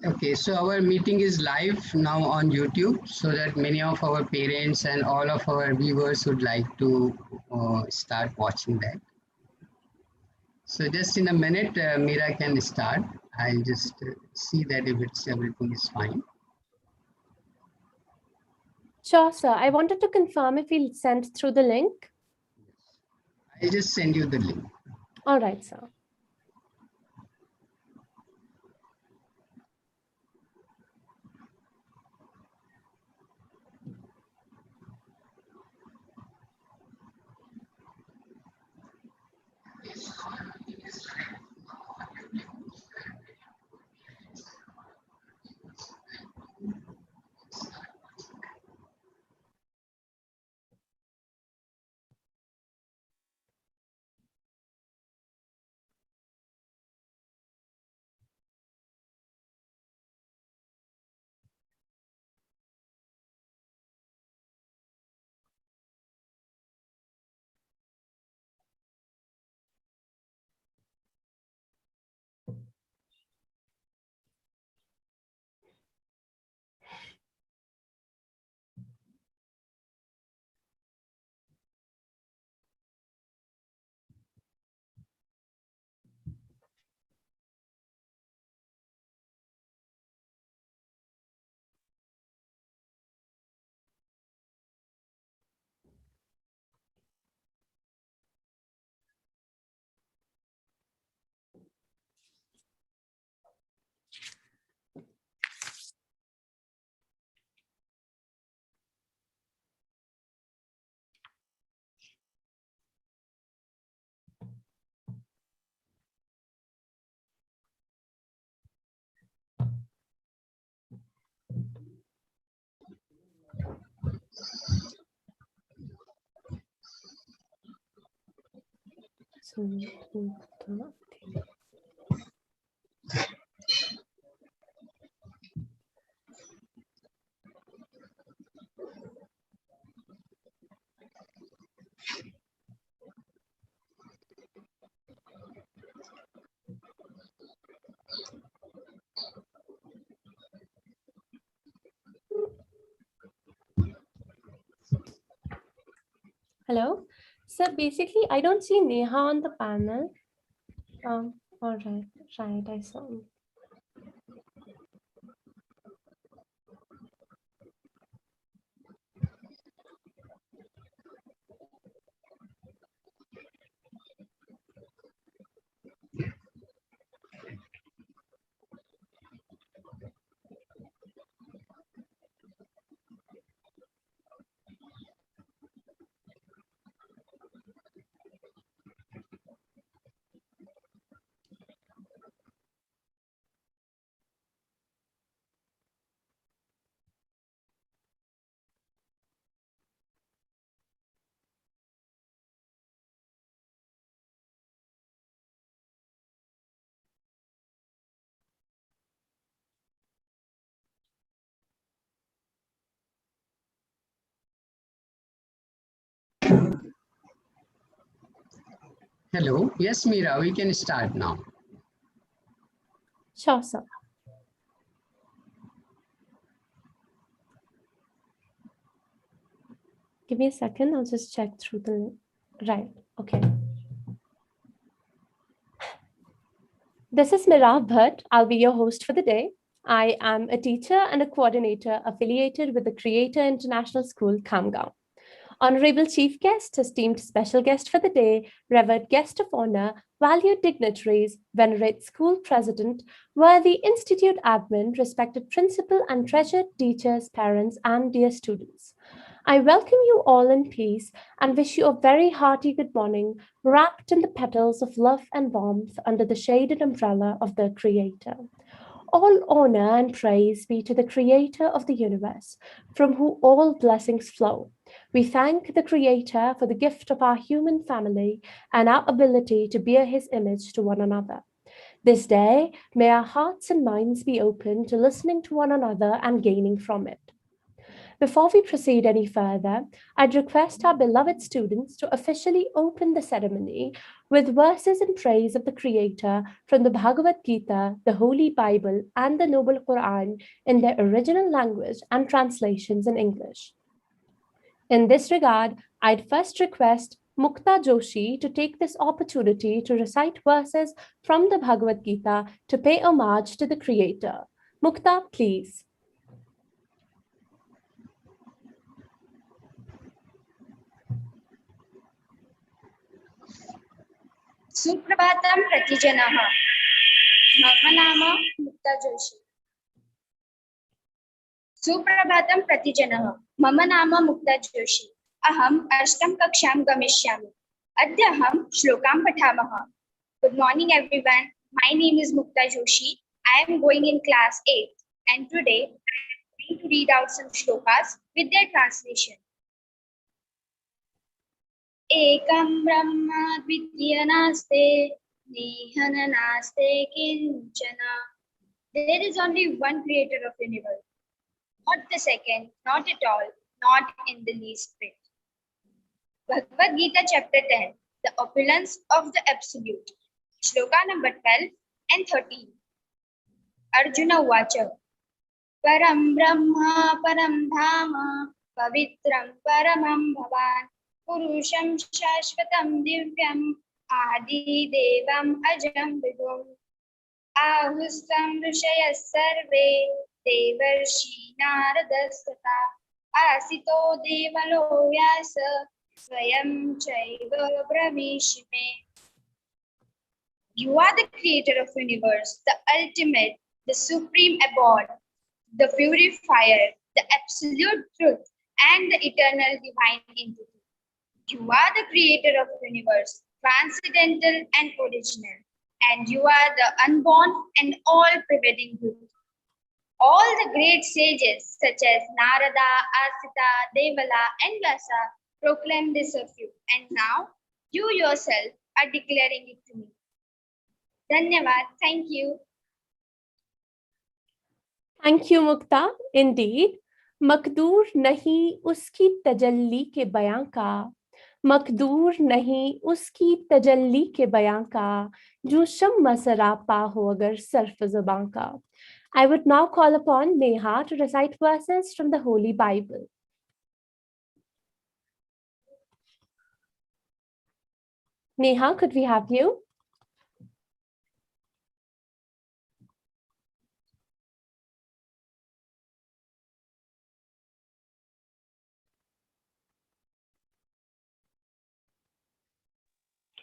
Okay, so our meeting is live now on YouTube, so that many of our parents and all of our viewers would like to start watching that. So just in a minute, Mira can start. I'll just see that if everything is fine. Sure, sir. I wanted to confirm if we'll send through the link. I'll just send you the link. All right, sir. Hello. So basically, I don't see Neha on the panel. All right, I saw. Hello. Yes, Mira, we can start now. Sure, sir. Give me a second. I'll just check through the link. Right. Okay. This is Mira Bhatt. I'll be your host for the day. I am a teacher and a coordinator affiliated with the Creator International School, Kamgaon. Honorable Chief Guest, esteemed special guest for the day, revered guest of honor, valued dignitaries, venerate school president, worthy institute admin, respected principal and treasured teachers, parents, and dear students. I welcome you all in peace and wish you a very hearty good morning, wrapped in the petals of love and warmth under the shaded umbrella of the Creator. All honor and praise be to the Creator of the universe, from whom all blessings flow. We thank the Creator for the gift of our human family and our ability to bear His image to one another. This day, may our hearts and minds be open to listening to one another and gaining from it. Before we proceed any further, I'd request our beloved students to officially open the ceremony with verses in praise of the Creator from the Bhagavad Gita, the Holy Bible, and the Noble Quran in their original language and translations in English. In this regard, I'd first request Mukta Joshi to take this opportunity to recite verses from the Bhagavad Gita to pay homage to the Creator. Mukta, please. सुप्रभातं प्रतिजनः मम नाम मुक्ता जोशी सुप्रभातं प्रतिजनः मम नाम मुक्ता जोशी अहम् अष्टम कक्षां गमिष्यामि अद्य अहं श्लोकां पठामः Good morning everyone, my name is Mukta Joshi. I am going in class 8 and today I am going to read out some shlokas with their translation. एकं ब्रह्म द्वितीय नास्ते नेह न नास्ते किंचन. There is only one creator of universe, not the second, not at all, not in the least bit. Bhagavad Gita chapter 10, the opulence of the absolute, shloka number 12 and 13. Arjuna Vacha Param Brahma Param Dhama Pavitram Paramam Bhavan Purusham Shashvatam Divyam Adi Devam Ajam Vidum Ahustam Rishayas Sarve Devarshi Naradastata Asito Devalo Vyasa Swayam Chaiva Bravishime. You are the creator of universe, the ultimate, the supreme abode, the purifier, the absolute truth, and the eternal divine entity. You are the creator of universe, transcendental and original, and you are the unborn and all-pervading good. All the great sages such as Narada, Asita, Devala, and Vyasa proclaim this of you, and now you yourself are declaring it to me. Dhanyavad. Thank you. Thank you, Mukta. Indeed, मकदूर नहीं उसकी तजल्ली के बयां का, मकदूर नहीं उसकी तजल्ली के बयां का, जो शम्मा सरापा हो अगर सर्फ ज़बां का. I would now call upon Neha to recite verses from the Holy Bible. Neha, could we have you?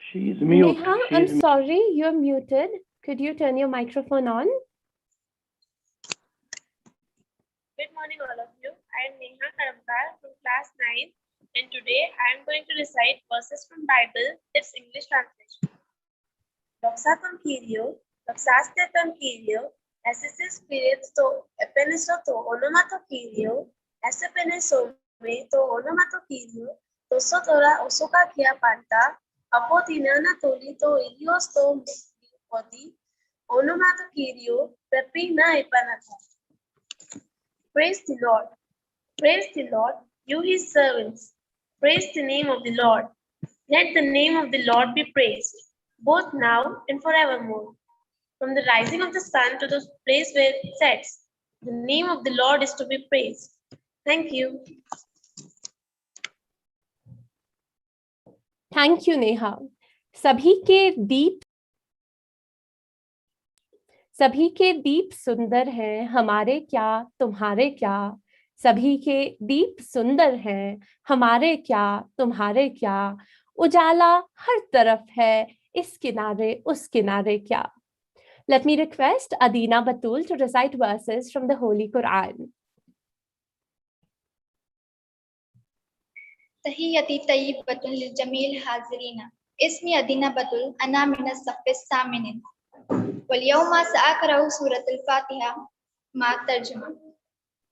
She's mute. Neha, I'm sorry, you're muted. Could you turn your microphone on? Good morning, all of you. I am Neha Karampal from class 9, and today I am going to recite verses from Bible, its English translation. Doxatum Kyrio, Doxastetum Kyrio, Assis Spirits to Epeniso to Onomato Kyrio, Asepeniso me to Onomato Kyrio, to Sotora Osoka Kia Panta, Apotinana Tolito Ilios to Poti, Onomato Kyrio, Pepina Epanata. Praise the Lord. Praise the Lord, you his servants. Praise the name of the Lord. Let the name of the Lord be praised, both now and forevermore. From the rising of the sun to the place where it sets, the name of the Lord is to be praised. Thank you. Thank you, Neha. सभी के दीप सुंदर हैं, हमारे क्या तुम्हारे क्या. सभी के दीप सुंदर हैं, हमारे क्या तुम्हारे क्या. उजाला हर तरफ है, इस किनारे उस किनारे क्या. Let me request Adina Batul to recite verses from the Holy Quran. Tahiyyati tayyibatun lil jamil hazirina. Ismi Adina Batul, ana minas safis saminin. Wal yawma sa'akra'u surat al-Fatiha ma tarjuma.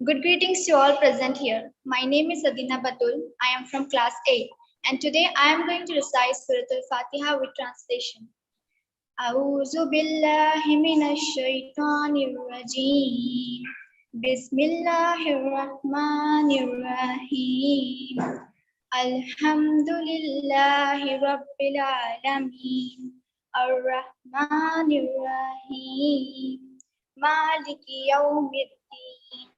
Good greetings to all present here. My name is Adina Batul. I am from class 8 and today I am going to recite Surah Al-Fatiha with translation. A'udhu billahi minash shaitanir rajim. Bismillahir rahmanir rahim. Alhamdulillahi rabbil alamin. Ar-Rahmanir Rahim. Maliki yawmiddin.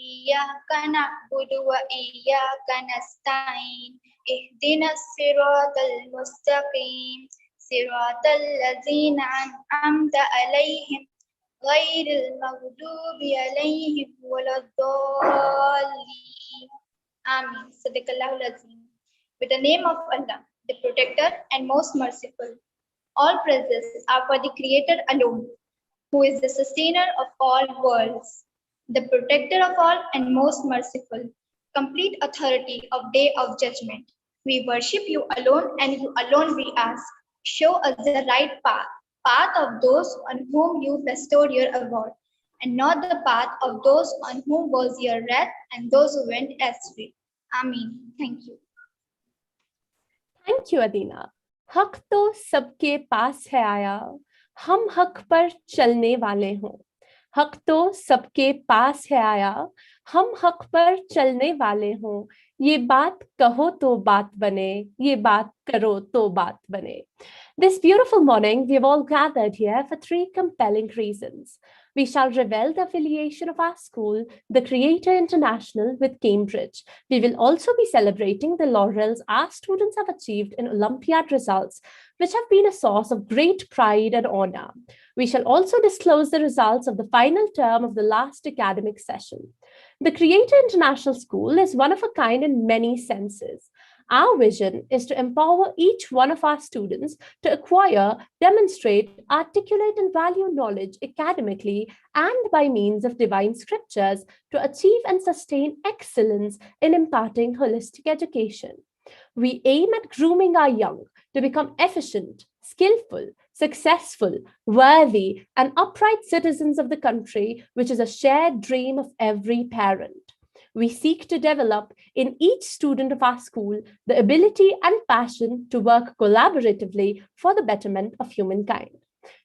Iyyaka na'budu wa iyyaka nasta'in. Ihdinas siratal mustaqim. Siratal ladzina an'amta alaihim. Ghairil maghdubi alaihim waladdallin. Amin. Sadaqallahul Azim. With the name of Allah, the Protector and Most Merciful. All praises are for the Creator alone, who is the sustainer of all worlds, the protector of all and most merciful, complete authority of day of judgment. We worship you alone and you alone we ask. Show us the right path, path of those on whom you bestowed your award, and not the path of those on whom was your wrath and those who went astray. Amen. Thank you. Thank you, Adina. हक तो सबके पास है आया, हम हक पर चलने वाले हों. हक तो सबके पास है आया, हम हक पर चलने वाले हों. ये बात कहो तो बात बने, ये बात करो तो बात बने. This beautiful morning, we have all gathered here for three compelling reasons. We shall reveal the affiliation of our school, the Creator International, with Cambridge. We will also be celebrating the laurels our students have achieved in Olympiad results, which have been a source of great pride and honor. We shall also disclose the results of the final term of the last academic session. The Creator International School is one of a kind in many senses. Our vision is to empower each one of our students to acquire, demonstrate, articulate, and value knowledge academically and by means of divine scriptures to achieve and sustain excellence in imparting holistic education. We aim at grooming our young to become efficient, skillful, successful, worthy, and upright citizens of the country, which is a shared dream of every parent. We seek to develop in each student of our school the ability and passion to work collaboratively for the betterment of humankind.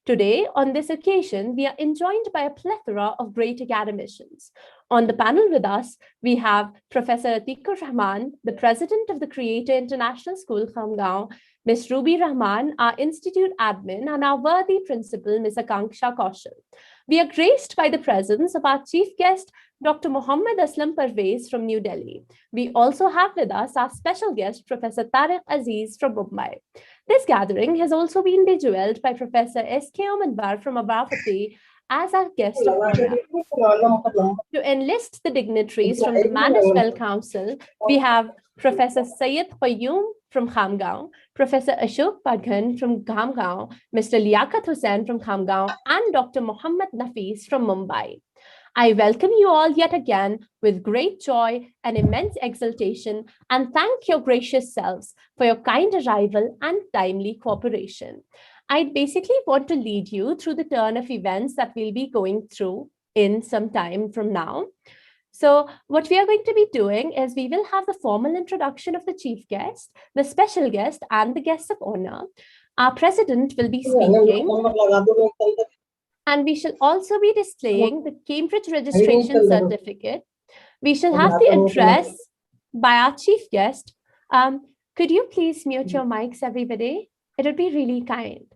Today, on this occasion, we are enjoined by a plethora of great academicians. On the panel with us, we have Professor Atikur Rahman, the President of the Creator International School, Khamgaon, Ms. Ruby Rahman, our Institute Admin, and our worthy Principal, Ms. Akanksha Kaushal. We are graced by the presence of our Chief Guest, Dr. Mohammad Aslam Parvez from New Delhi. We also have with us our special guest, Professor Tariq Aziz from Mumbai. This gathering has also been bejeweled by Professor S.K. Omanbar from Amaravati as our guest of honor. To enlist the dignitaries from the Management Council, we have Professor Syed Qayyum from Khamgaon, Professor Ashok Padghan from Khamgaon, Mr. Liaquat Hussain from Khamgaon, and Dr. Mohammad Nafis from Mumbai. I welcome you all yet again with great joy and immense exultation, and thank your gracious selves for your kind arrival and timely cooperation. I basically want to lead you through the turn of events that we'll be going through in some time from now. So what we are going to be doing is we will have the formal introduction of the chief guest, the special guest, and the guests of honor. Our president will be speaking. And we shall also be displaying the Cambridge registration certificate. We shall have the address by our chief guest. Could you please mute your mics, everybody? It would be really kind.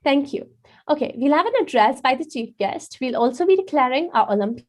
Thank you. Okay, we'll have an address by the chief guest. We'll also be declaring our Olympiad.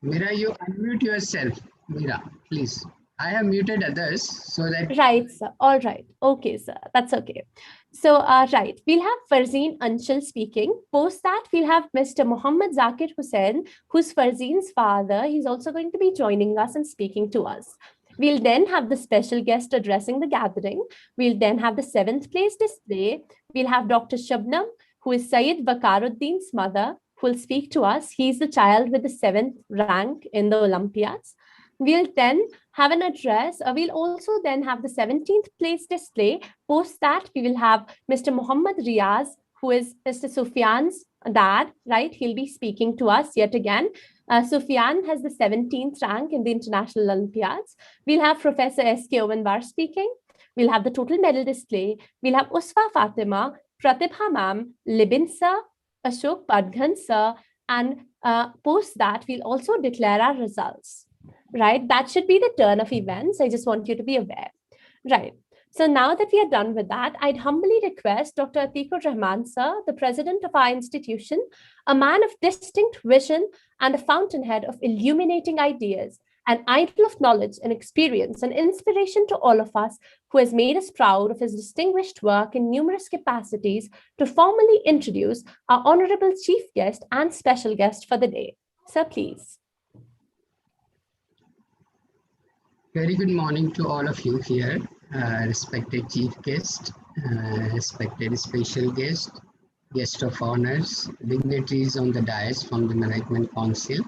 Mira, you unmute yourself. Mira, please. I have muted others so that... Right, sir. All right. Okay, sir. That's okay. So, right. We'll have Farzeen Anshal speaking. Post that, we'll have Mr. Mohammad Zakir Hussain, who's Farzeen's father. He's also going to be joining us and speaking to us. We'll then have the special guest addressing the gathering. We'll then have the 7th place display. We'll have Dr. Shabnam, who is Syed Wakaruddin's mother, who will speak to us. He's the child with the 7th rank in the Olympiads. We'll then have an address. We'll also then have the 17th place display. Post that, we will have Mr. Muhammad Riaz, who is Mr. Sufyan's dad, right? He'll be speaking to us yet again. Sufyan has the 17th rank in the International Olympiads. We'll have Professor S.K. Owenbar speaking. We'll have the total medal display. We'll have Usfa Fatima, Pratibha ma'am, Libin sir, Ashok Padghan sir, and post that, we'll also declare our results, right? That should be the turn of events. I just want you to be aware, right? So now that we are done with that, I'd humbly request Dr. Atikur Rahman sir, the president of our institution, a man of distinct vision and a fountainhead of illuminating ideas, an idol of knowledge and experience, an inspiration to all of us, who has made us proud of his distinguished work in numerous capacities, to formally introduce our honorable chief guest and special guest for the day. Sir, please. Very good morning to all of you here, respected chief guest, respected special guest, guest of honors, dignitaries on the dais from the Management Council,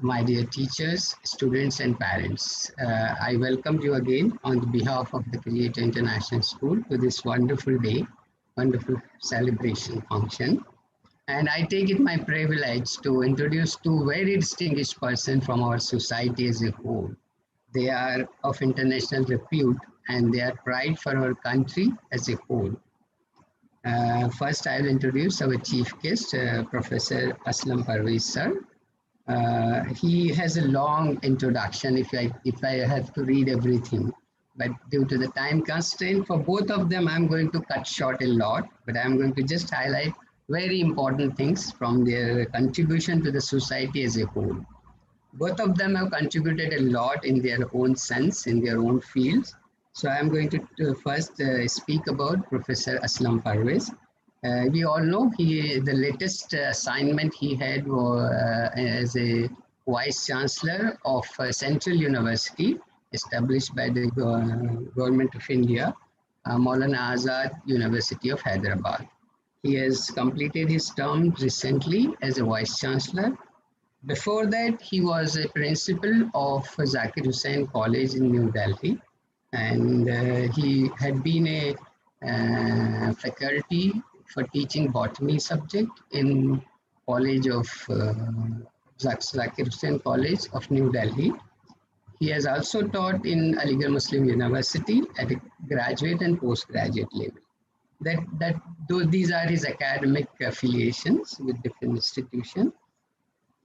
my dear teachers, students and parents. I welcome you again on behalf of the Creator International School to this wonderful day, wonderful celebration function. And I take it my privilege to introduce two very distinguished persons from our society as a whole. They are of international repute and they are pride for our country as a whole. First, I will introduce our chief guest, Professor Aslam Parvez sir. He has a long introduction if I have to read everything, but due to the time constraint for both of them, I'm going to cut short a lot, but I'm going to just highlight very important things from their contribution to the society as a whole. Both of them have contributed a lot in their own sense, in their own fields. So I'm going to first speak about Professor Aslam Parvez. We all know the latest assignment he had as a Vice Chancellor of Central University established by the Government of India, Maulana Azad University of Hyderabad. He has completed his term recently as a Vice Chancellor. Before that, he was a principal of Zakir Hussain College in New Delhi, and he had been a faculty for teaching botany subject in College of Zakir Hussain College of New Delhi. He has also taught in Aligarh Muslim University at a graduate and postgraduate level. These are his academic affiliations with different institutions.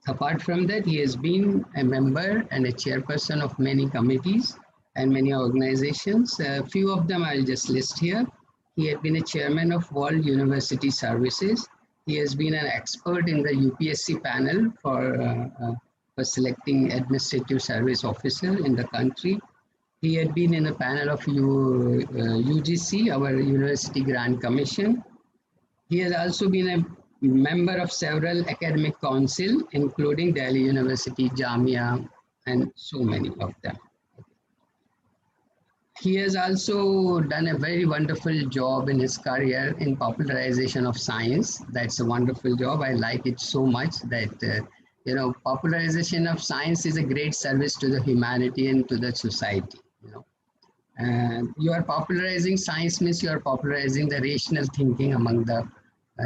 Apart from that, he has been a member and a chairperson of many committees and many organizations. A few of them I'll just list here. He had been a chairman of World University Services. He has been an expert in the UPSC panel for selecting administrative service officer in the country. He had been in a panel of UGC, our University Grant Commission. He has also been a member of several academic council, including Delhi University, Jamia, and so many of them. He has also done a very wonderful job in his career in popularization of science. That's a wonderful job. I like it so much that, popularization of science is a great service to the humanity and to the society. You are popularizing science means you are popularizing the rational thinking among the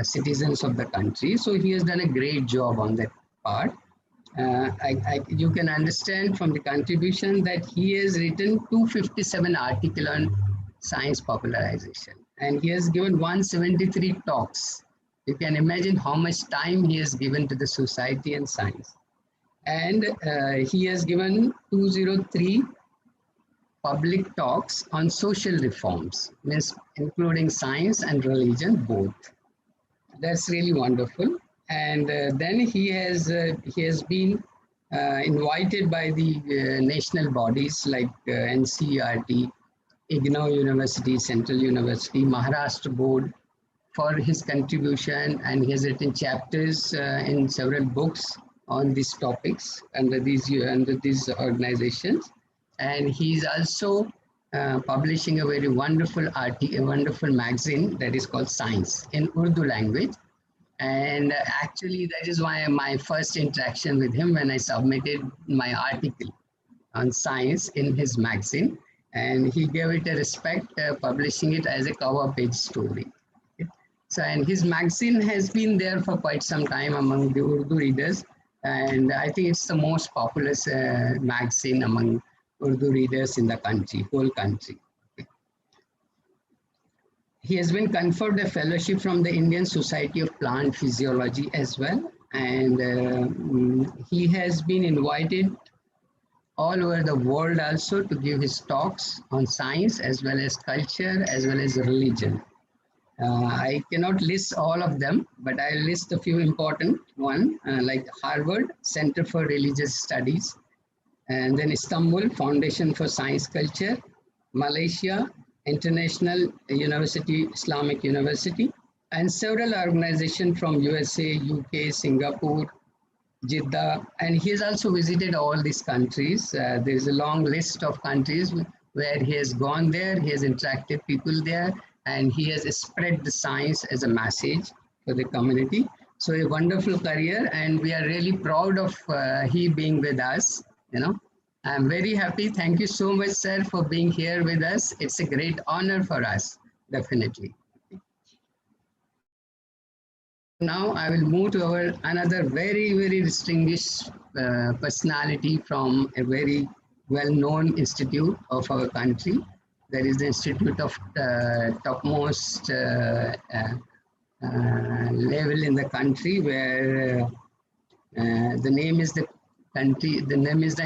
citizens of the country. So he has done a great job on that part. You can understand from the contribution that he has written 257 articles on science popularization, and he has given 173 talks. You can imagine how much time he has given to the society and science. And he has given 203 public talks on social reforms, means including science and religion both. That's really wonderful. And then he has been invited by the national bodies like NCERT, IGNOU University, Central University, Maharashtra Board for his contribution, and he has written chapters in several books on these topics under these organizations. And he's also publishing a very wonderful article, a wonderful magazine that is called Science in Urdu language. And actually, that is why my first interaction with him when I submitted my article on science in his magazine, and he gave it a respect, publishing it as a cover page story. Okay. So, and his magazine has been there for quite some time among the Urdu readers, and I think it's the most popular magazine among Urdu readers in the country, whole country. He has been conferred a fellowship from the Indian Society of Plant Physiology as well, and he has been invited all over the world also to give his talks on science as well as culture as well as religion. I cannot list all of them, but I'll list a few important ones, like Harvard Center for Religious Studies, and then Istanbul Foundation for Science Culture, Malaysia International University, Islamic University, and several organizations from USA, UK, Singapore, Jeddah, and he has also visited all these countries. There is a long list of countries where he has gone there, he has interacted people there, and he has spread the science as a message for the community. So a wonderful career, and we are really proud of he being with us. I'm very happy. Thank you so much, sir, for being here with us. It's a great honor for us, definitely. Now I will move to our another very, very distinguished personality from a very well-known institute of our country. That is the institute of topmost level in the country, where the name is the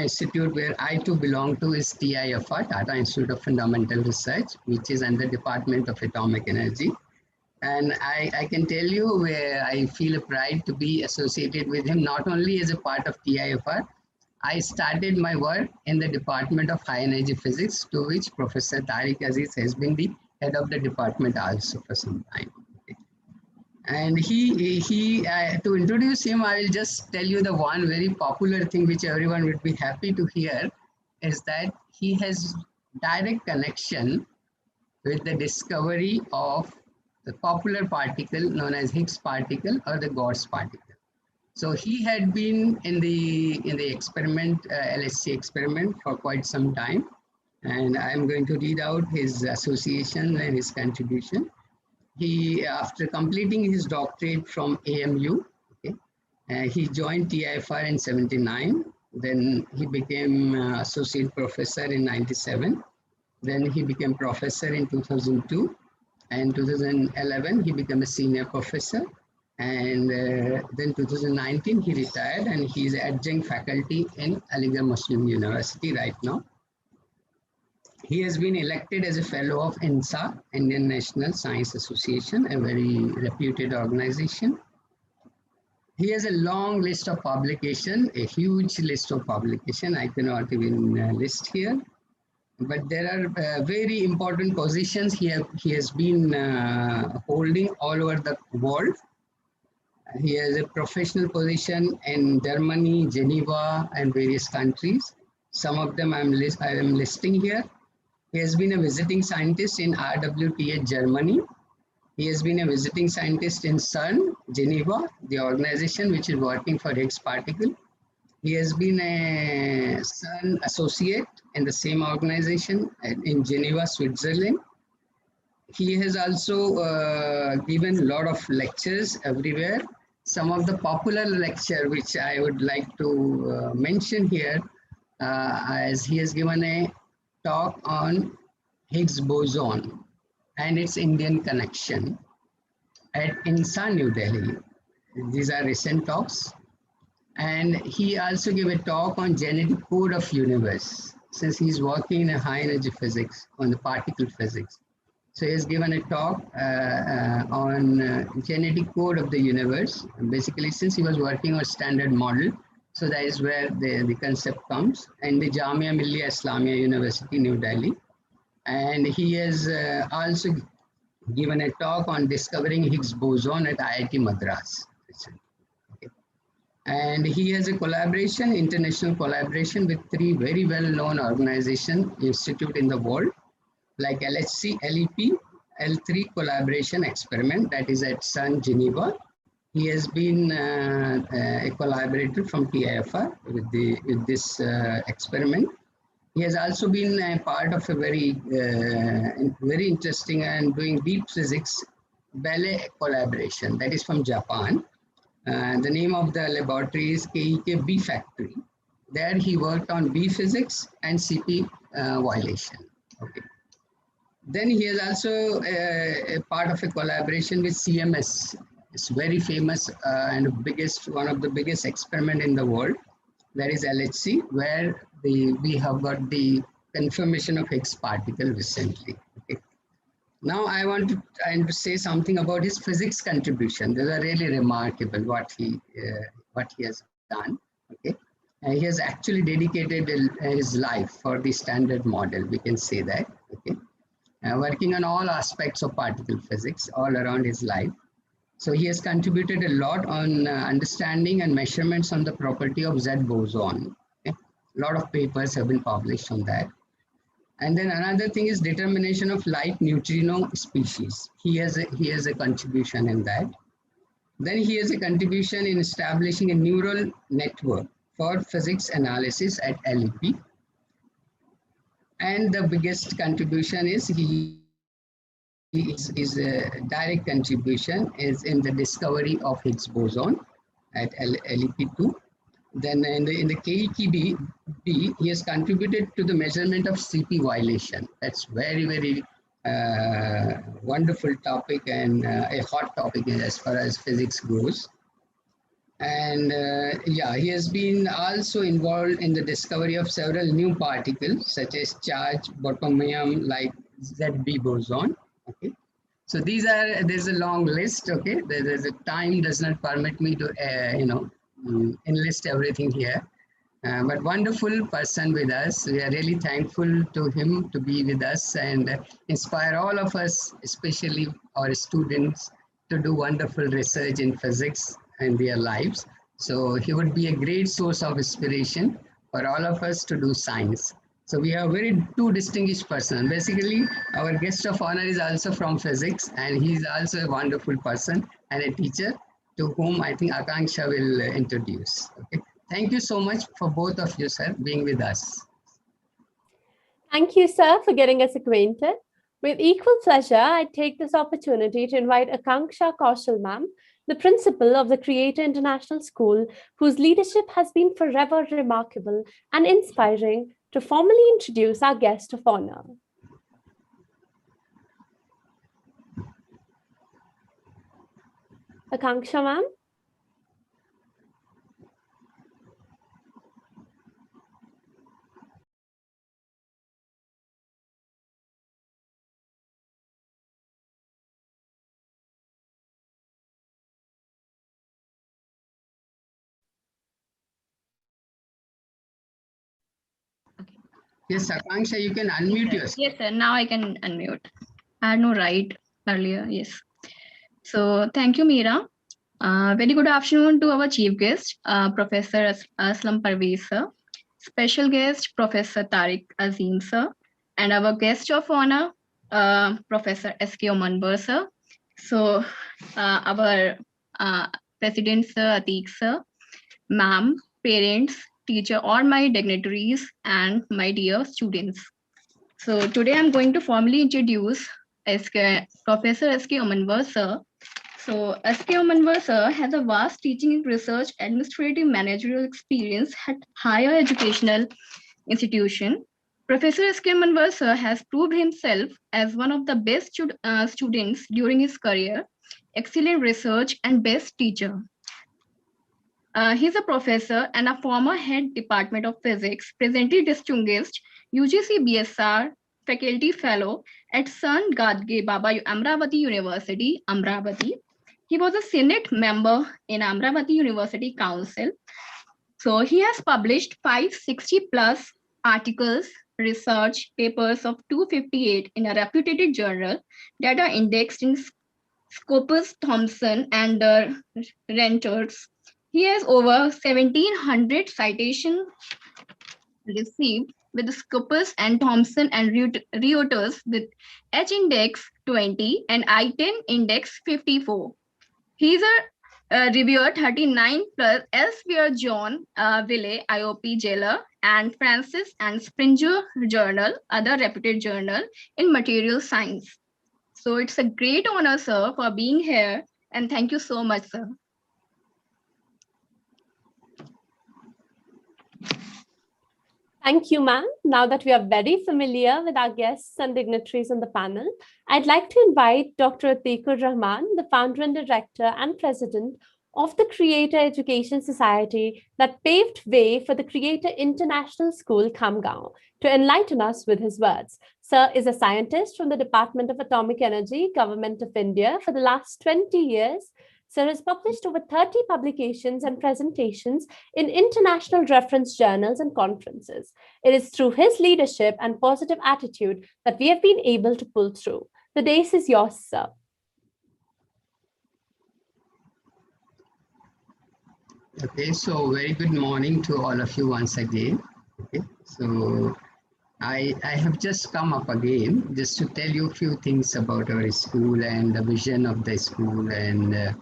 institute where I too belong to is TIFR, Tata Institute of Fundamental Research, which is under Department of Atomic Energy. And I can tell you where I feel a pride to be associated with him, not only as a part of TIFR. I started my work in the Department of High Energy Physics, to which Professor Tariq Aziz has been the head of the department also for some time. And to introduce him, I will just tell you the one very popular thing which everyone would be happy to hear, is that he has direct connection with the discovery of the popular particle known as Higgs particle or the God's particle. So he had been in the experiment, LHC experiment, for quite some time, and I'm going to read out his association and his contribution. He, after completing his doctorate from AMU, he joined TIFR in '79. Then he became associate professor in '97. Then he became professor in 2002. And 2011, he became a senior professor. And then 2019, he retired, and he is adjunct faculty in Aligarh Muslim University right now. He has been elected as a fellow of INSA, Indian National Science Association, a very reputed organization. He has a long list of publication, a huge list of publication. I cannot even list here. But there are very important positions he has been holding all over the world. He has a professional position in Germany, Geneva, and various countries. Some of them I am listing here. He has been a visiting scientist in RWTH, Germany. He has been a visiting scientist in CERN, Geneva, the organization which is working for Higgs particle. He has been a CERN associate in the same organization in Geneva, Switzerland. He has also given a lot of lectures everywhere. Some of the popular lecture which I would like to mention here, as he has given a talk on Higgs boson and its Indian connection at INSA, New Delhi. These are recent talks. And he also gave a talk on genetic code of universe, since he's working in a high energy physics, on the particle physics. So he has given a talk on genetic code of the universe. And basically, since he was working on standard model, so that is where the concept comes, and the Jamia Millia Islamia University, New Delhi. And he has also given a talk on discovering Higgs boson at IIT Madras. Okay. And he has a collaboration, international collaboration with 3 very well-known organizations, institute in the world, like LHC, LEP, L3 collaboration experiment, that is at CERN, Geneva. He has been a collaborator from TIFR with this experiment. He has also been a part of a very interesting and doing deep physics ballet collaboration that is from Japan. The name of the laboratory is KEK B Factory. There he worked on B physics and CP violation. Okay. Then he is also a part of a collaboration with CMS. It's very famous and one of the biggest experiment in the world. That is LHC, where we have got the confirmation of Higgs particle recently. Okay. Now I want to say something about his physics contribution. These are really remarkable what he has done. Okay. He has actually dedicated his life for the standard model. We can say that. Okay. Working on all aspects of particle physics all around his life. So he has contributed a lot on understanding and measurements on the property of Z boson. Okay. A lot of papers have been published on that. And then another thing is determination of light neutrino species. He has a contribution in that. Then he has a contribution in establishing a neural network for physics analysis at LEP. And the biggest contribution is his direct contribution is in the discovery of Higgs boson at LEP2. Then in the KEKB, he has contributed to the measurement of CP violation. That's very wonderful topic and a hot topic as far as physics goes. And yeah, he has been also involved in the discovery of several new particles such as charge bottomium like ZB boson. Okay, so there's a long list. Okay, there's a time does not permit me to enlist everything here. But wonderful person with us. We are really thankful to him to be with us and inspire all of us, especially our students, to do wonderful research in physics in their lives. So he would be a great source of inspiration for all of us to do science. So we have two distinguished persons. Basically, our guest of honor is also from physics, and he's also a wonderful person and a teacher to whom I think Akanksha will introduce. Okay. Thank you so much for both of you, sir, being with us. Thank you, sir, for getting us acquainted. With equal pleasure, I take this opportunity to invite Akanksha Kaushal ma'am, the principal of the Creator International School, whose leadership has been forever remarkable and inspiring, to formally introduce our guest of honor. Akanksha ma'am. Yes, Akanksha, you can unmute yourself. Yes, sir. Now I can unmute. I had no right earlier. Yes. So thank you, Meera. Very good afternoon to our chief guest, Professor Aslam Parvez, sir. Special guest, Professor Tariq Azim, sir. And our guest of honor, Professor S.K. Omanbar, sir. So our President, sir, Atiq, sir, ma'am, parents, teacher, all my dignitaries, and my dear students. So today I'm going to formally introduce Professor S.K. Omanbar, sir. So S.K. Omanbar, sir, has a vast teaching, research, administrative, managerial experience at higher educational institution. Professor S.K. Omanbar, sir, has proved himself as one of the best students during his career, excellent research, and best teacher. He's a professor and a former head department of physics, presently distinguished UGC BSR faculty fellow at Sant Gadge Baba Amravati University, Amravati. He was a Senate member in Amravati University Council. So he has published 560 plus articles, research papers of 258 in a reputed journal that are indexed in Scopus, Thomson, and Renters. He has over 1,700 citations received with Scopus and Thomson and Reuters with H index 20 and I-10 index 54. He is Reviewer 39 plus Elsewhere John Ville, IOP Jailer, and Francis and Springer Journal, other reputed journal in material science. So it's a great honor, sir, for being here. And thank you so much, sir. Thank you, ma'am. Now that we are very familiar with our guests and dignitaries on the panel, I'd like to invite Dr. Atikur Rahman, the founder and director and president of the Creator Education Society that paved way for the Creator International School, Khamgaon, to enlighten us with his words. Sir is a scientist from the Department of Atomic Energy, Government of India for the last 20 years. Sir has published over 30 publications and presentations in international reference journals and conferences. It is through his leadership and positive attitude that we have been able to pull through. The dais is yours, sir. Okay, so very good morning to all of you once again. Okay, so I have just come up again just to tell you a few things about our school and the vision of the school and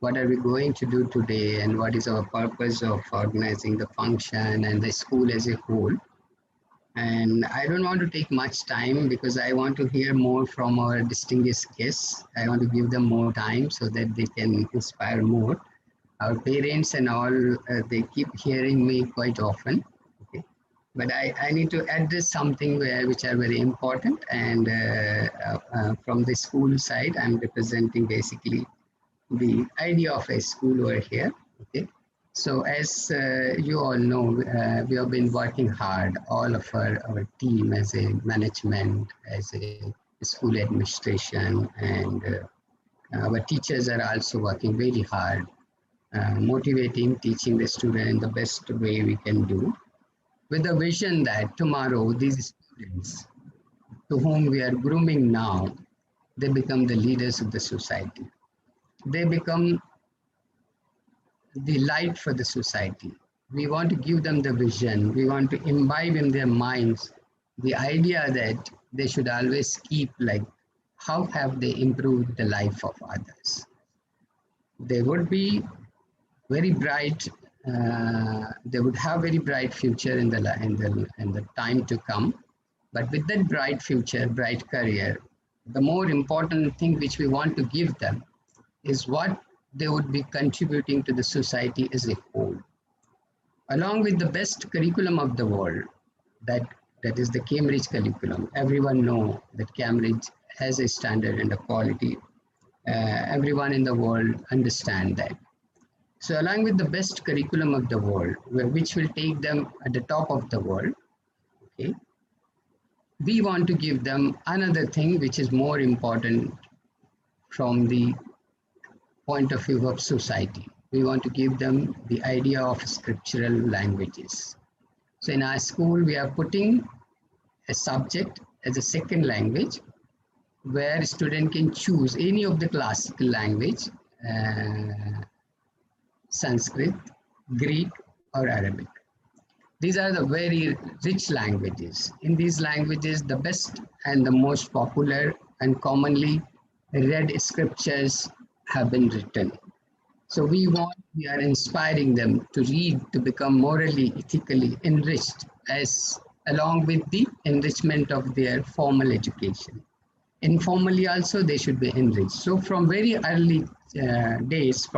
what are we going to do today and what is our purpose of organizing the function and the school as a whole. And I don't want to take much time because I want to hear more from our distinguished guests. I want to give them more time so that they can inspire more. Our parents and all, they keep hearing me quite often. Okay. But I need to address something which are very important. And from the school side, I'm representing basically the idea of a school over here. Okay. So as you all know, we have been working hard, all of our team as a management, as a school administration, and our teachers are also working very hard, motivating, teaching the student in the best way we can do, with the vision that tomorrow these students to whom we are grooming now, they become the leaders of the society. They become the light for the society. We want to give them the vision. We want to imbibe in their minds the idea that they should always keep like, how have they improved the life of others? They would be very bright. They would have very bright future in the time to come. But with that bright future, bright career, the more important thing which we want to give them is what they would be contributing to the society as a whole. Along with the best curriculum of the world, that is the Cambridge curriculum. Everyone knows that Cambridge has a standard and a quality. Everyone in the world understands that. So along with the best curriculum of the world, which will take them at the top of the world, okay, we want to give them another thing which is more important from the point of view of society. We want to give them the idea of scriptural languages. So in our school, we are putting a subject as a second language where a student can choose any of the classical language, Sanskrit, Greek, or Arabic. These are the very rich languages. In these languages, the best and the most popular and commonly read scriptures have been written. So we are inspiring them to read, to become morally, ethically enriched, as along with the enrichment of their formal education. Informally also, they should be enriched. So from very early days,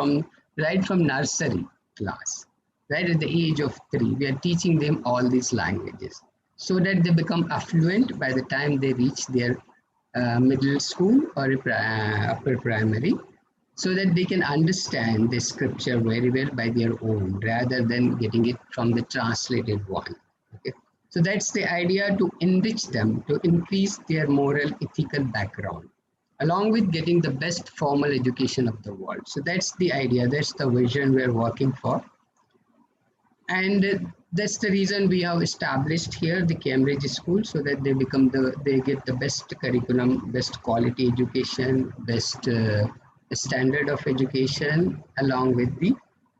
right from nursery class, right at the age of 3, we are teaching them all these languages so that they become affluent by the time they reach their middle school or upper primary, so that they can understand the scripture very well by their own, rather than getting it from the translated one. Okay? So that's the idea, to enrich them, to increase their moral, ethical background, along with getting the best formal education of the world. So that's the idea, that's the vision we're working for. And that's the reason we have established here the Cambridge School, so that they get the best curriculum, best quality education, best standard of education, along with the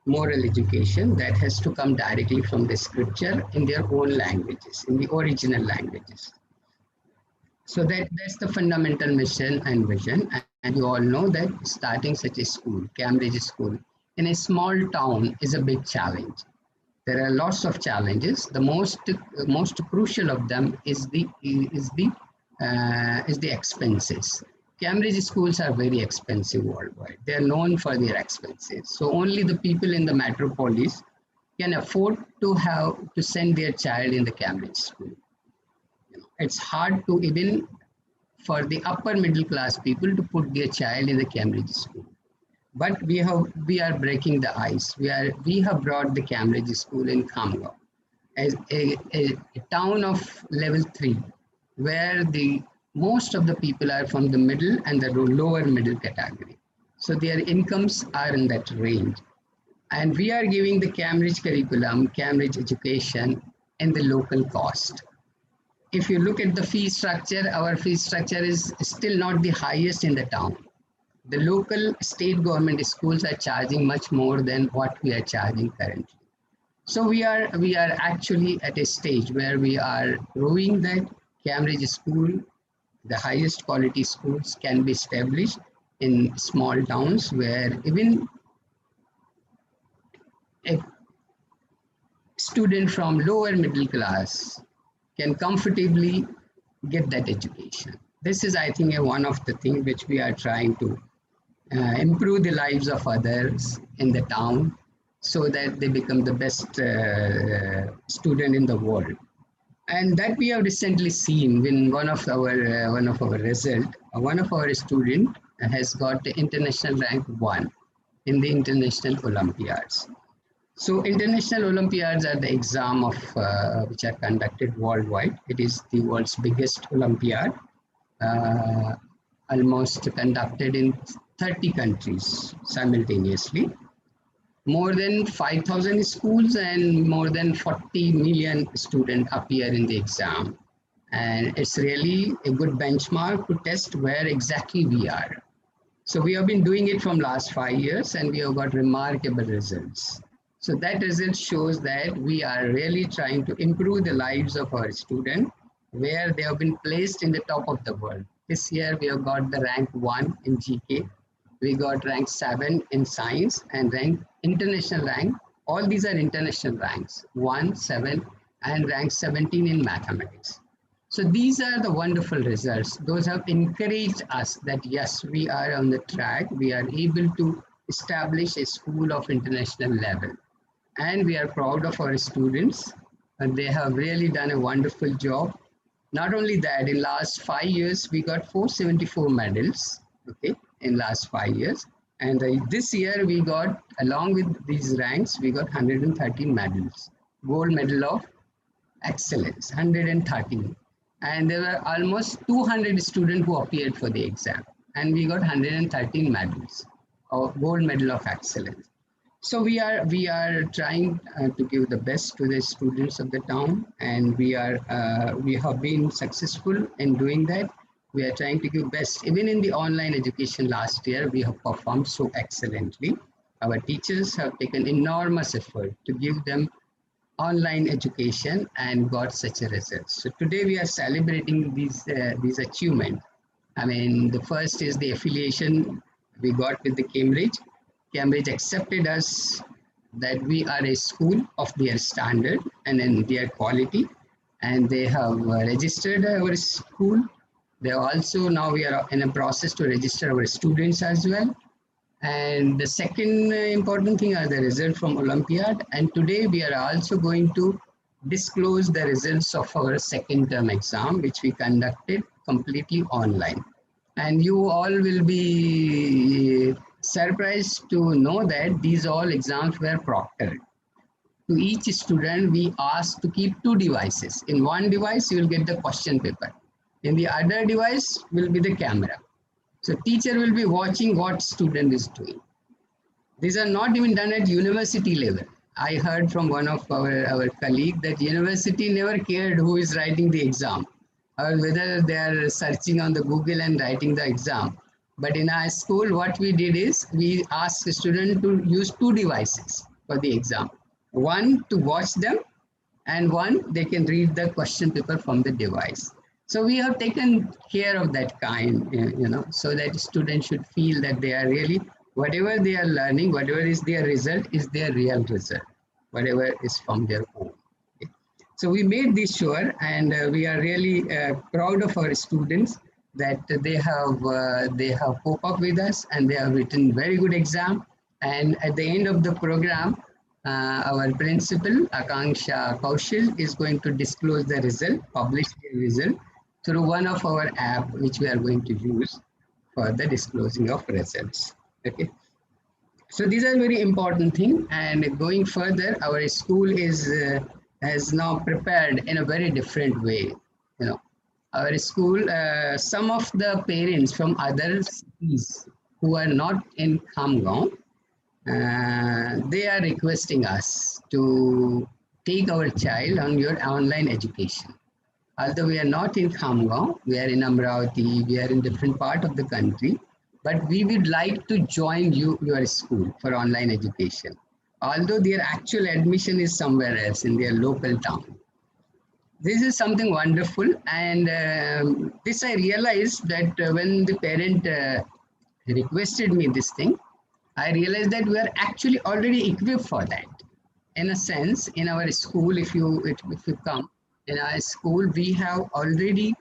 moral education that has to come directly from the scripture in their own languages, in the original languages. So that's the fundamental mission and vision. And you all know that starting such a school, Cambridge School, in a small town is a big challenge. There are lots of challenges. The most crucial of them is the expenses. Cambridge schools are very expensive worldwide. They are known for their expenses. So only the people in the metropolis can afford to send their child in the Cambridge school. It's hard to even for the upper middle class people to put their child in the Cambridge school. But we are breaking the ice. We have brought the Cambridge school in Khamgaon as a town of level 3, where the most of the people are from the middle and the lower middle category. So their incomes are in that range. And we are giving the Cambridge curriculum, Cambridge education in the local cost. If you look at the fee structure, our fee structure is still not the highest in the town. The local state government schools are charging much more than what we are charging currently. So we are actually at a stage where we are growing that Cambridge school, the highest quality schools can be established in small towns where even a student from lower middle class can comfortably get that education. This is, I think, one of the things which we are trying to improve the lives of others in the town so that they become the best student in the world. And that we have recently seen when one of our result, one of our student has got the international rank 1 in the international Olympiads. So international Olympiads are the exam of which are conducted worldwide. It is the world's biggest Olympiad, almost conducted in 30 countries simultaneously. More than 5,000 schools and more than 40 million students appear in the exam. And it's really a good benchmark to test where exactly we are. So we have been doing it from last 5 years and we have got remarkable results. So that result shows that we are really trying to improve the lives of our students where they have been placed in the top of the world. This year we have got the rank 1 in GK. We got rank 7 in science and international rank. All these are international ranks, 1, 7 and rank 17 in mathematics. So these are the wonderful results. Those have encouraged us that yes, we are on the track. We are able to establish a school of international level. And we are proud of our students. And they have really done a wonderful job. Not only that, in last 5 years, we got 474 medals, okay, in last 5 years. And this year we got, along with these ranks, we got 113 medals. Gold medal of excellence, 113. And there were almost 200 students who appeared for the exam. And we got 113 medals, or gold medal of excellence. So we are trying to give the best to the students of the town, and we have been successful in doing that. We are trying to give best. Even in the online education last year, we have performed so excellently. Our teachers have taken enormous effort to give them online education and got such a result. So today we are celebrating these achievements. I mean, the first is the affiliation we got with the Cambridge. Cambridge accepted us that we are a school of their standard and in their quality, and they have registered our school. They also, now we are in a process to register our students as well. And the second important thing are the results from Olympiad. And today we are also going to disclose the results of our second term exam, which we conducted completely online. And you all will be surprised to know that these all exams were proctored. To each student, we asked to keep 2 devices. In one device, you will get the question paper. In the other device will be the camera. So teacher will be watching what student is doing. These are not even done at university level. I heard from one of our colleague that university never cared who is writing the exam or whether they are searching on the Google and writing the exam. But in our school, what we did is we asked the student to use 2 devices for the exam. One to watch them and one they can read the question paper from the device. So we have taken care of that kind, so that students should feel that they are really whatever they are learning, whatever is their result is their real result, whatever is from their own. Okay. So we made this sure, and we are really proud of our students that they have cope up with us, and they have written very good exam. And at the end of the program, our principal Akanksha Kaushal is going to disclose the result, publish the result through one of our app, which we are going to use for the disclosing of results. Okay. So these are very important things. And going further, our school is has now prepared in a very different way. You know, our school, some of the parents from other cities who are not in Khamgaon, they are requesting us to take our child on your online education. Although we are not in Khamgaon, we are in Amravati, we are in different part of the country, but we would like to join your school for online education. Although their actual admission is somewhere else in their local town. This is something wonderful, and this I realized that when the parent requested me this thing, I realized that we are actually already equipped for that. In a sense, in our school, if you come in our school, we have already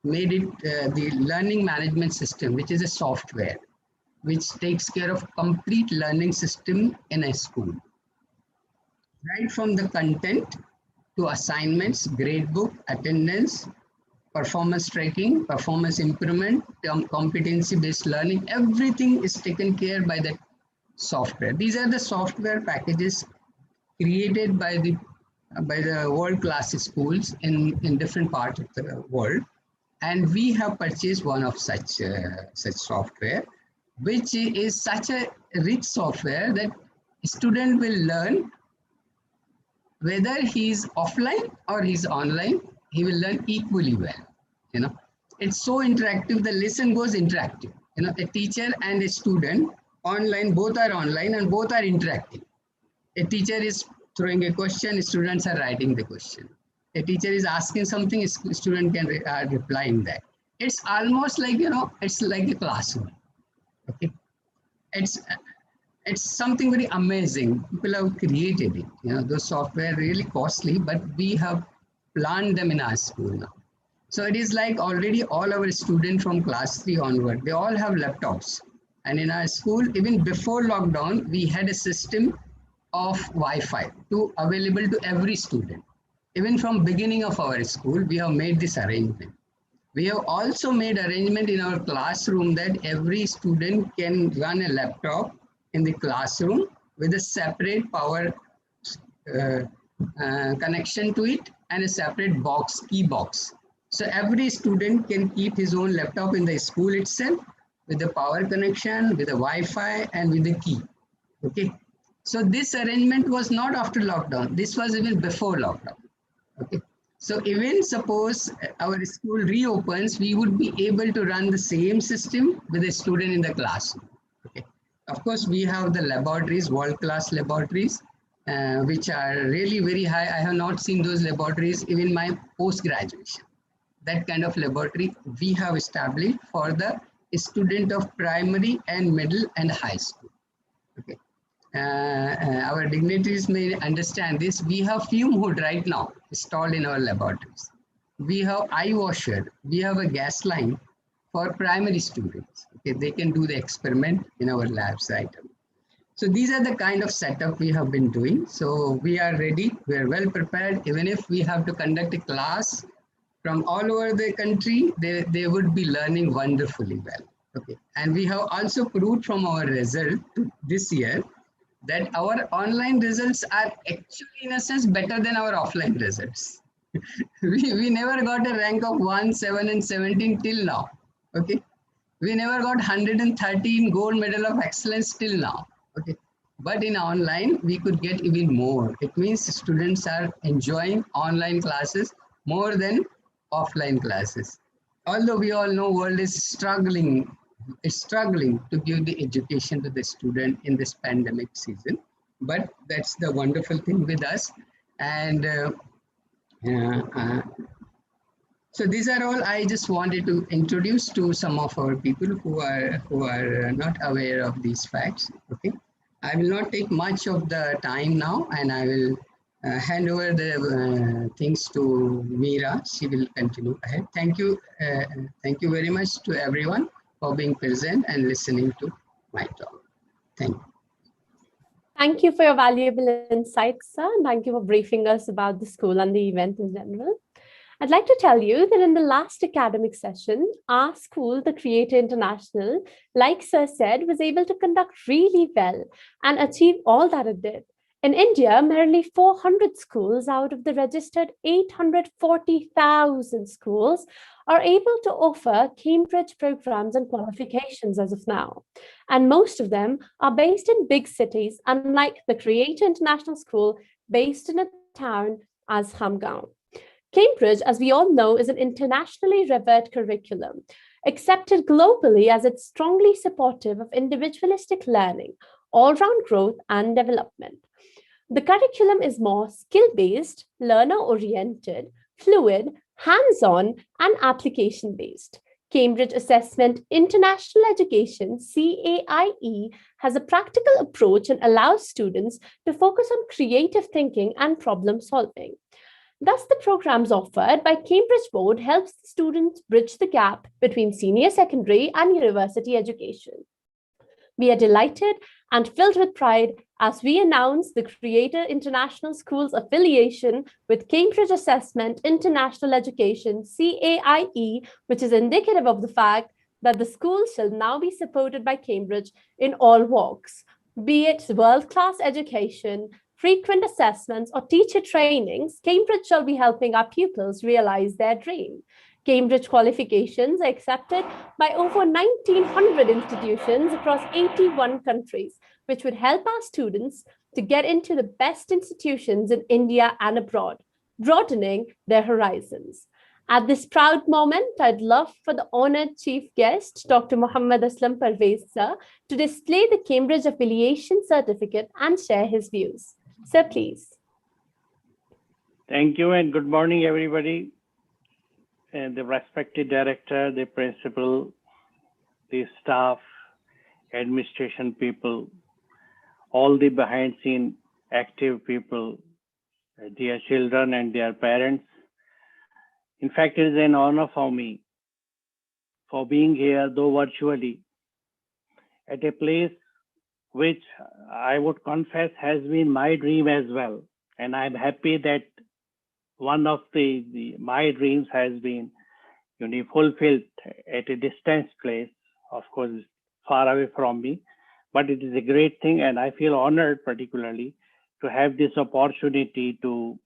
made it the learning management system, which is a software which takes care of complete learning system in a school, right from the content to assignments, grade book, attendance, performance tracking, performance improvement, competency-based learning. Everything is taken care by the software. These are the software packages created by the world-class schools in different parts of the world, and we have purchased one of such software, which is such a rich software that student will learn whether he is offline or he's online. He will learn equally well. You know, it's so interactive. The lesson goes interactive. You know, a teacher and a student online, both are online and both are interactive. A teacher is throwing a question, students are writing the question. A teacher is asking something, student can reply in that. It's almost like, you know, it's like a classroom. Okay, it's something very amazing. People have created it. You know, those software really costly, but we have planned them in our school now. So it is like already all our students from class 3 onward, they all have laptops. And in our school, even before lockdown, we had a system of Wi-Fi available to every student. Even from beginning of our school, we have made this arrangement. We have also made arrangement in our classroom that every student can run a laptop in the classroom with a separate power connection to it and a separate box, key box. So every student can keep his own laptop in the school itself with the power connection, with the Wi-Fi and with the key. Okay. So this arrangement was not after lockdown. This was even before lockdown. Okay. So even suppose our school reopens, we would be able to run the same system with a student in the classroom. Okay. Of course, we have the laboratories, world-class laboratories, which are really very high. I have not seen those laboratories even my post-graduation. That kind of laboratory we have established for the student of primary and middle and high school. Okay. Our dignitaries may understand this. We have fume hood right now installed in our laboratories. We have eye washer. We have a gas line for primary students. Okay, they can do the experiment in our labs right away. So these are the kind of setup we have been doing. So we are ready. We are well prepared. Even if we have to conduct a class from all over the country, they would be learning wonderfully well. Okay, and we have also proved from our result this year that our online results are actually in a sense better than our offline results. we never got a rank of 1, 7 and 17 till now. Okay, we never got 113 gold medal of excellence till now. Okay, but in online we could get even more. It means students are enjoying online classes more than offline classes. Although we all know world is struggling to give the education to the student in this pandemic season, but that's the wonderful thing with us. And so So these are all I just wanted to introduce to some of our people who are not aware of these facts. Okay, I will not take much of the time now, and I will hand over the things to Meera. She will continue ahead. Thank you very much to everyone for being present and listening to my talk. Thank you. Thank you for your valuable insights, sir. And thank you for briefing us about the school and the event in general. I'd like to tell you that in the last academic session, our school, the Creator International, like Sir said, was able to conduct really well and achieve all that it did. In India, merely 400 schools out of the registered 840,000 schools are able to offer Cambridge programs and qualifications as of now. And most of them are based in big cities, unlike the Creator International School based in a town as Hamgaon. Cambridge, as we all know, is an internationally revered curriculum, accepted globally as it's strongly supportive of individualistic learning, all-round growth and development. The curriculum is more skill-based, learner-oriented, fluid, hands-on, and application-based. Cambridge Assessment International Education, CAIE, has a practical approach and allows students to focus on creative thinking and problem solving. Thus, the programs offered by Cambridge Board helps the students bridge the gap between senior secondary and university education. We are delighted and filled with pride as we announce the Creator International School's affiliation with Cambridge Assessment International Education, CAIE, which is indicative of the fact that the school shall now be supported by Cambridge in all walks, be it world-class education, frequent assessments, or teacher trainings. Cambridge shall be helping our pupils realize their dream. Cambridge qualifications are accepted by over 1,900 institutions across 81 countries, which would help our students to get into the best institutions in India and abroad, broadening their horizons. At this proud moment, I'd love for the honored chief guest, Dr. Muhammad Aslam Parvez, sir, to display the Cambridge Affiliation Certificate and share his views. Sir, please. Thank you and good morning, everybody. And the respected director, the principal, the staff, administration people, all the behind scene active people, dear children and their parents. In fact, it is an honor for me for being here, though virtually, at a place which I would confess has been my dream as well. And I'm happy that one of my dreams has been fulfilled at a distant place, of course, far away from me. But it is a great thing, and I feel honored particularly to have this opportunity to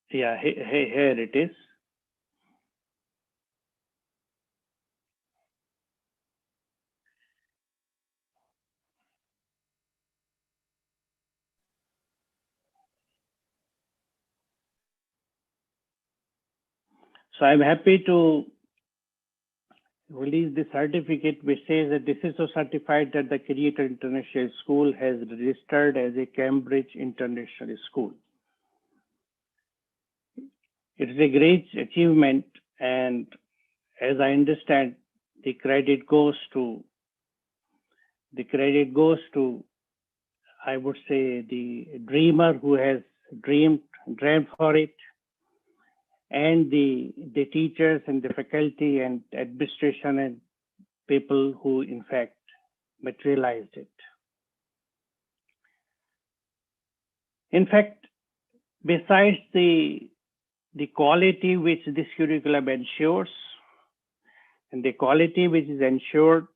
here it is. So I'm happy to release the certificate which says that this is so certified that the Creator International School has registered as a Cambridge International School. It is a great achievement, and as I understand, the credit goes to, I would say, the dreamer who has dreamed for it, and the teachers and the faculty and administration and people who in fact materialized it. In fact, besides the quality which this curriculum ensures, and the quality which is ensured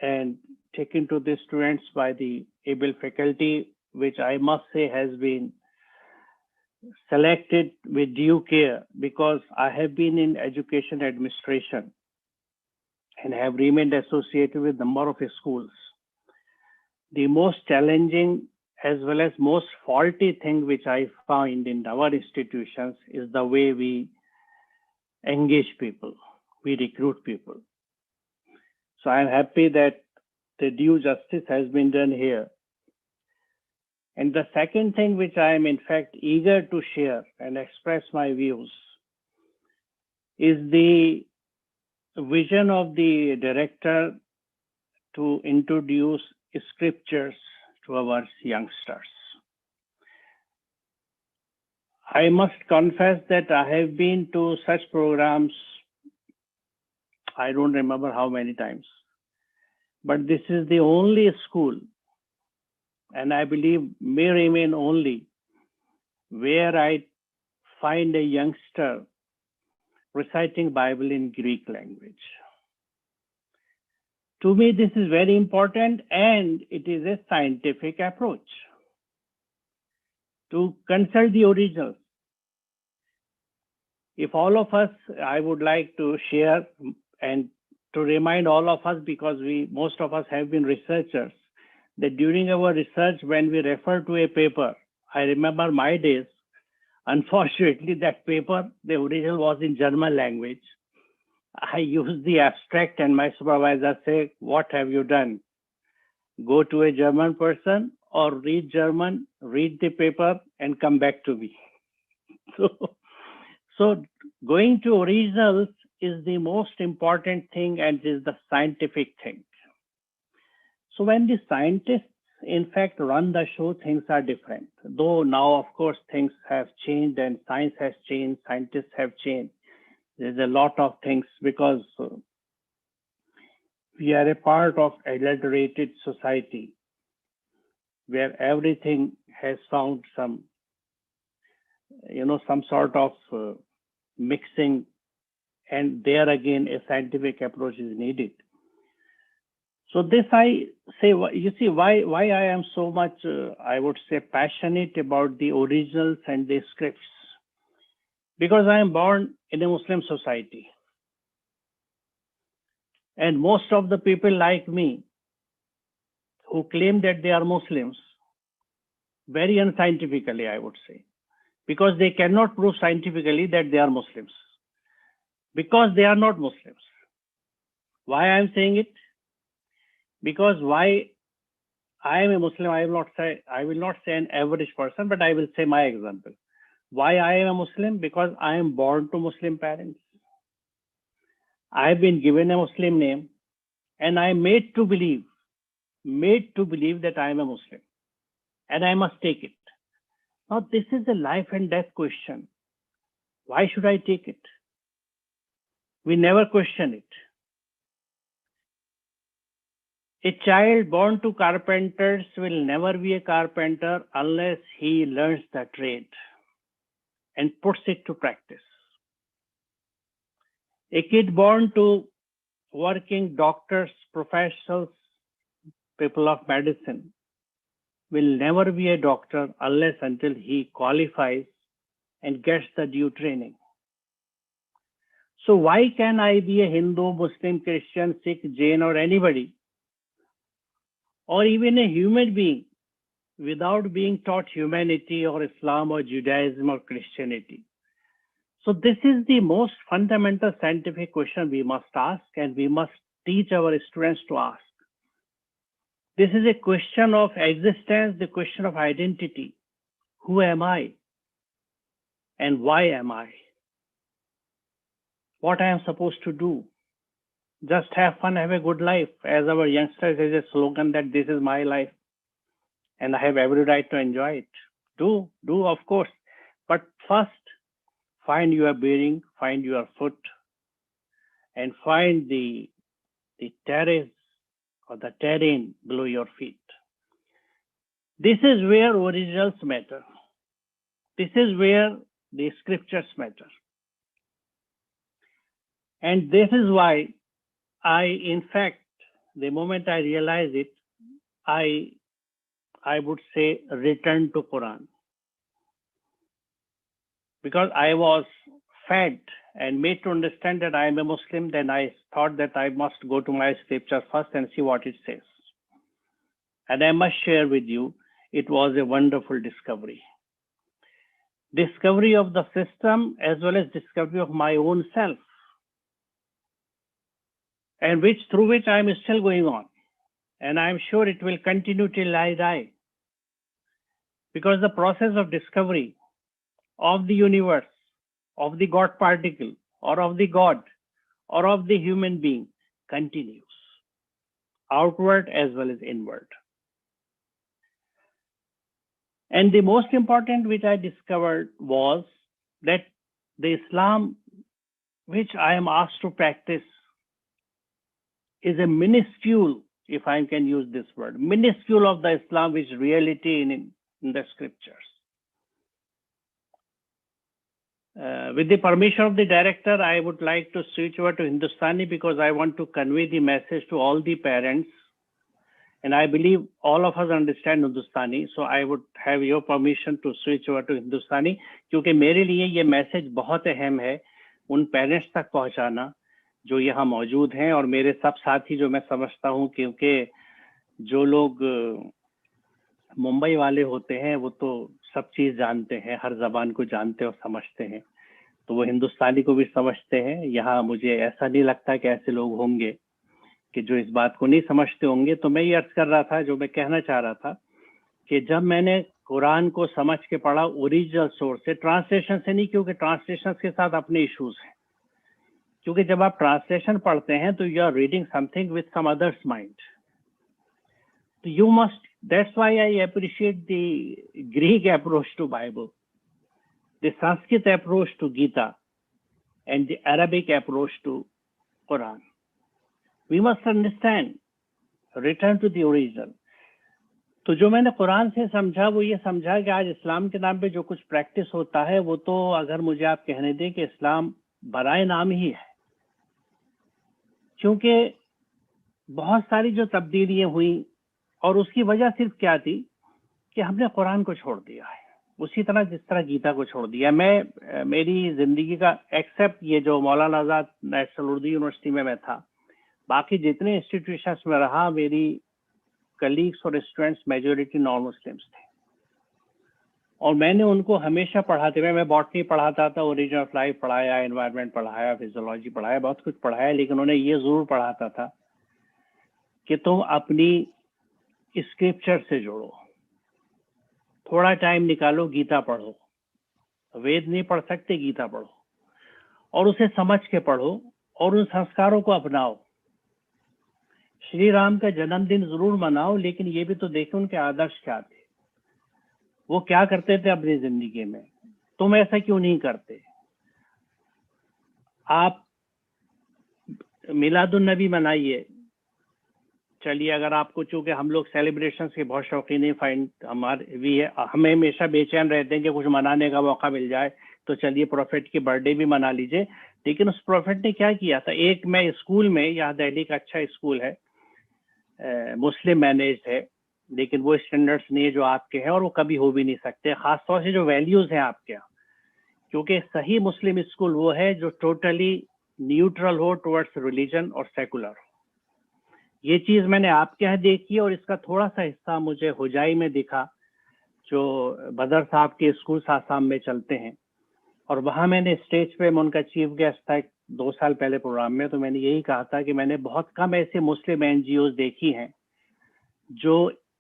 and taken to the students by the able faculty, which I must say has been selected with due care, because I have been in education administration and have remained associated with a number of schools. The most challenging as well as most faulty thing which I find in our institutions is the way we engage people, we recruit people. So I'm happy that the due justice has been done here. And the second thing which I am in fact eager to share and express my views is the vision of the director to introduce scriptures to our youngsters. I must confess that I have been to such programs, I don't remember how many times, but this is the only school, and I believe may remain only, where I find a youngster reciting Bible in Greek language. To me, this is very important, and it is a scientific approach to consult the originals. If all of us, I would like to share and to remind all of us, because most of us have been researchers, that during our research, when we refer to a paper, I remember my days, unfortunately, that paper, the original was in German language. I used the abstract and my supervisor say, what have you done? Go to a German person or read German, read the paper and come back to me. So going to originals is the most important thing and is the scientific thing. So when the scientists in fact run the show, things are different. Though now, of course, things have changed and science has changed, scientists have changed. There's a lot of things because we are a part of adulterated society where everything has found some sort of mixing, and there again a scientific approach is needed. So this I say, you see why I am so much, I would say, passionate about the originals and the scripts. Because I am born in a Muslim society. And most of the people like me who claim that they are Muslims, very unscientifically, I would say, because they cannot prove scientifically that they are Muslims, because they are not Muslims. Why I am saying it? Because why I am a Muslim, I will not say an average person, but I will say my example. Why I am a Muslim? Because I am born to Muslim parents. I have been given a Muslim name, and I am made to believe that I am a Muslim, and I must take it. Now, this is a life and death question. Why should I take it? We never question it. A child born to carpenters will never be a carpenter unless he learns the trade and puts it to practice. A kid born to working doctors, professionals, people of medicine will never be a doctor unless until he qualifies and gets the due training. So why can I be a Hindu, Muslim, Christian, Sikh, Jain, or anybody, or even a human being, without being taught humanity or Islam or Judaism or Christianity? So this is the most fundamental scientific question we must ask, and we must teach our students to ask. This is a question of existence, the question of identity. Who am I? And why am I? What I am supposed to do? Just have fun, have a good life. As our youngsters has a slogan that this is my life and I have every right to enjoy it. Do of course. But first, find your bearing, find your foot, and find the terrace or the terrain below your feet. This is where originals matter. This is where the scriptures matter. And this is why in fact, the moment I realize it, I would say return to Quran. Because I was fed and made to understand that I am a Muslim, then I thought that I must go to my scripture first and see what it says. And I must share with you, it was a wonderful discovery. Discovery of the system as well as discovery of my own self. And through which I am still going on. And I am sure it will continue till I die. because the process of discovery of the universe, of the God particle, or of the God, or of the human being continues, outward as well as inward. And the most important which I discovered was that the Islam which I am asked to practice is a minuscule, if I can use this word, minuscule of the Islam which reality in the scriptures. With the permission of the director, I would like to switch over to Hindustani because I want to convey the message to all the parents. And I believe all of us understand Hindustani, so I would have your permission to switch over to Hindustani, क्योंकि मेरे लिए ये message बहुत अहम है उन parents तक पहुंचाना जो यहाँ मौजूद हैं और मेरे सब साथी जो मैं समझता हूँ, क्योंकि जो लोग मुंबई वाले होते हैं वो तो सब चीज जानते हैं, हर जबान को जानते और समझते हैं, तो वो हिंदुस्तानी को भी समझते हैं। यहाँ मुझे ऐसा नहीं लगता कि ऐसे लोग होंगे कि जो इस बात को नहीं समझते होंगे। तो मैं ये अर्ज कर रहा था, जो मैं कहना चाह रहा था कि जब मैंने कुरान को समझ के पढ़ा ओरिजिनल सोर्स से, ट्रांसलेशन से नहीं, क्योंकि ट्रांसलेशन के साथ अपने इश्यूज हैं, क्योंकि जब आप ट्रांसलेशन पढ़ते हैं तो you are reading something with some others mind, तो you must, that's why I appreciate the Greek approach to Bible, the Sanskrit approach to Gita and the Arabic approach to Quran. We must understand, return to the original. तो जो मैंने कुरान से समझा वो ये समझा कि आज इस्लाम के नाम पे जो कुछ प्रैक्टिस होता है वो तो, अगर मुझे आप कहने दें कि इस्लाम बराए नाम ही है, क्योंकि बहुत सारी जो तब्दीलियां हुई और उसकी वजह सिर्फ क्या थी कि हमने कुरान को छोड़ दिया है, उसी तरह जिस तरह गीता को छोड़ दिया। मैं मेरी जिंदगी का, एक्सेप्ट ये जो मौलाना आजाद नेशनल उर्दू यूनिवर्सिटी में मैं था, बाकी जितने इंस्टीट्यूशंस में रहा, मेरी कलीग्स और स्टूडेंट्स मेजोरिटी नॉन मुस्लिम्स थे और मैंने उनको हमेशा पढ़ाते हुए, मैं बॉटनी पढ़ाता था, ओरिजिन ऑफ लाइफ पढ़ाया, एनवायरनमेंट पढ़ाया, फिजियोलॉजी पढ़ाया, बहुत कुछ पढ़ाया, लेकिन उन्हें ये जरूर पढ़ाता था कि तुम अपनी स्क्रिप्चर से जुड़ो, थोड़ा टाइम निकालो, गीता पढ़ो, वेद नहीं पढ़ सकते, गीता पढ़ो और उसे समझ के पढ़ो और उन संस्कारों को अपनाओ। श्री राम का जन्मदिन जरूर मनाओ, लेकिन ये भी तो देखो उनके आदर्श क्या थे, वो क्या करते थे अपनी जिंदगी में, तुम ऐसा क्यों नहीं करते। आप मिलादुन नबी मनाइए, चलिए, अगर आपको, चूंकि हम लोग सेलिब्रेशन के बहुत शौकीन है, फाइंड हमारे भी है, हमें हमेशा बेचैन रहते हैं कि कुछ मनाने का मौका मिल जाए, तो चलिए प्रॉफिट की बर्थडे भी मना लीजिए। लेकिन उस प्रॉफिट ने क्या किया था, एक मैं स्कूल में, यहाँ दिल्ली का अच्छा स्कूल है, मुस्लिम मैनेज्ड है, लेकिन वो स्टैंडर्ड्स नहीं है जो आपके हैं और वो कभी हो भी नहीं सकते, खासतौर से जो वैल्यूज हैं आपके यहाँ, क्योंकि सही मुस्लिम स्कूल वो है जो टोटली न्यूट्रल हो टुवर्ड्स रिलीजन और सेकुलर हो। ये चीज मैंने आपके यहाँ देखी और इसका थोड़ा सा हिस्सा मुझे हुजाई में दिखा, जो बदर साहब के स्कूल आसाम में चलते हैं, और वहाँ मैंने स्टेज पे, मैं उनका चीफ गेस्ट था 2 साल पहले प्रोग्राम में, तो मैंने यही कहा था कि मैंने बहुत कम ऐसे मुस्लिम एनजीओज देखी हैं जो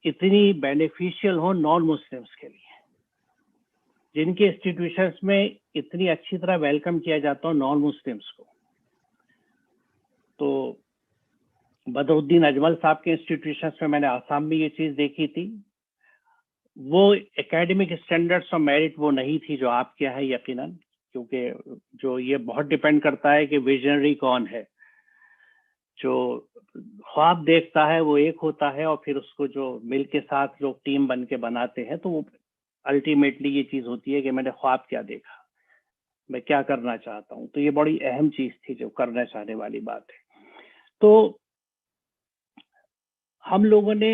इतनी बेनिफिशियल हो नॉन मुस्लिम्स के लिए, जिनके इंस्टीट्यूशंस में इतनी अच्छी तरह वेलकम किया जाता हो नॉन मुस्लिम्स को। तो बदरुद्दीन अजमल साहब के इंस्टीट्यूशंस में मैंने आसाम में ये चीज देखी थी। वो एकेडमिक स्टैंडर्ड्स और मेरिट वो नहीं थी जो आपके यहाँ है यकीनन, क्योंकि जो ये बहुत डिपेंड करता है कि विजनरी कौन है, जो ख्वाब देखता है वो एक होता है और फिर उसको जो मिल के साथ लोग टीम बन के बनाते हैं, तो वो अल्टीमेटली ये चीज होती है कि मैंने ख्वाब क्या देखा, मैं क्या करना चाहता हूँ। तो ये बड़ी अहम चीज थी जो करना चाहने वाली बात है। तो हम लोगों ने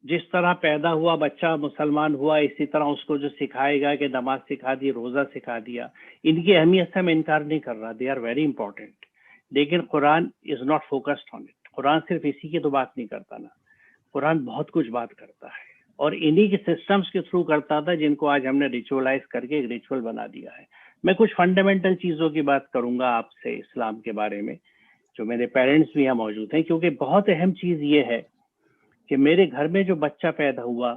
जिस तरह पैदा हुआ बच्चा मुसलमान हुआ, इसी तरह उसको जो सिखाएगा कि नमाज सिखा दी, रोजा सिखा दिया, इनकी अहमियत से मैं इनकार नहीं कर रहा, दे आर वेरी इंपॉर्टेंट, लेकिन Quran is not focused on it. Quran सिर्फ इसी की तो बात नहीं करता ना, कुरान बहुत कुछ बात करता है और इन्हीं के सिस्टम्स के थ्रू करता था जिनको आज हमने रिचुअलाइज करके एक रिचुअल बना दिया है। मैं कुछ फंडामेंटल चीजों की बात करूंगा आपसे इस्लाम के बारे में, जो मेरे पेरेंट्स भी यहाँ मौजूद हैं, क्योंकि बहुत अहम चीज ये है कि मेरे घर में जो बच्चा पैदा हुआ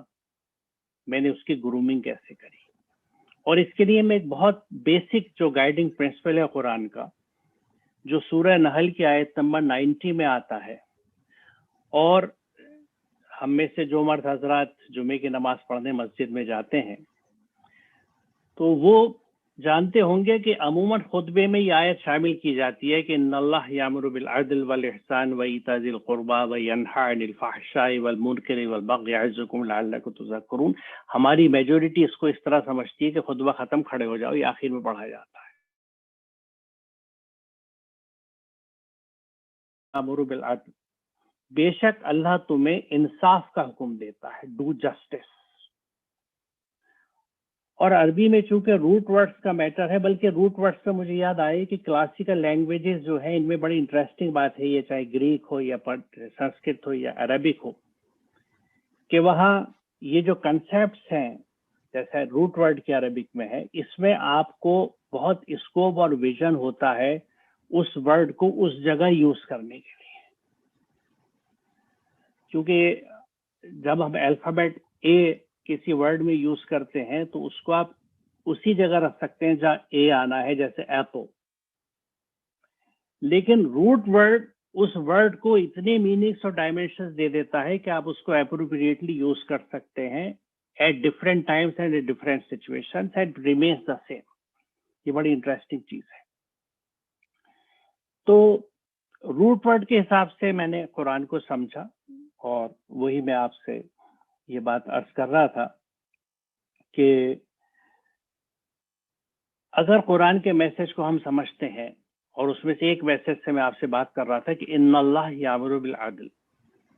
मैंने उसकी ग्रूमिंग कैसे करी। और इसके लिए मैं एक बहुत बेसिक जो गाइडिंग प्रिंसिपल है कुरान का, जो सूरह नहल की आयत नंबर 90 में आता है, और हम में से जो मर्द हजरात जुमे की नमाज पढ़ने मस्जिद में जाते हैं तो वो जानते होंगे कि अमूमन खुतबे में ये आयत शामिल की जाती है कि इन्नल्लाह यामुरु बिल अदल वल इहसान व ईता ज़िल कुर्बा व यनहा अनिल फहशाई वल मुनकरी वल बग़य यअज़ुकुम लअल्लकुम तज़क्करून। हमारी मेजॉरिटी इसको इस तरह समझती है कि खुतबा खत्म, खड़े हो जाओ, ये आखिर में पढ़ा जाता है। यामुरु बिल अदल, बेशक अल्लाह तुम्हें इंसाफ का हुक्म देता है, डू जस्टिस। और अरबी में चूंकि रूट वर्ड्स का मैटर है, बल्कि रूट वर्ड्स से मुझे याद आए कि क्लासिकल लैंग्वेजेस जो है इनमें बड़ी इंटरेस्टिंग बात है, ये चाहे ग्रीक हो या संस्कृत हो या अरबिक हो, कि वहाँ ये जो कंसेप्ट्स हैं जैसे रूट वर्ड के अरबिक में है, इसमें आपको बहुत स्कोप और विजन होता है उस वर्ड को उस जगह यूज करने के लिए। क्योंकि जब हम अल्फाबेट ए किसी वर्ड में यूज करते हैं तो उसको आप उसी जगह रख सकते हैं जहाँ ए आना है, जैसे एप्पल। लेकिन रूट वर्ड उस वर्ड को इतने मीनिंग्स और डायमेंशंस दे देता है कि आप उसको एप्रोप्रिएटली यूज कर सकते हैं at different times and at different situations and remains the same. ये बड़ी इंटरेस्टिंग चीज है। तो रूट वर्ड के हिसाब से मैंने कुरान को समझा और वही मैं आपसे ये बात अर्ज कर रहा था कि अगर कुरान के मैसेज को हम समझते हैं, और उसमें से एक मैसेज से मैं आपसे बात कर रहा था कि इन्नल्लाह यामुरु बिल अदल,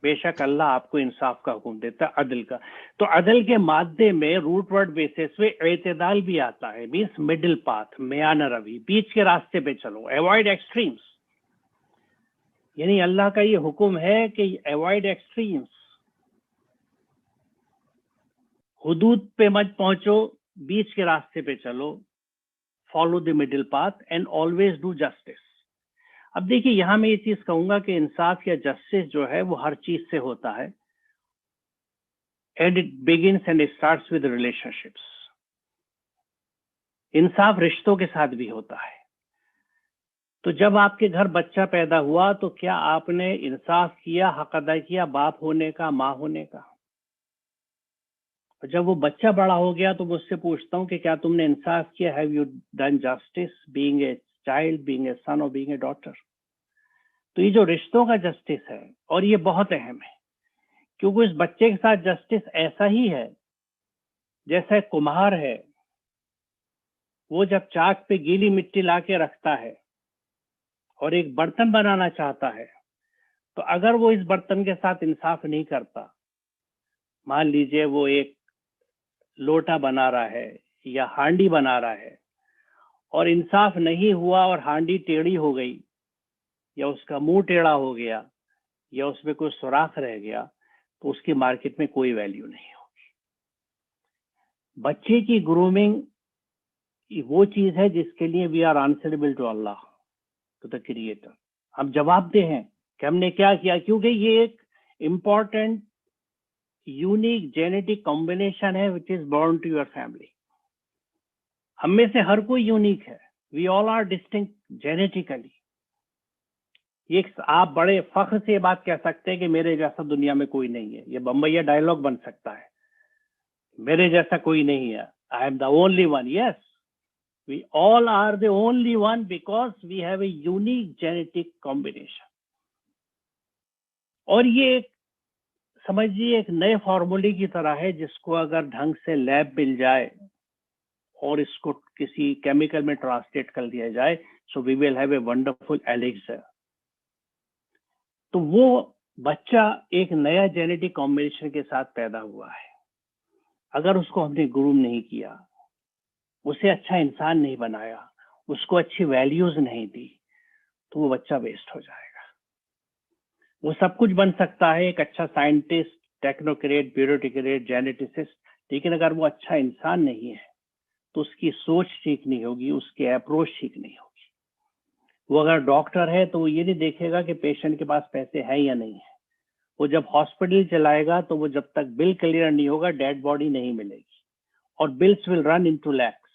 बेशक अल्लाह आपको इंसाफ का हुक्म देता है, अदल का। तो अदल के मादे में रूट वर्ड बेसिस पे एतदाल भी आता है, मीन्स मिडिल पाथ, मयाना रवि, बीच के रास्ते पे चलो, अवॉइड एक्सट्रीम्स। यानी अल्लाह का ये हुक्म है कि अवॉइड एक्सट्रीम्स, हुदूद पे मत पहुंचो, बीच के रास्ते पे चलो, follow the middle path and always do justice. अब देखिए यहां मैं ये चीज कहूंगा कि इंसाफ या जस्टिस जो है वो हर चीज से होता है, and it begins and starts with relationships. इंसाफ रिश्तों के साथ भी होता है। तो जब आपके घर बच्चा पैदा हुआ तो क्या आपने इंसाफ किया, हक अदा किया बाप होने का, माँ होने का? जब वो बच्चा बड़ा हो गया तो मैं उससे पूछता हूँ कि क्या तुमने इंसाफ किया, have you done justice being a child, being a son और बीइंग ए डॉटर? तो ये जो रिश्तों का जस्टिस है, और ये बहुत अहम है, क्योंकि इस बच्चे के साथ जस्टिस ऐसा ही है जैसा कुम्हार है, वो जब चाक पे गीली मिट्टी लाके रखता है और एक बर्तन बनाना चाहता है, तो अगर वो इस बर्तन के साथ इंसाफ नहीं करता, मान लीजिए वो एक लोटा बना रहा है या हांडी बना रहा है और इंसाफ नहीं हुआ और हांडी टेढ़ी हो गई या उसका मुंह टेढ़ा हो गया या उसमें कोई सुराख रह गया, तो उसकी मार्केट में कोई वैल्यू नहीं होगी। बच्चे की ग्रूमिंग वो चीज है जिसके लिए we are answerable to Allah, to the creator. हम जवाबदेह हैं कि हमने क्या किया, क्योंकि ये एक इम्पॉर्टेंट यूनिक जेनेटिक कॉम्बिनेशन है which is born to your family. हम में से हर कोई यूनिक है, we all are distinct genetically. ये आप बड़े फख्र से ये बात कह सकते हैं कि मेरे जैसा दुनिया में कोई नहीं है। ये बम्बईया डायलॉग बन सकता है, मेरे जैसा कोई नहीं है, I am the only one. Yes, we all are the only one because we have a unique genetic combination. और ये समझिए एक नए फॉर्मूले की तरह है जिसको अगर ढंग से लैब मिल जाए और इसको किसी केमिकल में ट्रांसलेट कर दिया जाए, so we will have a wonderful elixir. तो वो बच्चा एक नया जेनेटिक कॉम्बिनेशन के साथ पैदा हुआ है। अगर उसको हमने ग्रूम नहीं किया, उसे अच्छा इंसान नहीं बनाया, उसको अच्छी वैल्यूज नहीं दी, तो वो बच्चा वेस्ट हो जाएगा। वो सब कुछ बन सकता है, एक अच्छा साइंटिस्ट, टेक्नोक्रेट, ब्यूरोक्रेट, जेनेटिसिस्ट, लेकिन अगर वो अच्छा इंसान नहीं है तो उसकी सोच ठीक नहीं होगी, उसकी अप्रोच ठीक नहीं होगी। वो अगर डॉक्टर है तो वो ये नहीं देखेगा कि पेशेंट के पास पैसे हैं या नहीं है, वो जब हॉस्पिटल चलाएगा तो वो जब तक बिल क्लियर नहीं होगा डेड बॉडी नहीं मिलेगी, और bills will run into lakhs,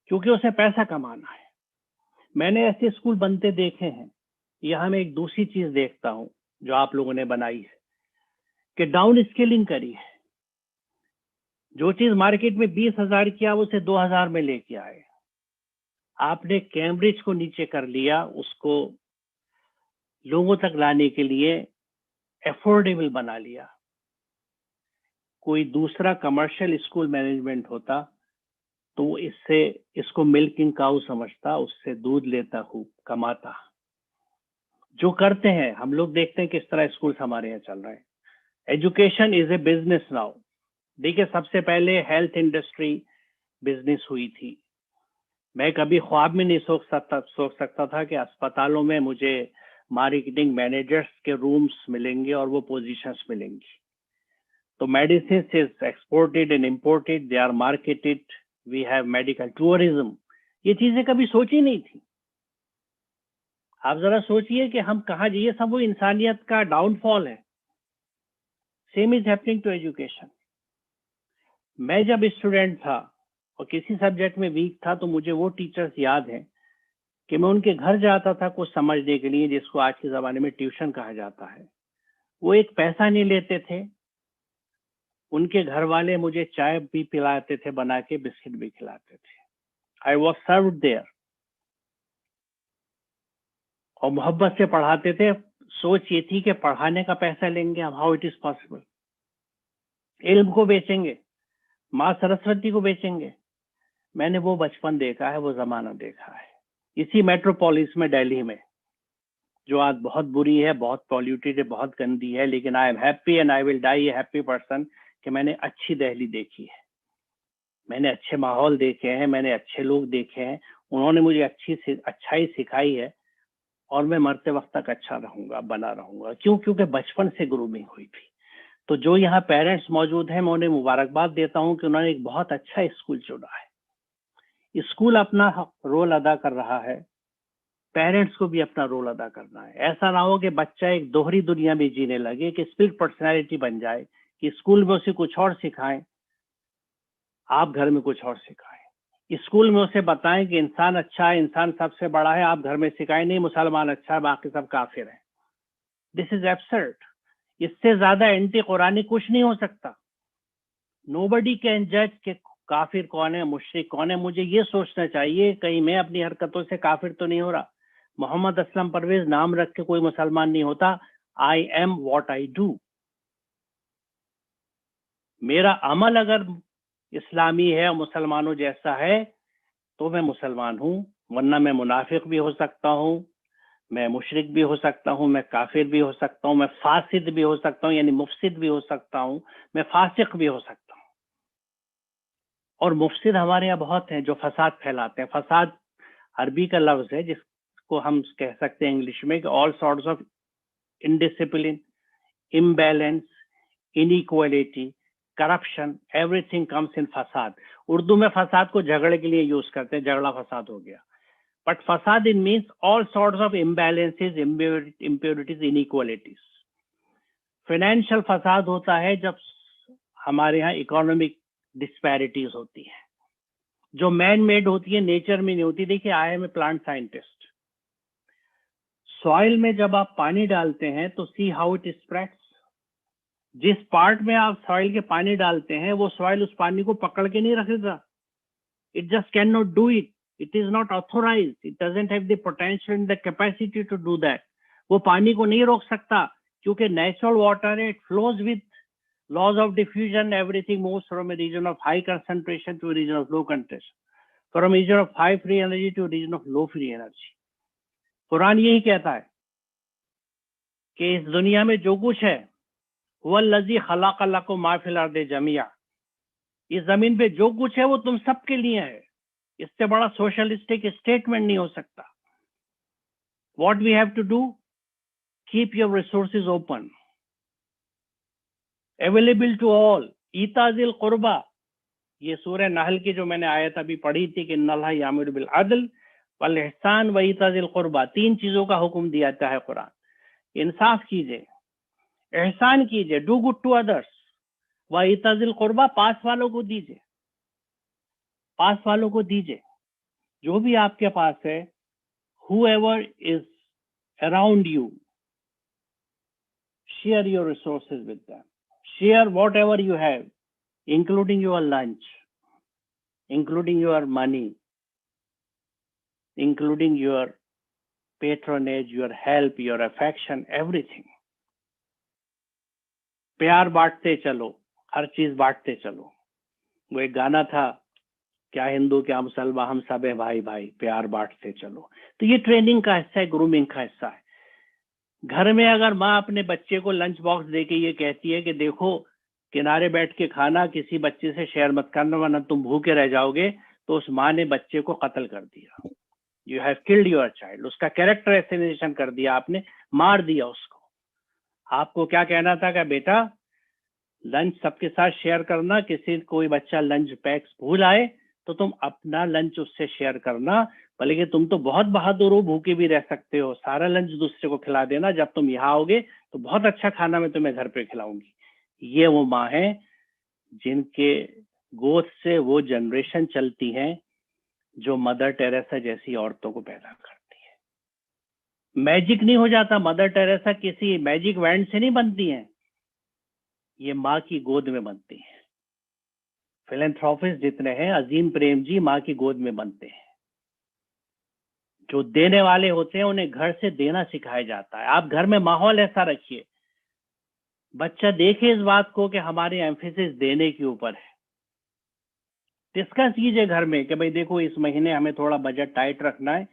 क्योंकि उसे पैसा कमाना है। मैंने ऐसे स्कूल बनते देखे हैं। यहाँ मैं एक दूसरी चीज देखता हूँ जो आप लोगों ने बनाई है कि डाउन स्केलिंग करी है। जो चीज मार्केट में 20,000 की आप उसे 2,000 में लेके आए। आपने कैम्ब्रिज को नीचे कर लिया, उसको लोगों तक लाने के लिए एफोर्डेबल बना लिया। कोई दूसरा कमर्शियल स्कूल मैनेजमेंट होता तो इसको मिल्किंग काऊ समझता, उससे दूध लेता, खूब कमाता। जो करते हैं हम लोग देखते हैं किस तरह स्कूल हमारे यहाँ चल रहे हैं। Education is a business now. देखिए, सबसे पहले हेल्थ इंडस्ट्री बिजनेस हुई थी। मैं कभी ख्वाब में नहीं सोच सकता था कि अस्पतालों में मुझे मार्केटिंग मैनेजर्स के रूम्स मिलेंगे और वो पोजीशंस मिलेंगी। तो medicine is exported and imported, they are marketed, we have medical tourism. ये चीजें कभी सोची नहीं थी। आप जरा सोचिए कि हम कहाँ जाइए। सब वो इंसानियत का डाउनफॉल है। Same is happening to education. मैं जब स्टूडेंट था और किसी सब्जेक्ट में वीक था तो मुझे वो टीचर्स याद हैं कि मैं उनके घर जाता था कुछ समझने के लिए, जिसको आज के ज़माने में ट्यूशन कहा जाता है। वो एक पैसा नहीं लेते थे। उनके घर वाले मुझे चाय भी पिलाते थे, बना के बिस्किट भी खिलाते थे। आई वॉज सर्व्ड देयर, और मोहब्बत से पढ़ाते थे। सोच ये थी कि पढ़ाने का पैसा लेंगे हम, हाउ इट इज पॉसिबल। इल्म को बेचेंगे, माँ सरस्वती को बेचेंगे। मैंने वो बचपन देखा है, वो जमाना देखा है इसी मेट्रोपोलिस में, दिल्ली में, जो आज बहुत बुरी है, बहुत पॉल्यूटेड है, बहुत गंदी है। लेकिन I am happy and I will die a happy person कि मैंने अच्छी दिल्ली देखी है। मैंने अच्छे माहौल देखे हैं, मैंने अच्छे लोग देखे हैं। उन्होंने मुझे अच्छाई सिखाई है, और मैं मरते वक्त तक अच्छा रहूंगा, बना रहूंगा। क्यों? क्योंकि बचपन से ग्रूमिंग हुई थी। तो जो यहाँ पेरेंट्स मौजूद हैं, मैं उन्हें मुबारकबाद देता हूँ कि उन्होंने एक बहुत अच्छा स्कूल चुना है। स्कूल अपना रोल अदा कर रहा है, पेरेंट्स को भी अपना रोल अदा करना है। ऐसा ना हो कि बच्चा एक दोहरी दुनिया में जीने लगे, कि स्प्लिट पर्सनैलिटी बन जाए, कि स्कूल में उसे कुछ और सिखाएं, आप घर में कुछ और सिखाएं। स्कूल में उसे बताएं कि इंसान अच्छा है, इंसान सबसे बड़ा है, आप घर में सिखाएं नहीं मुसलमान अच्छा है, बाकी सब काफिर हैं। This is absurd. इससे ज्यादा एंटी कुरानी कुछ नहीं हो सकता। नोबडी कैन जज के काफिर कौन है, मुशरिक कौन है। मुझे ये सोचना चाहिए कहीं मैं अपनी हरकतों से काफिर तो नहीं हो रहा। मोहम्मद असलम परवेज नाम रख के कोई मुसलमान नहीं होता। I am what I do. मेरा अमल अगर इस्लामी है और मुसलमानों जैसा है तो मैं मुसलमान हूं, वरना मैं मुनाफिक भी हो सकता हूं, मैं मुशरिक भी हो सकता हूं, मैं काफिर भी हो सकता हूं, मैं फासिद भी हो सकता हूं, यानी मुफसिद भी हो सकता हूं, मैं फासिक भी हो सकता हूं। और मुफसिद हमारे यहाँ बहुत हैं जो फसाद फैलाते हैं। फसाद अरबी का लफ्ज है जिसको हम कह सकते हैं इंग्लिश में कि all sorts of indiscipline, imbalance, inequality, corruption, everything comes in फसाद। उर्दू में फसाद को झगड़े के लिए यूज करते हैं, झगड़ा फसाद हो गया। बट फसाद in means all sorts of imbalances, impurities, inequalities. Financial फसाद होता है जब हमारे यहाँ इकोनॉमिक डिस्पैरिटीज होती है, जो मैन मेड होती है, नेचर में नहीं होती। देखिए, I am a plant scientist. Soil में जब आप पानी डालते हैं तो सी हाउ इट स्प्रेड्स। जिस पार्ट में आप सॉइल के पानी डालते हैं वो सॉइल उस पानी को पकड़ के नहीं रखेगा। It just can not do it. It is not authorized. It doesn't have the potential and the capacity to do that. वो पानी को नहीं रोक सकता, क्योंकि नेचुरल वाटर है, it flows with laws of diffusion. Everything moves from a region of high concentration to a region of low concentration, from a region of high free energy to a region of low free energy. Quran यही कहता है कि इस दुनिया में जो कुछ है, वल्लज़ी खलक़ लकुम मा फिल अर्दि जमीआ, इस जमीन पे जो कुछ है वो तुम सबके लिए है। इससे बड़ा सोशलिस्टिक स्टेटमेंट नहीं हो सकता। What we have to do? Keep your resources open, available to all. ईताज़िल क़ुरबा, ये सूरह नहल की जो मैंने आयत अभी पढ़ी थी कि इन्नल्लाह यामुरु बिल अदल वल इहसान व ईताज़िल क़ुरबा, 3 चीजों का हुक्म दिया है कुरान। इंसाफ कीजिए, एहसान कीजिए, डू गुड टू अदर्स, व इताजिल कुर्बा, पास वालों को दीजिए, पास वालों को दीजिए, जो भी आपके पास है, whoever is around you, share your resources with them, share whatever you have, including your lunch, including your money, including your patronage, your help, your affection, everything. प्यार बांटते चलो, हर चीज बांटते चलो। वो एक गाना था, क्या हिंदू क्या मुसलमान हम सब है भाई भाई, प्यार बांटते चलो। तो ये ट्रेनिंग का हिस्सा है, ग्रूमिंग का हिस्सा है। घर में अगर माँ अपने बच्चे को लंच बॉक्स देके ये कहती है कि देखो किनारे बैठ के खाना, किसी बच्चे से शेयर मत करना वरना तुम भूखे रह जाओगे, तो उस माँ ने बच्चे को कत्ल कर दिया। You have killed your child, उसका कैरेक्टर एसेसिनेशन कर दिया आपने, मार दिया उसको। आपको क्या कहना था कि बेटा लंच सबके साथ शेयर करना, किसी कोई बच्चा लंच पैक्स भूल आए तो तुम अपना लंच उससे शेयर करना, भले कि तुम तो बहुत बहादुर हो, भूखे भी रह सकते हो, सारा लंच दूसरे को खिला देना, जब तुम यहाँ आओगे तो बहुत अच्छा खाना मैं तुम्हें घर पे खिलाऊंगी। ये वो माँ है जिनके गोद से वो जनरेशन चलती है जो मदर टेरेसा जैसी औरतों को पैदा करती है। मैजिक नहीं हो जाता, मदर टेरेसा किसी मैजिक वैंड से नहीं बनती हैं, ये माँ की गोद में बनती हैं। फिलैंथ्रोपिस्ट जितने हैं, अजीम प्रेम जी माँ की गोद में बनते हैं। जो देने वाले होते हैं उन्हें घर से देना सिखाया जाता है। आप घर में माहौल ऐसा रखिए, बच्चा देखे इस बात को कि हमारे एम्फेसिस देने के ऊपर है। डिस्कस कीजिए घर में कि भाई देखो इस महीने हमें थोड़ा बजट टाइट रखना है,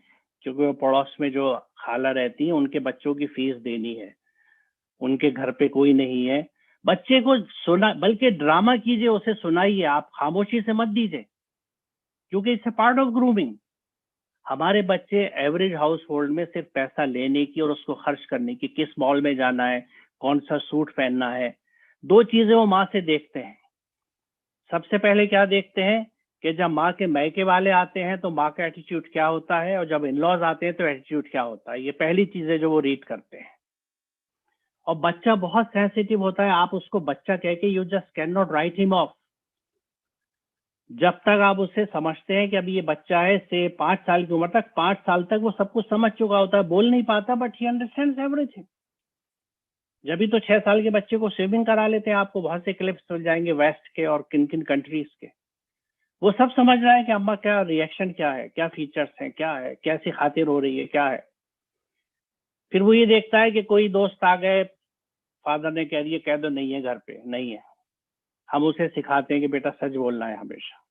क्योंकि वो पड़ोस में जो खाला रहती है उनके बच्चों की फीस देनी है, उनके घर पे कोई नहीं है। बच्चे को सुना, बल्कि ड्रामा कीजिए, उसे सुनाइए, आप खामोशी से मत दीजिए, क्योंकि it's a part of grooming. हमारे बच्चे एवरेज हाउस होल्ड में सिर्फ पैसा लेने की और उसको खर्च करने की, किस मॉल में जाना है, कौन सा सूट पहनना है, दो चीजें वो माँ से देखते हैं। सबसे पहले क्या देखते हैं कि जब माँ के मैके वाले आते हैं तो माँ का एटीट्यूड क्या होता है, और जब इन लॉज आते हैं तो एटीट्यूड क्या होता है। ये पहली चीजें जो वो रीड करते हैं। और बच्चा बहुत सेंसिटिव होता है, आप उसको बच्चा कह के you just can not right him of. जब तक आप उसे समझते हैं कि अभी ये बच्चा है, से 5 साल की उम्र तक, 5 साल तक वो सब कुछ समझ चुका होता है, बोल नहीं पाता बट ही अंडरस्टैंड्स एवरीथिंग। जब भी तो 6 साल के बच्चे को स्विमिंग करा लेते हैं, आपको बहुत से क्लिप्स मिल जाएंगे वेस्ट के और किन किन कंट्रीज के। वो सब समझ रहा है कि अम्मा क्या रिएक्शन क्या है, क्या फीचर्स हैं, क्या है, कैसी खातिर हो रही है, क्या है। फिर वो ये देखता है कि कोई दोस्त आ गए, फादर ने कह दिया कह दो नहीं है घर पे, नहीं है। हम उसे सिखाते हैं कि बेटा सच बोलना है हमेशा।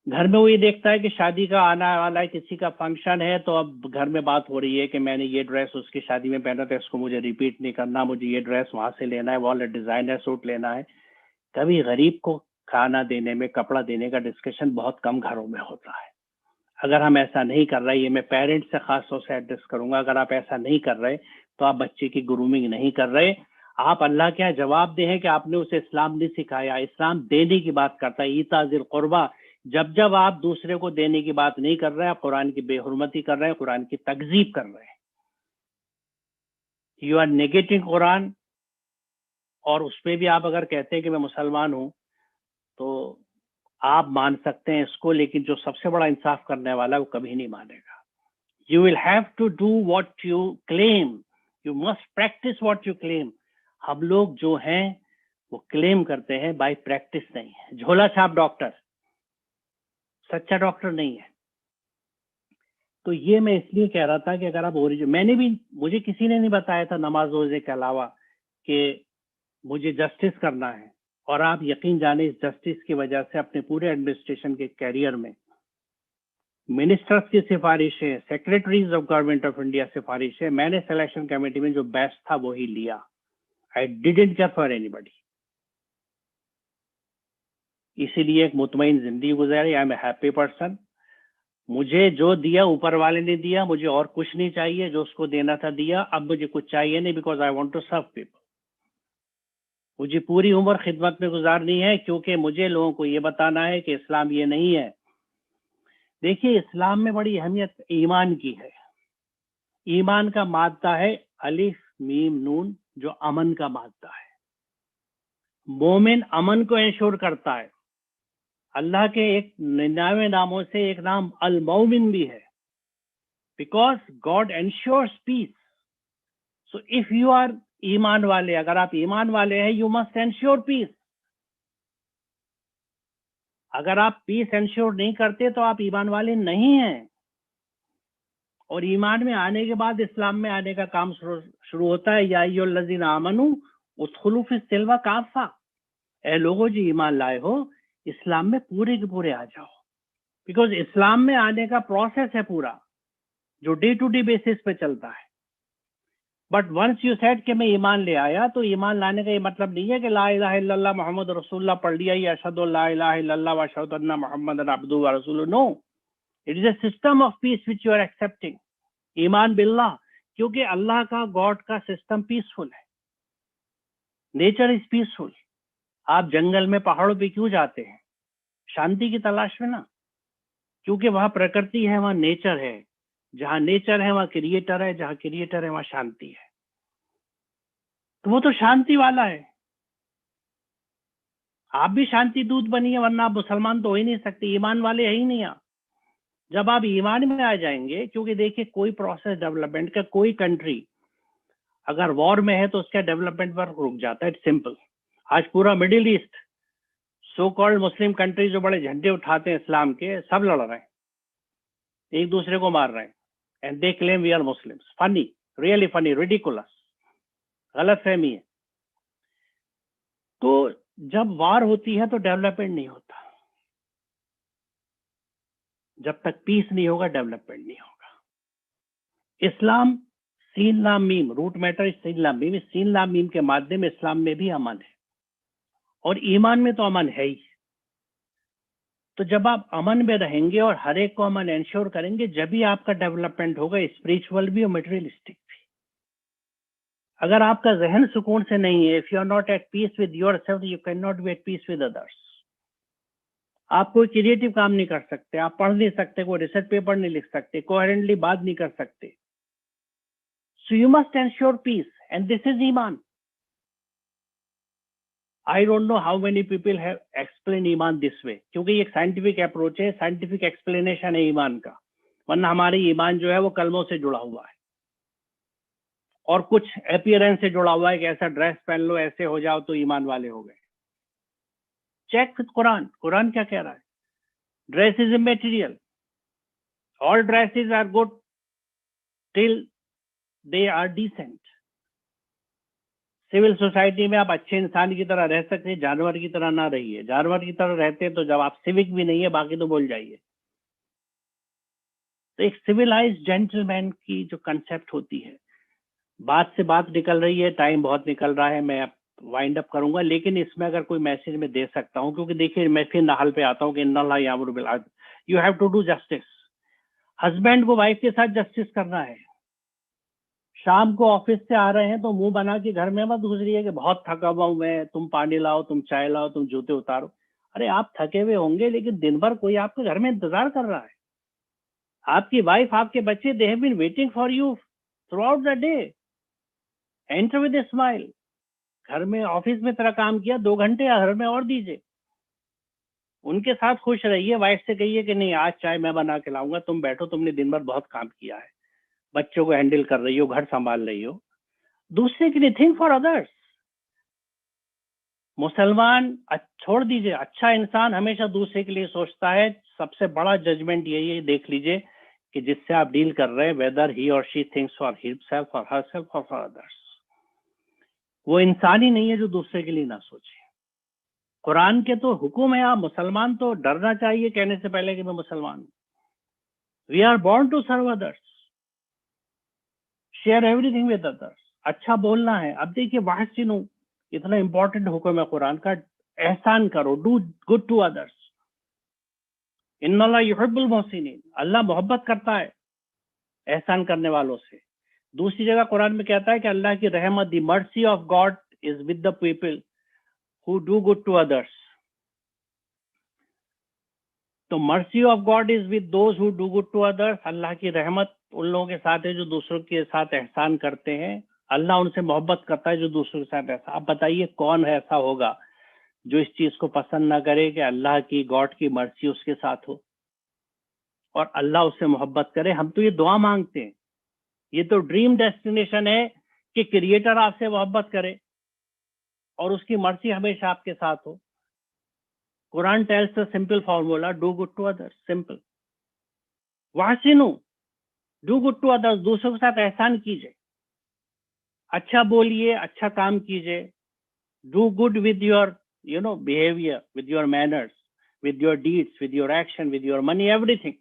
घर में वो ये देखता है कि शादी का आना वाला है, किसी का फंक्शन है, तो अब घर में बात हो रही है कि मैंने ये ड्रेस उसकी शादी में पहना था, इसको मुझे रिपीट नहीं करना, मुझे ये ड्रेस वहां से लेना है, वाला डिजाइनर सूट लेना है। कभी गरीब को खाना देने में, कपड़ा देने का डिस्कशन बहुत कम घरों में होता है। अगर हम ऐसा नहीं कर रहे, ये मैं पेरेंट्स से खास तौर से एड्रेस करूंगा, अगर आप ऐसा नहीं कर रहे तो आप बच्चे की ग्रूमिंग नहीं कर रहे। आप अल्लाह के यहाँ जवाब दे हैं कि आपने उसे इस्लाम नहीं सिखाया। इस्लाम देने की बात करता है, ईता ज़िल कुर्बा। जब जब आप दूसरे को देने की बात नहीं कर रहे हैं, आप कुरान की बेहुरमती कर रहे हैं, कुरान की तकजीब कर रहे हैं। You are negating Quran. और उसमें भी आप अगर कहते हैं कि मैं मुसलमान हूं तो आप मान सकते हैं इसको, लेकिन जो सबसे बड़ा इंसाफ करने वाला है वो कभी नहीं मानेगा। You will have to do what you claim, you must practice what you claim. हम लोग जो हैं वो क्लेम करते हैं, बाय प्रैक्टिस नहीं है। झोला छाप डॉक्टर सच्चा डॉक्टर नहीं है। तो ये मैं इसलिए कह रहा था कि अगर आप ओरिजिन, मुझे किसी ने नहीं बताया था नमाज रोजे के अलावा कि मुझे जस्टिस करना है। और आप यकीन जाने इस जस्टिस की वजह से अपने पूरे एडमिनिस्ट्रेशन के कैरियर में मिनिस्टर्स की सिफारिशें, secretaries of government of India सिफारिशें, मैंने सिलेक्शन कमेटी में जो बेस्ट था वो ही लिया। I didn't care for anybody. इसीलिए एक मुतमईन जिंदगी गुजारी। I am a happy person. मुझे जो दिया ऊपर वाले ने दिया, मुझे और कुछ नहीं चाहिए। जो उसको देना था दिया, अब मुझे कुछ चाहिए नहीं, because I want to serve people. मुझे पूरी उम्र खिदमत में गुजारनी है, क्योंकि मुझे लोगों को ये बताना है कि इस्लाम ये नहीं है। देखिए, इस्लाम में बड़ी अहमियत ईमान की है। ईमान का मादा है अलिफ मीम नून जो अमन का मादा है। मोमिन अमन को इंश्योर करता है। अल्लाह के एक 99 नामों से एक नाम अल मोमिन भी है, because God ensures peace. So if you are ईमान वाले, अगर आप ईमान वाले हैं, यू मस्ट एंश्योर पीस। अगर आप पीस एंश्योर नहीं करते तो आप ईमान वाले नहीं हैं। और ईमान में आने के बाद इस्लाम में आने का काम शुरू होता है। या अय्युहल्लज़ीना आमनू उदखुलू फिस्सिल्म काफ़ा, ए लोगों जो ईमान लाए हो, इस्लाम में पूरे के पूरे आ जाओ। बिकॉज इस्लाम में आने का प्रोसेस है पूरा, जो डे टू डे बेसिस पे चलता है। बट वंस यू सेड कि मैं ईमान ले आया, तो ईमान लाने का ये मतलब नहीं है कि ला इलाहा इल्लल्लाह मुहम्मद रसूलुल्लाह पढ़ लिया, या अशहदु ला इलाहा इल्लल्लाह व अशहदु अन्ना मुहम्मदन अब्दुहु व रसूलुहु। No, it is a system of peace which you are accepting. ईमान बिल्लाह, क्योंकि अल्लाह का, गॉड का सिस्टम पीसफुल है। Nature is peaceful. आप जंगल में, पहाड़ों पे क्यों जाते हैं? शांति की तलाश में ना, क्योंकि वहां प्रकृति है, वहां नेचर है। जहां नेचर है वहां क्रिएटर है, जहां क्रिएटर है वहां शांति है। तो वो तो शांति वाला है। आप भी शांति दूत बनिए, वरना आप मुसलमान तो हो ही नहीं सकते, ईमान वाले है ही नहीं आप। जब आप ईमान में आ जाएंगे, क्योंकि देखिए कोई प्रोसेस डेवलपमेंट का, कोई कंट्री अगर वॉर में है तो उसका डेवलपमेंट वर्क रुक जाता है। It's simple. आज पूरा middle east, so called Muslim country जो बड़े झंडे उठाते हैं इस्लाम के, सब लड़ रहे हैं, एक दूसरे को मार रहे हैं। And they claim we are Muslims. Funny, really funny, ridiculous, गलत फहमी है। तो जब वार होती है तो डेवलपमेंट नहीं होता। जब तक पीस नहीं होगा, डेवलपमेंट नहीं होगा। इस्लाम सीन लाम मीम, रूट मैटर इज सीन लाम मीम। सीन लाम मीम के माध्यम इस्लाम में भी अमन है, और ईमान में तो अमन है ही। तो जब आप अमन में रहेंगे और हर एक को अमन इंश्योर करेंगे, जब भी आपका डेवलपमेंट होगा, स्पिरिचुअल भी और मटेरियलिस्टिक भी। अगर आपका जहन सुकून से नहीं है, if you are not at peace with yourself, you can not be at peace with others. आप कोई क्रिएटिव काम नहीं कर सकते, आप पढ़ नहीं सकते, कोई रिसर्च पेपर नहीं लिख सकते, कोहेरेंटली बात नहीं कर सकते। So you must ensure peace, and this is ईमान। I don't know how many people have explained ईमान this way, क्योंकि एक साइंटिफिक अप्रोच है, साइंटिफिक एक्सप्लेनेशन है ईमान का। वरना हमारे ईमान जो है वो कलमों से जुड़ा हुआ है, और कुछ अपीयरेंस से जुड़ा हुआ है कि ऐसा ड्रेस पहन लो, ऐसे हो जाओ तो ईमान वाले हो गए। चेक विद कुरान, कुरान क्या कह रहा है? Dress is immaterial, all dresses are good till they are decent. Civil society में आप अच्छे इंसान की तरह रह सकते हैं, जानवर की तरह ना रहिए। जानवर की तरह रहते हैं तो जब आप सिविक भी नहीं है, बाकी तो बोल जाइए। तो एक सिविलाइज्ड जेंटलमैन की जो कंसेप्ट होती है, बात से बात निकल रही है, टाइम बहुत निकल रहा है, मैं वाइंड अप करूंगा। लेकिन इसमें अगर कोई मैसेज मैं दे सकता हूं, क्योंकि देखिए मैं फिर नाहल पे आता हूँ कि इन्नल्लाह यामुरु बिल अदल, you have to do justice. Husband को वाइफ के साथ जस्टिस करना है। शाम को ऑफिस से आ रहे हैं तो मुंह बना के घर में मत घुस रही है कि बहुत थका हुआ हूं मैं, तुम पानी लाओ, तुम चाय लाओ, तुम जूते उतारो। अरे आप थके हुए होंगे, लेकिन दिन भर कोई आपके घर में इंतजार कर रहा है। आपकी वाइफ, आपके बच्चे, they have been waiting for you throughout the day. Enter with a smile. घर में, ऑफिस में तरह काम किया, 2 घंटे घर में और दीजिए, उनके साथ खुश रहिए। वाइफ से कहिए कि नहीं, आज चाय मैं बना के लाऊंगा, तुम बैठो, तुमने दिन भर बहुत काम किया है, बच्चों को हैंडल कर रही हो, घर संभाल रही हो। दूसरे के लिए थिंक फॉर अदर्स। मुसलमान छोड़ दीजिए, अच्छा इंसान हमेशा दूसरे के लिए सोचता है। सबसे बड़ा जजमेंट यही है, देख लीजिए कि जिससे आप डील कर रहे हैं, वेदर ही और she thinks for himself, for herself और फॉर अदर्स। वो इंसान ही नहीं है जो दूसरे के लिए ना सोचे। कुरान के तो हुक्म है, आप मुसलमान तो डरना चाहिए कहने से पहले कि मैं मुसलमान हूं। We are born to serve others, share everything with others. अच्छा बोलना है। अब देखिए वाहसिनु, इतना इंपॉर्टेंट हुक्म है कुरान का, एहसान करो, डू गुड टू अदर्स। इन्नल्लाह युहिब्बुल मुहसिनीन, अल्लाह मोहब्बत करता है एहसान करने वालों से। दूसरी जगह कुरान में कहता है कि अल्लाह की रहमत, the mercy of God is with the people who do good to others. तो mercy of God is with those who do good to others. अल्लाह की रहमत उन लोगों के साथ है जो दूसरों के साथ एहसान करते हैं, अल्लाह उनसे मोहब्बत करता है जो दूसरों के साथ ऐसा। आप बताइए कौन है ऐसा होगा जो इस चीज को पसंद ना करे कि अल्लाह की, गॉड की मर्जी उसके साथ हो और अल्लाह उससे मोहब्बत करे। हम तो ये दुआ मांगते हैं, ये तो ड्रीम डेस्टिनेशन है कि क्रिएटर आपसे मोहब्बत करे और उसकी मर्जी हमेशा आपके साथ हो। Quran tells the simple formula, do good to others, simple. वाहसिनु, डू गुड टू अदर्स, दूसरों के साथ एहसान कीजिए, अच्छा बोलिए, अच्छा काम कीजिए। Do good with your behavior, with your manners, with your deeds, with your action, with your money, everything.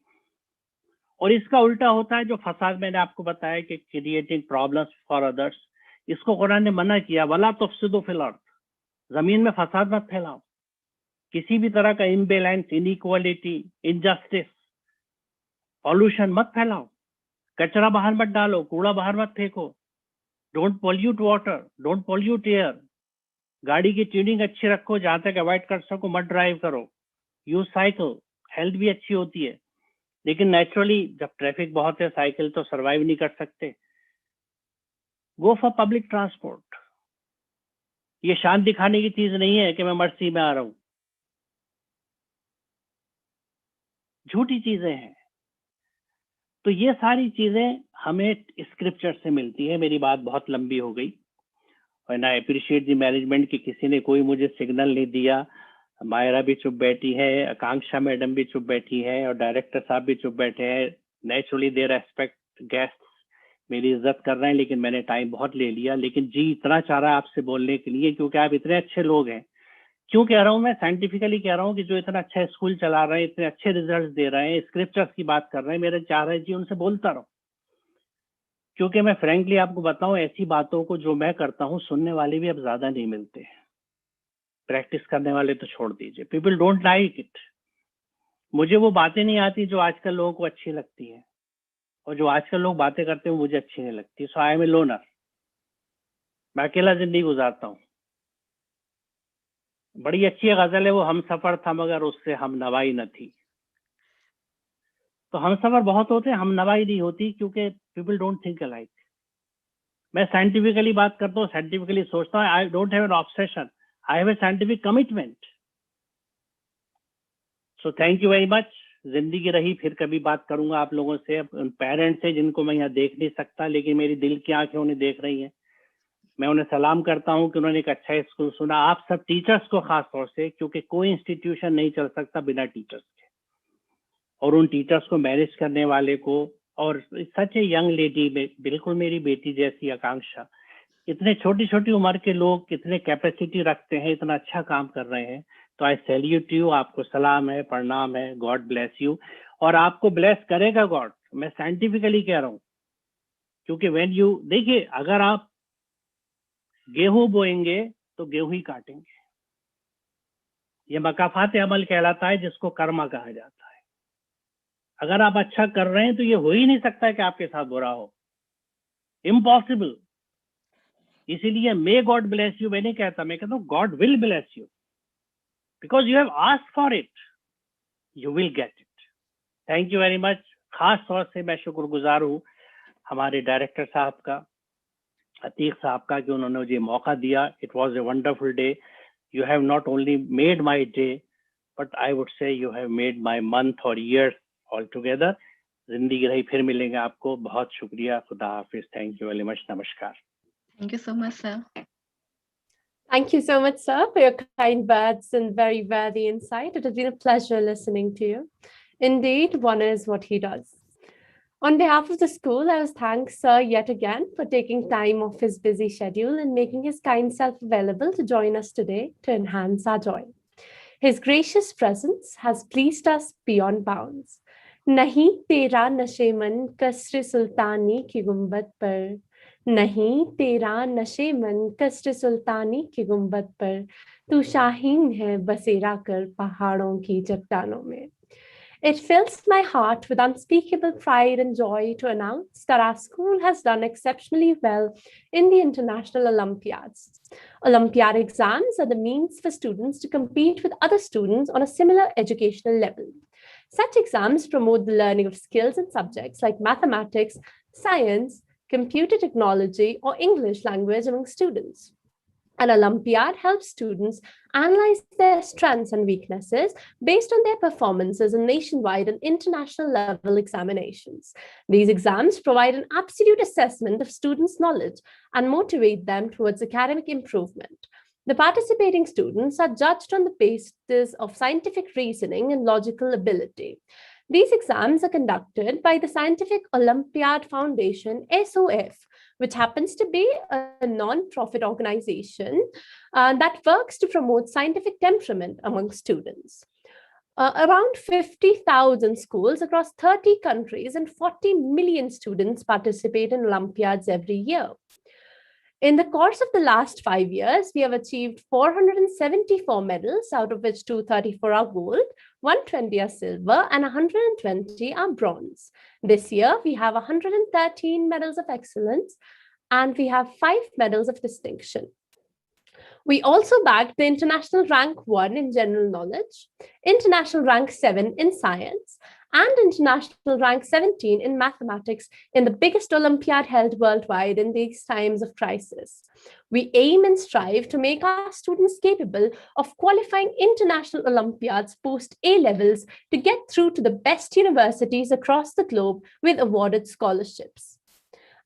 और इसका उल्टा होता है जो फसाद मैंने आपको बताया कि क्रिएटिंग प्रॉब्लम्स फॉर अदर्स, इसको कुरान ने मना किया, वला तुफसिदु फिल अर्द, जमीन में फसाद मत फैलाओ, किसी भी तरह का इम्बैलेंस, इनइक्वालिटी, इनजस्टिस, पॉल्यूशन मत फैलाओ, कचरा बाहर मत डालो, कूड़ा बाहर मत फेंको, don't pollute water, don't pollute air, गाड़ी की ट्यूनिंग अच्छी रखो, जहां तक अवॉइड कर सको मत ड्राइव करो, यूज साइकिल, हेल्थ भी अच्छी होती है। लेकिन नेचुरली जब ट्रैफिक बहुत है, साइकिल तो सरवाइव नहीं कर सकते, गो फॉर पब्लिक ट्रांसपोर्ट। ये शान दिखाने की चीज नहीं है कि मैं मर्सी में आ रहा हूं, झूठी चीजें हैं। तो ये सारी चीजें हमें स्क्रिप्चर से मिलती है। मेरी बात बहुत लंबी हो गई और आई अप्रिशिएट दी मैनेजमेंट कि किसी ने कोई मुझे सिग्नल नहीं दिया। मायरा भी चुप बैठी है, आकांक्षा मैडम भी चुप बैठी है और डायरेक्टर साहब भी चुप बैठे हैं। नेचुरली दे रेस्पेक्ट गेस्ट, मेरी इज्जत कर रहे हैं, लेकिन मैंने टाइम बहुत ले लिया। लेकिन जी इतना चाह रहा है आपसे बोलने के लिए क्योंकि आप इतने अच्छे लोग हैं। क्यों कह रहा हूँ मैं, साइंटिफिकली कह रहा हूँ कि जो इतना अच्छा स्कूल चला रहे हैं, इतने अच्छे रिजल्ट दे रहे हैं, स्क्रिप्चर्स की बात कर रहे हैं, मेरे चाह रहे जी उनसे बोलता रहो। क्योंकि मैं फ्रेंकली आपको बताऊं, ऐसी बातों को जो मैं करता हूं सुनने वाले भी अब ज्यादा नहीं मिलते, प्रैक्टिस करने वाले तो छोड़ दीजिए। People don't like it. मुझे वो बातें नहीं आती जो आजकल लोगों को अच्छी लगती हैं, और जो आजकल लोग बातें करते हैं मुझे अच्छी नहीं लगती। सो आई एम ए लोनर, मैं अकेला जिंदगी गुजारता हूँ। बड़ी अच्छी गजल है वो, हम सफर था मगर उससे हम नवाई न थी। तो हम सफर बहुत होते हैं, हम नवाई नहीं होती, क्योंकि पीपल डोंट थिंक अलाइक। मैं साइंटिफिकली बात करता हूँ, साइंटिफिकली सोचता हूँ। I don't have an obsession, I have a scientific commitment. So thank you very much. जिंदगी रही फिर कभी बात करूंगा आप लोगों से। उन पेरेंट्स से जिनको मैं यहाँ देख नहीं सकता, लेकिन मेरी दिल की आंखें उन्हें देख रही हैं। मैं उन्हें सलाम करता हूँ कि उन्होंने एक अच्छा स्कूल सुना। आप सब टीचर्स को खास तौर से, क्योंकि कोई इंस्टीट्यूशन नहीं चल सकता बिना टीचर्स के, और उन टीचर्स को मैनेज करने वाले को, और सच ए यंग लेडी, बिल्कुल मेरी बेटी जैसी आकांक्षा, इतने छोटी छोटी उम्र के लोग कितने कैपेसिटी रखते हैं, इतना अच्छा काम कर रहे हैं। तो आई सैल्यूट यू, आपको सलाम है, प्रणाम है, गॉड ब्लेस यू। और आपको ब्लेस करेगा गॉड, मैं साइंटिफिकली कह रहा हूँ। क्योंकि व्हेन यू, देखिए अगर आप गेहूं बोएंगे तो गेहूं ही काटेंगे। ये मकाफात अमल कहलाता है, जिसको कर्मा कहा जाता है। अगर आप अच्छा कर रहे हैं तो ये हो ही नहीं सकता है कि आपके साथ बुरा हो, इम्पॉसिबल। इसीलिए मे गॉड ब्लेस यू मैं नहीं कहता, मैं कहता हूँ God will bless you, because you have asked for it, you will get it. Thank you very much. खास तौर से मैं शुक्रगुजार हूँ हमारे डायरेक्टर साहब का, अतीक साहब का, कि उन्होंने मुझे मौका दिया। It was a wonderful day. You have not only made my day, but I would say you have made my month और ईयर ऑल टुगेदर। जिंदगी रही फिर मिलेंगे आपको। बहुत शुक्रिया, खुदा हाफिज, थैंक यू वेरी मच, नमस्कार। Thank you so much, sir. Thank you so much, sir, for your kind words and very worthy insight. It has been a pleasure listening to you. Indeed, one is what he does. On behalf of the school, I was thank Sir yet again for taking time off his busy schedule and making his kind self available to join us today to enhance our joy. His gracious presence has pleased us beyond bounds. नहीं तेरा नशेमन कसर सुल्तानी की गुंबद पर, नहीं तेरा नशेमन कसर सुल्तानी की गुंबद पर, तू शाहीन है बसेरा कर पहाड़ों की चट्टानों में. It fills my heart with unspeakable pride and joy to announce that our school has done exceptionally well in the international Olympiads. Olympiad exams are the means for students to compete with other students on a similar educational level. Such exams promote the learning of skills in subjects like mathematics, science, computer technology, or English language among students. An Olympiad helps students analyze their strengths and weaknesses based on their performances in nationwide and international level examinations. These exams provide an absolute assessment of students' knowledge and motivate them towards academic improvement. The participating students are judged on the basis of scientific reasoning and logical ability. These exams are conducted by the Scientific Olympiad Foundation, SOF, which happens to be a non-profit organization that works to promote scientific temperament among students. Around 50,000 schools across 30 countries and 40 million students participate in Olympiads every year. In the course of the last 5 years, we have achieved 474 medals, out of which 234 are gold, 120 are silver, and 120 are bronze. This year, we have 113 medals of excellence, and we have 5 medals of distinction. We also bagged the international rank 1 in general knowledge, international rank 7 in science, and international rank 17 in mathematics in the biggest Olympiad held worldwide in these times of crisis. We aim and strive to make our students capable of qualifying international Olympiads post A-levels to get through to the best universities across the globe with awarded scholarships.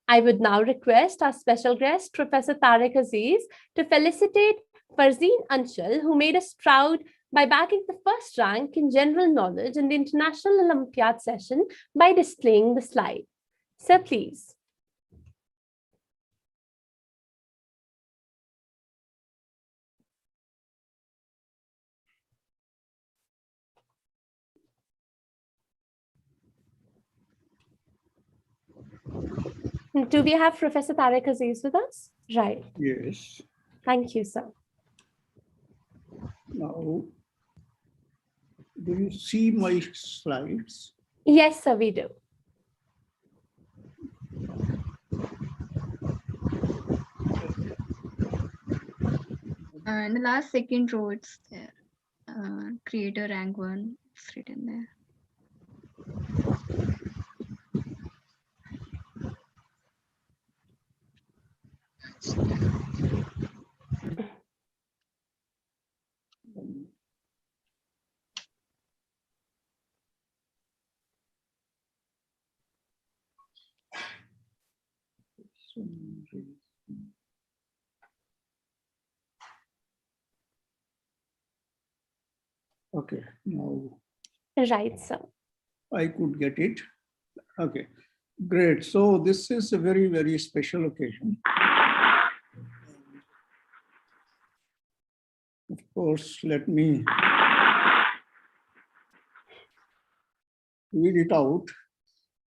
I would now request our special guest, Professor Tariq Aziz, to felicitate Farzeen Anshal, who made us proud by bagging the first rank in general knowledge in the International Olympiad session by displaying the slide. Sir, please. Do we have Professor Tariq Aziz with us? Right. Yes. Thank you, sir. Now, do you see my slides? Yes, sir, we do. In the last second row, it's there. Creator rank 1, it's written there. Okay, now Right, sir. I could get it. Okay, great. So this is a very, very special occasion. Of course, let me read it out.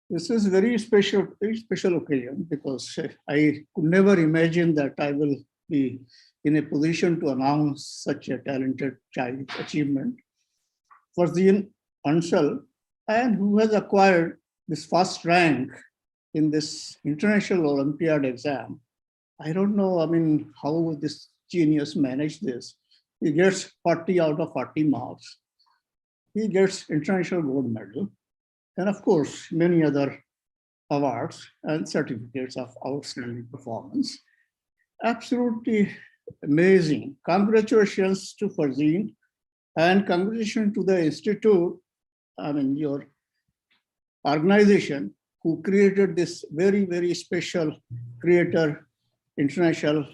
This is very special occasion because I could never imagine that I will be in a position to announce such a talented child achievement. Farzeen Anshal, and who has acquired this first rank in this International Olympiad exam. I don't know, I mean, how this genius managed this. He gets 40 out of 40 marks. He gets international gold medal. And of course, many other awards and certificates of outstanding performance. Absolutely amazing. Congratulations to Farzeen and congratulations to the Institute, I mean, your organization who created this very, very special creator international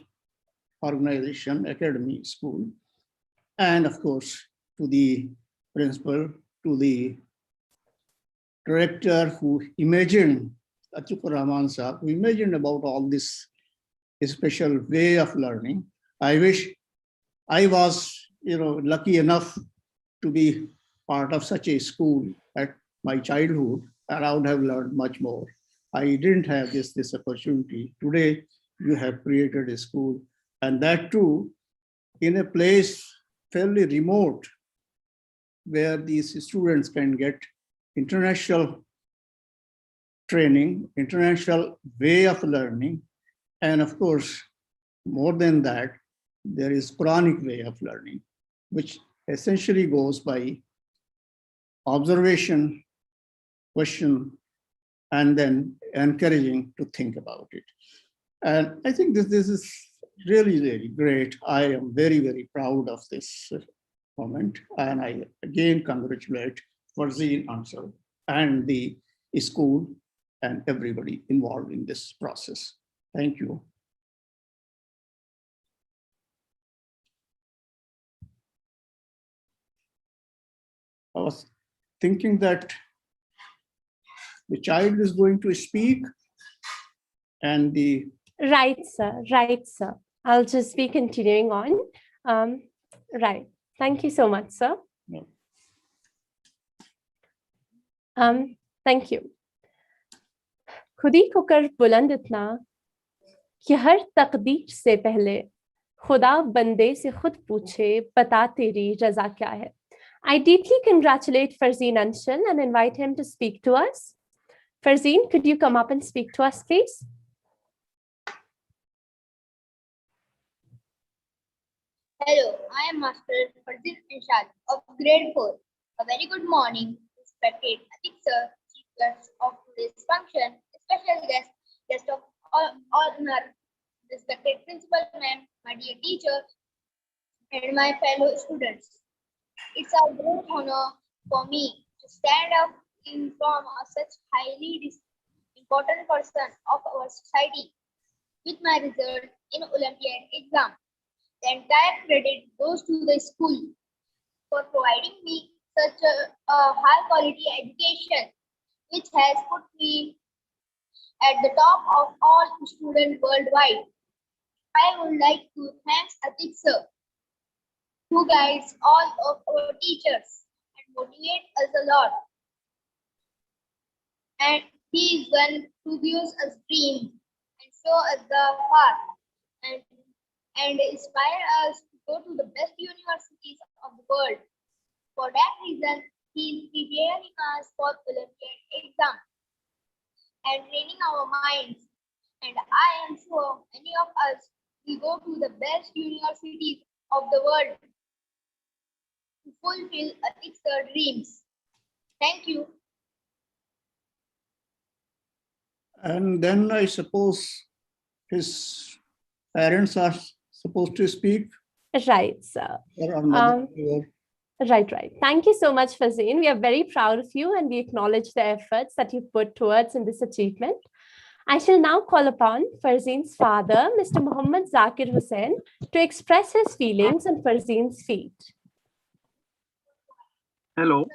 organization, academy, school. And of course, to the principal, to the director who imagined, Atikur Rahman Saab, who imagined about all this special way of learning. I wish I was, lucky enough to be part of such a school at my childhood, and I would have learned much more. I didn't have this opportunity. Today, you have created a school, and that too, in a place fairly remote, where these students can get international training, international way of learning, and of course, more than that, there is Quranic way of learning, which essentially goes by observation, question, and then encouraging to think about it. And I think this is really, really great. I am very, very proud of this moment. And I again congratulate Farzeen Ansar and the school and everybody involved in this process. Thank you. I was thinking that the child is going to speak and the... Right, sir. Right, sir. I'll just be continuing on. Right. Thank you so much, sir. Yeah. Thank you. खुदी को कर बुलंद इतना कि हर तकदीर से पहले खुदा बंदे से खुद पूछे बता तेरी रजा क्या है. I deeply congratulate Farzeen Anshul and invite him to speak to us. Farzeen, could you come up and speak to us, please? Hello, I am Master Farzeen Anshul of Grade 4. A very good morning, respected Sir, Chief Guest of today's function, special guest of honor, respected Principal Ma'am, my dear teacher, and my fellow students. It's a great honor for me to stand up in front of such highly important person of our society with my result in Olympiad exam. The entire credit goes to the school for providing me such a high quality education, which has put me at the top of all students worldwide. I would like to thank Atik sir, who guides all of our teachers and motivates us a lot. And he is one who gives us dreams and show us the path and inspire us to go to the best universities of the world. For that reason, he is preparing us for Olympiad exam and training our minds. And I am sure many of us will go to the best universities of the world to fulfill Atik's dreams. Thank you. And then I suppose his parents are supposed to speak. Right, sir. Right. Thank you so much, Farzeen. We are very proud of you and we acknowledge the efforts that you put towards in this achievement. I shall now call upon Farzeen's father, Mr. Muhammad Zakir Hussain, to express his feelings on Farzeen's feat. Hello.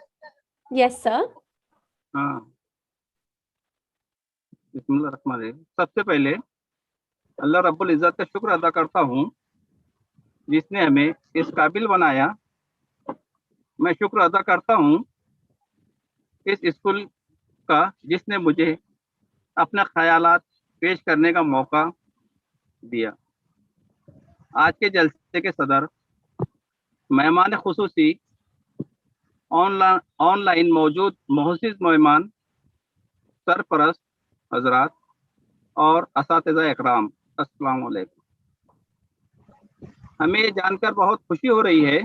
Yes, sir. सबसे पहले अल्लाह रब्बुल इज्जत का शुक्र अदा करता हूँ जिसने हमें इस काबिल बनाया. मैं शुक्र अदा करता हूँ इस स्कूल का जिसने मुझे अपने ख्यालात पेश करने का मौका दिया. आज के जलसे के सदर, मेहमान खुसूसी, ऑनलाइन मौजूद मोहसिस मेहमान, सरपरस्त हजरात और असातिज़ा इकराम, अस्सलाम वालेकुम. हमें ये जानकर बहुत खुशी हो रही है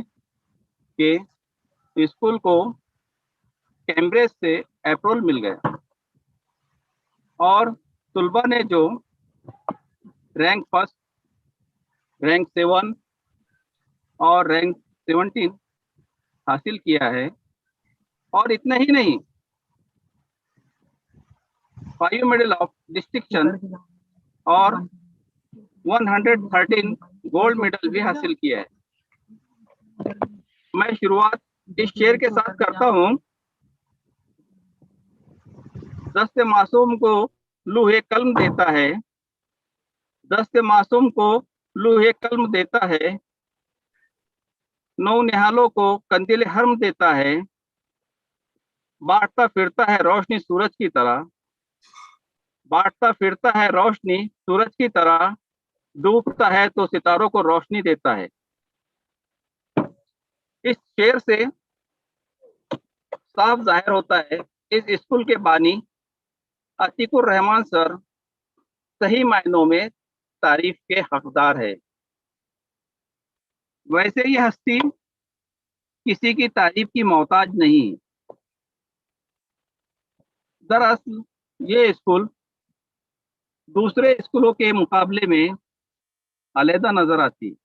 कि स्कूल को कैम्ब्रिज से अप्रूवल मिल गया और तुलबा ने जो रैंक फर्स्ट, रैंक 7 और रैंक 17 हासिल किया है. और इतना ही नहीं, 5 मेडल ऑफ डिस्टिंक्शन और 113 गोल्ड मेडल भी हासिल किया है. मैं शुरुआत इस शेर के साथ करता हूँ. दस्ते मासूम को लूहे कलम देता है, दस्ते मासूम को लूहे कलम देता है, नौ निहालों को कंदील हरम देता है, बांटता फिरता है रोशनी सूरज की तरह, बांटता फिरता है रोशनी सूरज की तरह, डूबता है तो सितारों को रोशनी देता है. इस शेर से साफ जाहिर होता है इस स्कूल के बानी अतीकुर रहमान सर सही मायनों में तारीफ के हकदार है. वैसे ये हस्ती किसी की तारीफ की मोहताज नहीं. दरअसल ये स्कूल दूसरे स्कूलों के मुकाबले में अलग नजर आती है।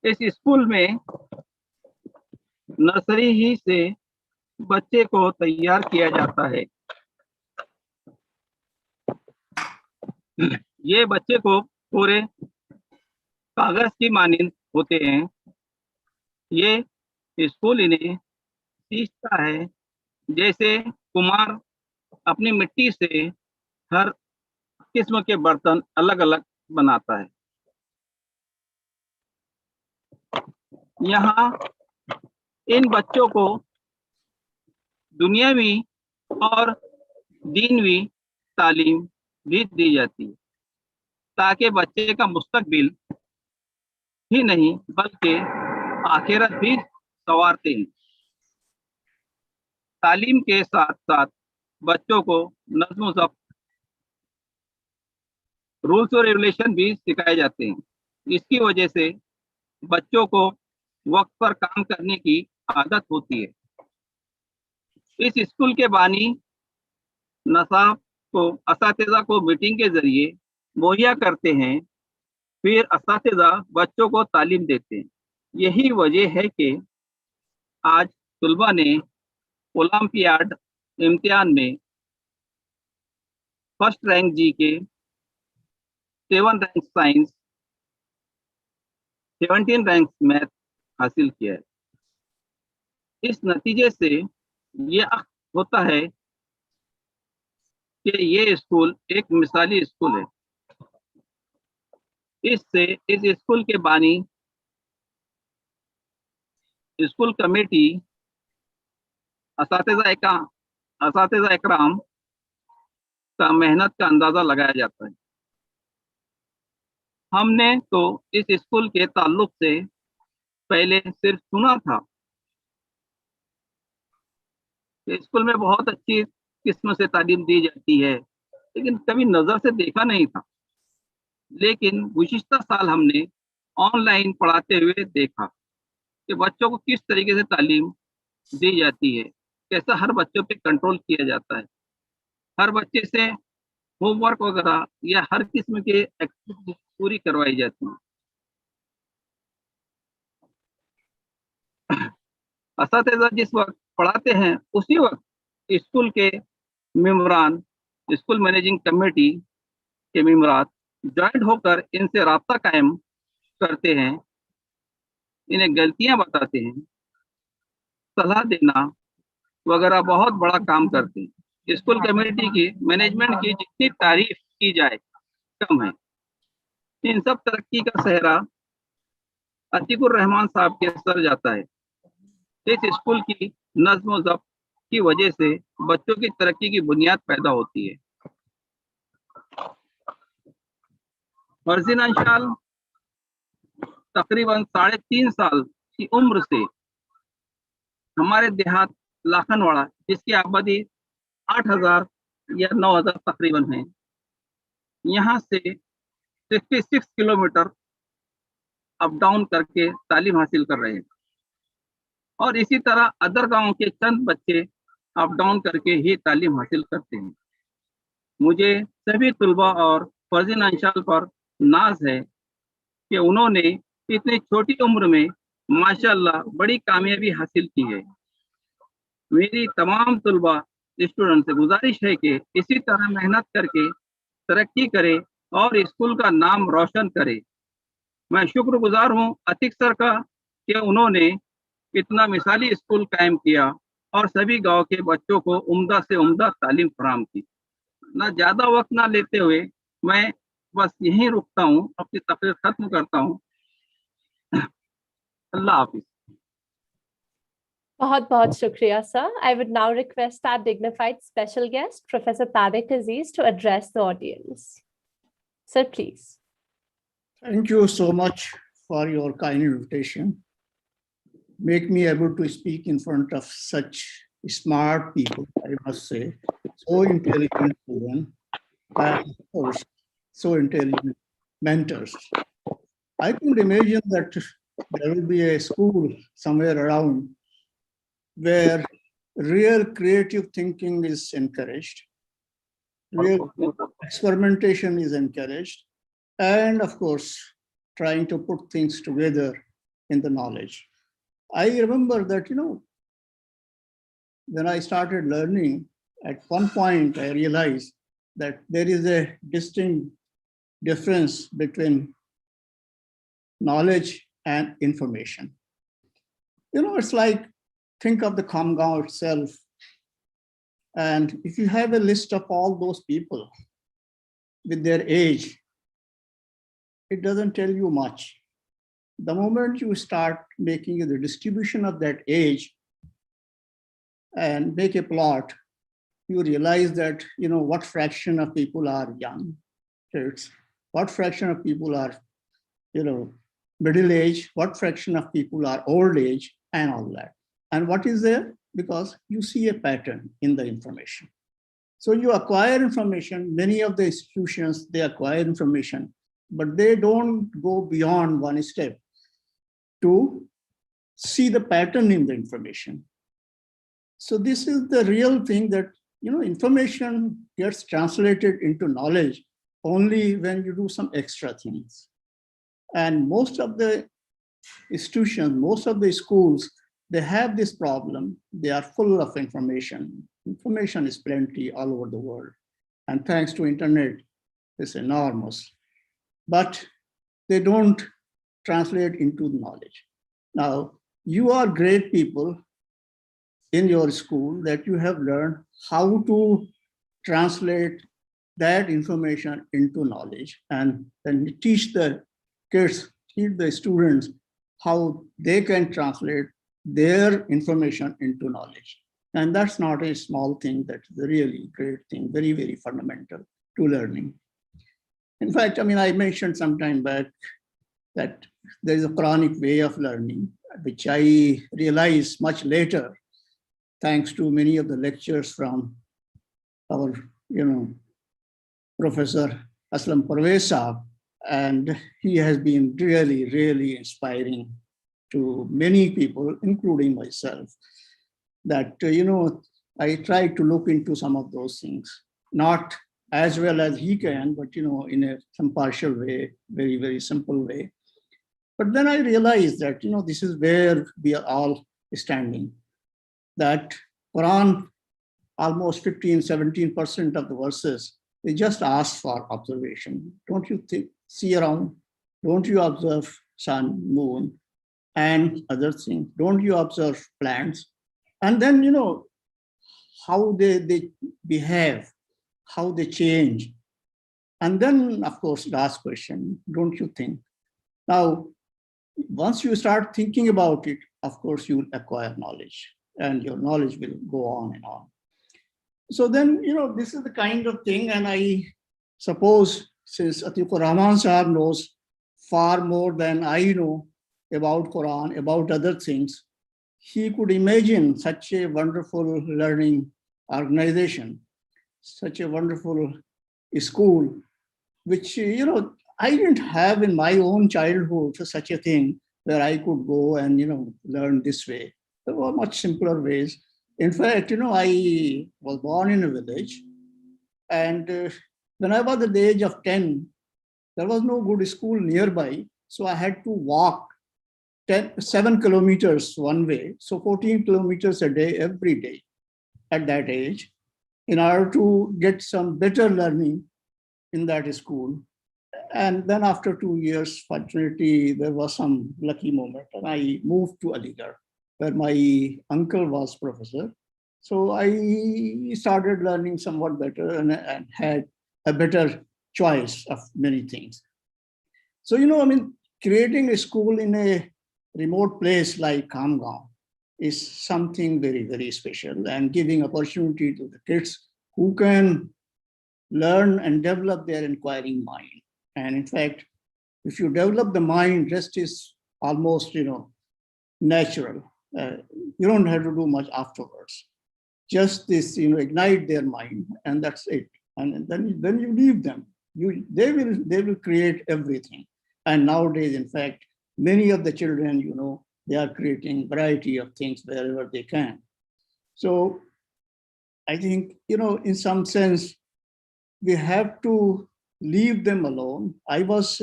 इस स्कूल में नर्सरी ही से बच्चे को तैयार किया जाता है। ये बच्चे को पूरे कागज की मानिंद होते हैं। ये स्कूल इन्हें सीखता है जैसे कुम्हार अपनी मिट्टी से हर किस्म के बर्तन अलग अलग बनाता है। यहाँ इन बच्चों को दुनियावी और दीनवी तालीम भी दी जाती है ताकि बच्चे का मुस्तकबिल ही नहीं बल्कि आखिरत भी संवारते हैं। तालीम के साथ साथ बच्चों को नज़्म ज़ब्त, रूल्स और रेगुलेशन भी सिखाए जाते हैं। इसकी वजह से बच्चों को वक्त पर काम करने की आदत होती है। इस स्कूल के बानी नसाब को असातिज़ा को मीटिंग के जरिए मुहैया करते हैं, फिर असातिज़ा बच्चों को तालीम देते हैं। यही वजह है कि आज तुलबा ने ओलंपियाड इम्तिहान में first rank GK, 7 rank science, 17 rank math हासिल किया है। इस नतीजे से ये होता है कि ये स्कूल एक मिसाली स्कूल है। इससे इस स्कूल के बानी स्कूल कमेटी असातिज़ा इकराम का मेहनत का अंदाजा लगाया जाता है। हमने तो इस स्कूल के ताल्लुक से पहले सिर्फ सुना था। स्कूल में बहुत अच्छी किस्म से तालीम दी जाती है, लेकिन कभी नजर से देखा नहीं था। लेकिन गुज़िश्ता साल हमने ऑनलाइन पढ़ाते हुए देखा कि बच्चों को किस तरीके से तालीम दी जाती है, कैसा हर बच्चों पे कंट्रोल किया जाता है, हर बच्चे से होमवर्क वगैरह या हर किस्म के एक्टिविटी पूरी करवाई जाती है। असातिज़ा जिस वक्त पढ़ाते हैं उसी वक्त स्कूल के मेम्बरान, स्कूल मैनेजिंग कमेटी के मेम्बरान ज्वाइंट होकर इनसे राब्ता कायम करते हैं, इन्हें गलतियां बताते हैं, सलाह देना वगैरह बहुत बड़ा काम करते हैं। स्कूल कमेटी की मैनेजमेंट की जितनी तारीफ की जाए कम है। इन सब तरक्की का सेहरा अतीकुर रहमान साहब के सर जाता है। इस स्कूल की नज़्म ज़ब्त की वजह से बच्चों की तरक्की की बुनियाद पैदा होती है। फर्जीन अंशाल तकरीबन 3.5 साल की उम्र से हमारे देहात लाखनवाड़ा, जिसकी आबादी 8,000 या 9,000 तकरीबन है, यहाँ से 66 किलोमीटर अप डाउन करके तालीम हासिल कर रहे हैं। और इसी तरह अदर गांव के चंद बच्चे अप डाउन करके ही तालीम हासिल करते हैं। मुझे सभी तुलबा और फर्जीन अंशाल पर नाज है कि उन्होंने इतनी छोटी उम्र में माशाअल्लाह बड़ी कामयाबी हासिल की है। मेरी तमाम तुलबा स्टूडेंट से गुजारिश है कि इसी तरह मेहनत करके तरक्की करे और स्कूल का नाम रोशन करे। मैं शुक्रगुजार हूँ अतीक सर का कि उन्होंने इतना मिसाली स्कूल कायम किया और सभी गांव के बच्चों को उम्दा से उम्दा तालीम फराहम की। ना ज़्यादा वक्त ना लेते हुए मैं बस यहीं रुकता हूँ, अपनी तकरीर खत्म करता हूँ। अल्लाह हाफिज। बहुत बहुत शुक्रिया sir. I would now request our dignified special guest, Professor Tariq Aziz, to address the audience. Sir, please. Thank you so much for your kind invitation. Make me able to speak in front of such smart people, I must say, so intelligent children, and of course, so intelligent mentors. I could imagine that there will be a school somewhere around where real creative thinking is encouraged, real experimentation is encouraged, and of course, trying to put things together in the knowledge. I remember that, when I started learning, at one point I realized that there is a distinct difference between knowledge and information. It's like, think of the Kamgaon itself. And if you have a list of all those people with their age, it doesn't tell you much. The moment you start making the distribution of that age and make a plot, you realize that, what fraction of people are young kids, what fraction of people are, middle age, what fraction of people are old age, and all that. And what is there? Because you see a pattern in the information. So you acquire information. Many of the institutions, they acquire information, but they don't go beyond one step to see the pattern in the information. So this is the real thing, that information gets translated into knowledge only when you do some extra things. And most of the institutions, most of the schools, they have this problem. They are full of information. Information is plenty all over the world. And thanks to internet, it's enormous. But they don't translate into knowledge. Now, you are great people in your school that you have learned how to translate that information into knowledge, and then teach the kids, teach the students how they can translate their information into knowledge. And that's not a small thing, that's a really great thing, very, very fundamental to learning. In fact, I mentioned some time back that there is a Quranic way of learning, which I realized much later, thanks to many of the lectures from our, Professor Aslam Parvez Saab, and he has been really, really inspiring to many people, including myself, that, I try to look into some of those things, not as well as he can, but, in some partial way, very, very simple way. But then I realized that, this is where we are all standing, that Quran, almost 15-17% of the verses, they just ask for observation. Don't you see around? Don't you observe sun, moon, and other things? Don't you observe plants? And then, how they behave, how they change. And then, of course, last question, don't you think? Now, once you start thinking about it, of course, you will acquire knowledge, and your knowledge will go on and on. So then, this is the kind of thing, and I suppose since Atikur Rahman Sahab knows far more than I know about Quran, about other things, he could imagine such a wonderful learning organization, such a wonderful school, which, I didn't have in my own childhood such a thing where I could go and, learn this way. There were much simpler ways. In fact, I was born in a village, and when I was at the age of 10, there was no good school nearby. So I had to walk 7 kilometers one way. So 14 kilometers a day, every day at that age, in order to get some better learning in that school. And then after 2 years, fortunately, there was some lucky moment, and I moved to Aligarh, where my uncle was professor. So I started learning somewhat better and had a better choice of many things. So, creating a school in a remote place like Kamgaon is something very, very special, and giving opportunity to the kids who can learn and develop their inquiring mind. And in fact, if you develop the mind, rest is almost, natural. You don't have to do much afterwards. Just this, ignite their mind, and that's it. And then you leave them. They will create everything. And nowadays, in fact, many of the children, they are creating variety of things wherever they can. So I think, in some sense, we have to leave them alone. I was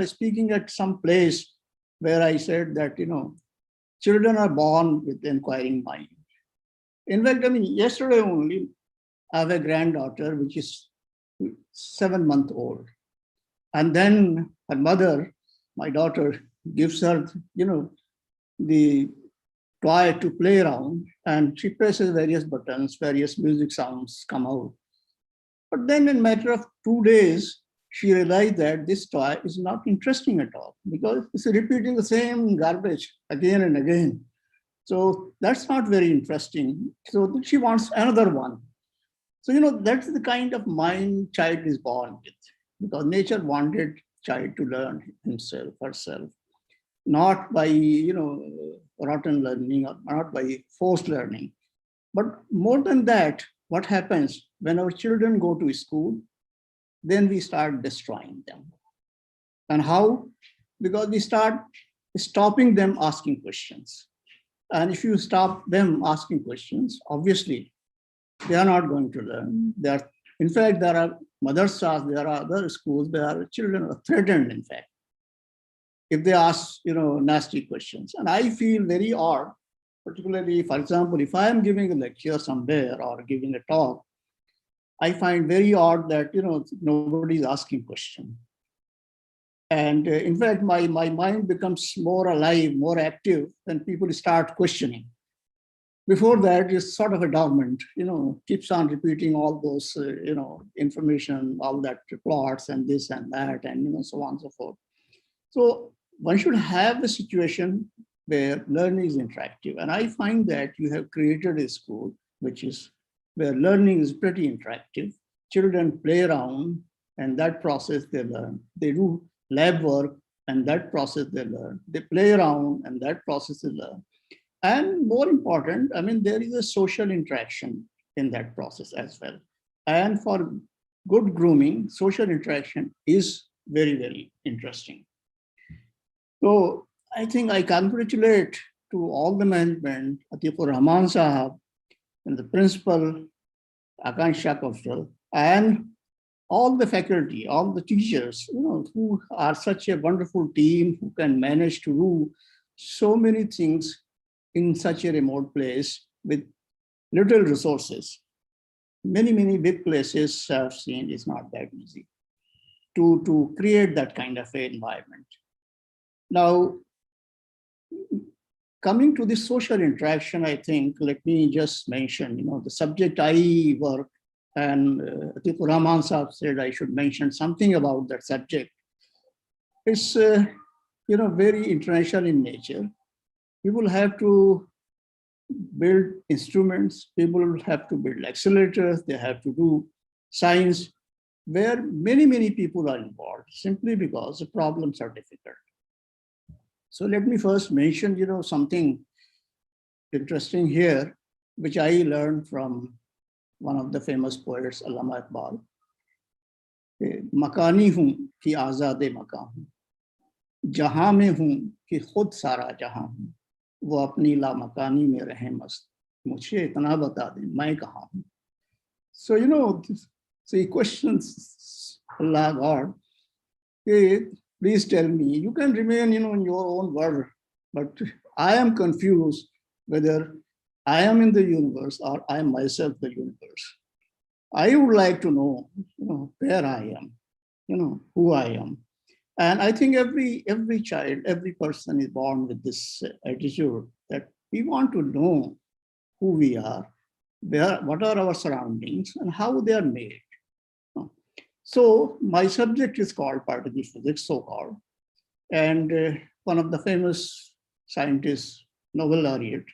speaking at some place where I said that, children are born with inquiring mind. In fact, yesterday only, I have a granddaughter, which is 7 months old. And then her mother, my daughter, gives her, the toy to play around, and she presses various buttons, various music sounds come out. But then in a matter of 2 days, she realized that this toy is not interesting at all because it's repeating the same garbage again and again. So that's not very interesting. So she wants another one. So, that's the kind of mind child is born with, because nature wanted child to learn himself, herself, not by, rotten learning or not by forced learning. But more than that, what happens when our children go to school, then we start destroying them. And how? Because we start stopping them asking questions. And if you stop them asking questions, obviously, they are not going to learn. In fact, there are madrasas, there are other schools where children are threatened, in fact, if they ask, nasty questions. And I feel very odd, particularly, for example, if I am giving a lecture somewhere or giving a talk, I find very odd that, nobody is asking questions. And in fact, my mind becomes more alive, more active when people start questioning. Before that, it's sort of a dormant, keeps on repeating all those, information, all that plots and this and that, and, so on and so forth. So one should have a situation where learning is interactive. And I find that you have created a school, where learning is pretty interactive. Children play around, and that process they learn. They do lab work, and that process they learn. They play around, and that process they learn. And more important, there is a social interaction in that process as well. And for good grooming, social interaction is very, very interesting. So I think I congratulate to all the management, Atiqur Rahman Sahab, and the principal, Akansha Kofral, and all the faculty, all the teachers, who are such a wonderful team who can manage to do so many things in such a remote place with little resources. Many, many big places I've seen is not that easy to create that kind of an environment. Now, coming to the social interaction, I think, let me just mention, the subject I work, and Atiqur Rahman Sahab said I should mention something about that subject. It's, very international in nature. People have to build instruments, people have to build accelerators, they have to do science, where many, many people are involved, simply because the problems are difficult. So let me first mention, something interesting here, which I learned from one of the famous poets, Allama Iqbal. Makani hoon ki azade makan hoon, jahan mein hoon ki khud sara jahan hoon, wo apni la makani mein rahe mast, mujhe itna bata de, main kahan hoon. So, so he questions Allah, God, hey, please tell me, you can remain, in your own world, but I am confused whether I am in the universe or I am myself the universe. I would like to know, where I am, who I am. And I think every child, every person is born with this attitude that we want to know who we are, what are our surroundings, and how they are made. So my subject is called particle physics, so-called. And one of the famous scientists, Nobel laureate,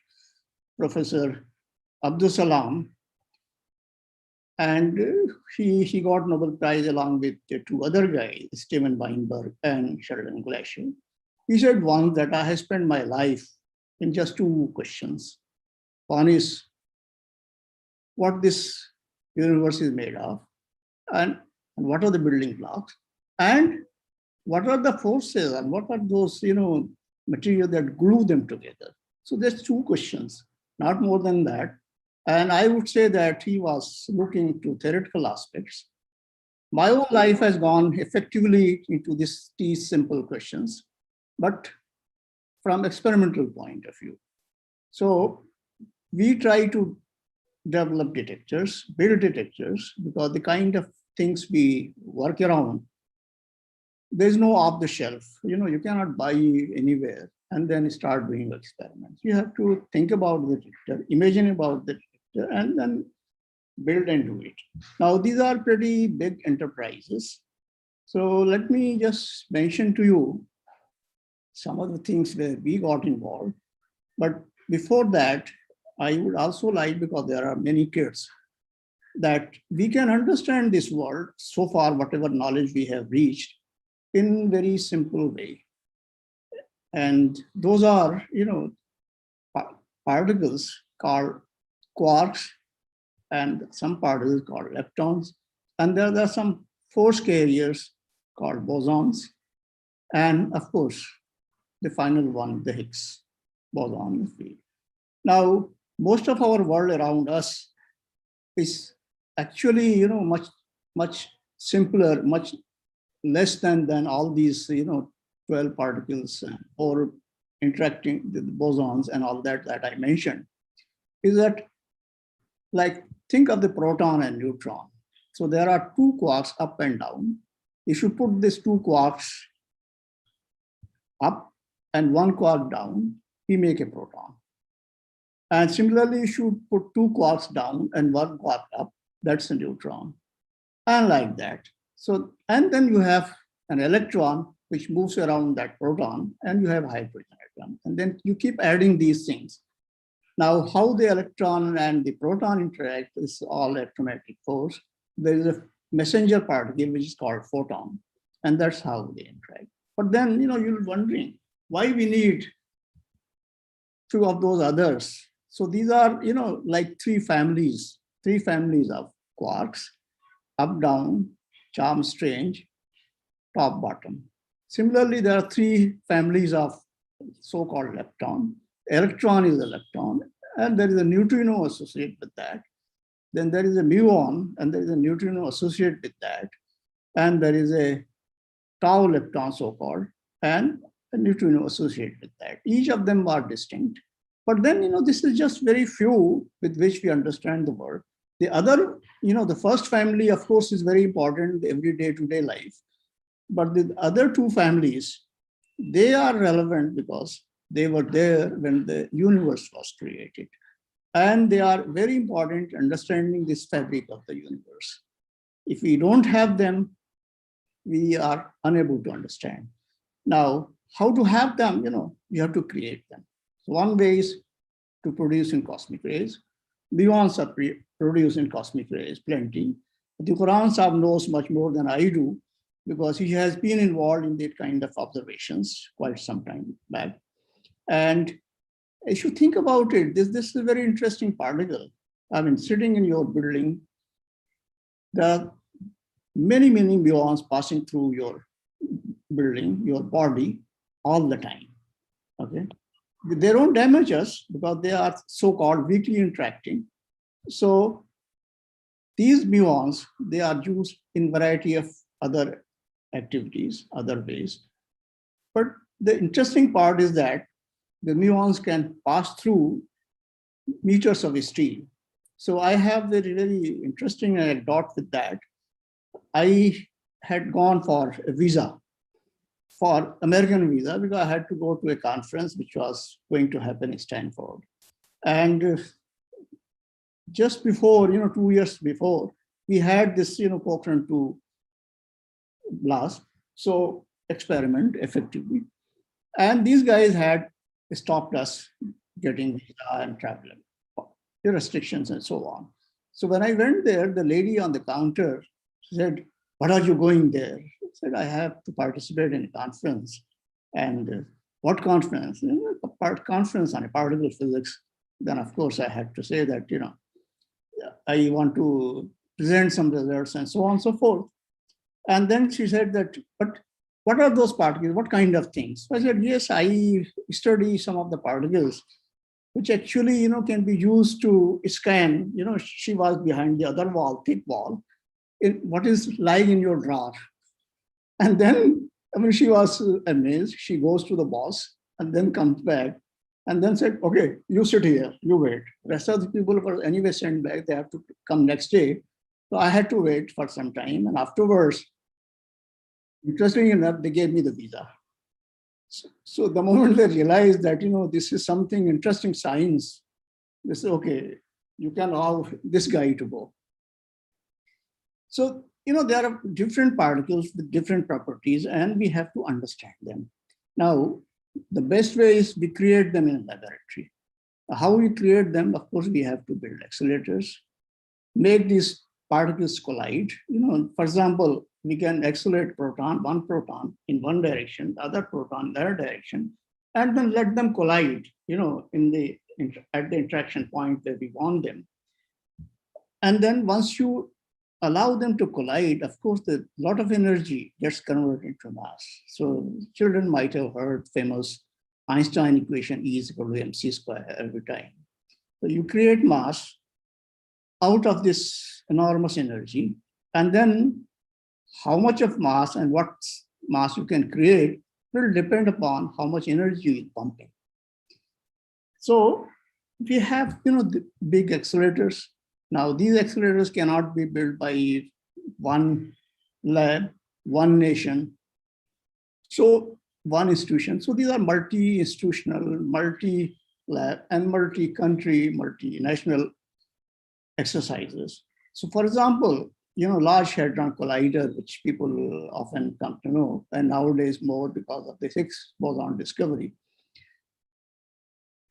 Professor Abdul Salam, and he got Nobel Prize along with 2 other guys, Steven Weinberg and Sheldon Glashow. He said once that I have spent my life in just 2 questions. One is what this universe is made of, and what are the building blocks, and what are the forces, and what are those material that glue them together. So there's 2 questions, not more than that. And I would say that he was looking to theoretical aspects. My own life has gone effectively into these simple questions, but from experimental point of view. So we try to develop detectors, build detectors, because the kind of things we work around, there's no off the shelf. You cannot buy anywhere and then start doing experiments. You have to think about the detector, imagine about the detector, and then build and do it. Now, these are pretty big enterprises. So let me just mention to you some of the things where we got involved. But before that, I would also like, because there are many kids, that we can understand this world so far, whatever knowledge we have reached, in very simple way. And those are, particles called quarks, and some particles called leptons. And there are some force carriers called bosons. And of course, the final one, the Higgs boson field. Now, most of our world around us is actually, much simpler, much less than all these, 12 particles or interacting with the bosons and all that I mentioned. Is that, like, think of the proton and neutron. So there are two quarks up and down. If you put these two quarks up and one quark down, we make a proton. And similarly, if you put two quarks down and one quark up, that's a neutron. And like that. So, and then you have an electron which moves around that proton, and you have hydrogen atom. And then you keep adding these things. Now, how the electron and the proton interact is all electromagnetic force. There is a messenger particle which is called photon, and that's how they interact. But then, you're wondering why we need two of those others. So these are, like three families of quarks: up, down, charm, strange, top, bottom. Similarly, there are three families of so-called lepton. Electron is a lepton, and there is a neutrino associated with that. Then there is a muon, and there is a neutrino associated with that. And there is a tau lepton, so-called, and a neutrino associated with that. Each of them are distinct. But then, this is just very few with which we understand the world. The other, the first family, of course, is very important in every day-to-day life. But the other two families, they are relevant because they were there when the universe was created. And they are very important in understanding this fabric of the universe. If we don't have them, we are unable to understand. Now, how to have them? You have to create them. So one way is to produce in cosmic rays. Muons are produced in cosmic rays, plenty. The Quran Sahib knows much more than I do, because he has been involved in that kind of observations quite some time back. And if you think about it, this is a very interesting particle. I mean, sitting in your building, there are many muons passing through your building, your body, all the time. Okay, they don't damage us because they are so-called weakly interacting. So these muons, they are used in variety of other activities, other ways. But the interesting part is that the muons can pass through meters of steel. So I have a very interesting anecdote with that. I had gone for a visa, for American visa, because I had to go to a conference which was going to happen in Stanford. And just before, 2 years before, we had this, Cochrane 2 blast, so experiment effectively. And these guys had stopped us getting visa and travel restrictions and so on. So when I went there, the lady on the counter said, "What are you going there?" I said, "I have to participate in a conference." And what conference? A conference on particle physics. Then of course I had to say that, I want to present some results and so on and so forth. And then she said that, "But what are those particles? What kind of things?" So I said, "Yes, I study some of the particles which actually, can be used to scan. She was behind the other wall, thick wall, what is lying in your drawer. And then, she was amazed. She goes to the boss and then comes back and then said, okay, you sit here, you wait. Rest of the people were anyway sent back. They have to come next day. So I had to wait for some time. And afterwards, interestingly enough, they gave me the visa. So the moment they realized that, this is something interesting science, they said, okay, you can allow this guy to go. So, there are different particles with different properties, and we have to understand them. Now, the best way is we create them in a laboratory. How we create them, of course, we have to build accelerators, make these particles collide. For example, we can accelerate one proton in one direction, the other proton in the other direction, and then let them collide, at the interaction point where we want them. And then once you allow them to collide, of course, a lot of energy gets converted into mass. So children might have heard famous Einstein equation, E is equal to mc square every time. So you create mass out of this enormous energy, and then how much of mass and what mass you can create will depend upon how much energy you are pumping. So we have, the big accelerators. Now, these accelerators cannot be built by one lab, one nation, so one institution. So these are multi-institutional, multi-lab, and multi-country, multinational exercises. So for example, Large Hadron Collider, which people often come to know, and nowadays more because of the Higgs boson discovery.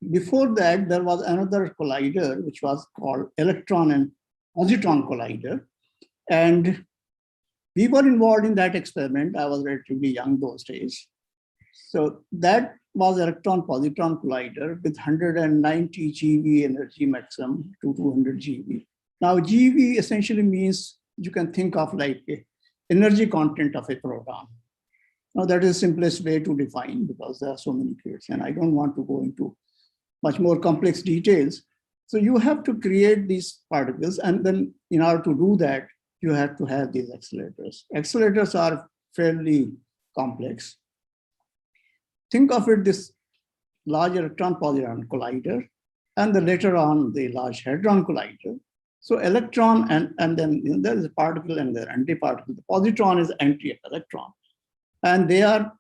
Before that, there was another collider, which was called electron and positron collider. And we were involved in that experiment. I was relatively young those days. So that was electron-positron collider with 190 GeV energy maximum to 200 GeV. Now, GeV essentially means you can think of like a energy content of a proton. Now, that is the simplest way to define because there are so many fields, and I don't want to go into much more complex details. So you have to create these particles, and then in order to do that, you have to have these accelerators. Accelerators are fairly complex. Think of it this large electron-positron collider, and then later on the Large Hadron Collider. So electron and then there is a particle and there antiparticle. The positron is anti-electron, and they are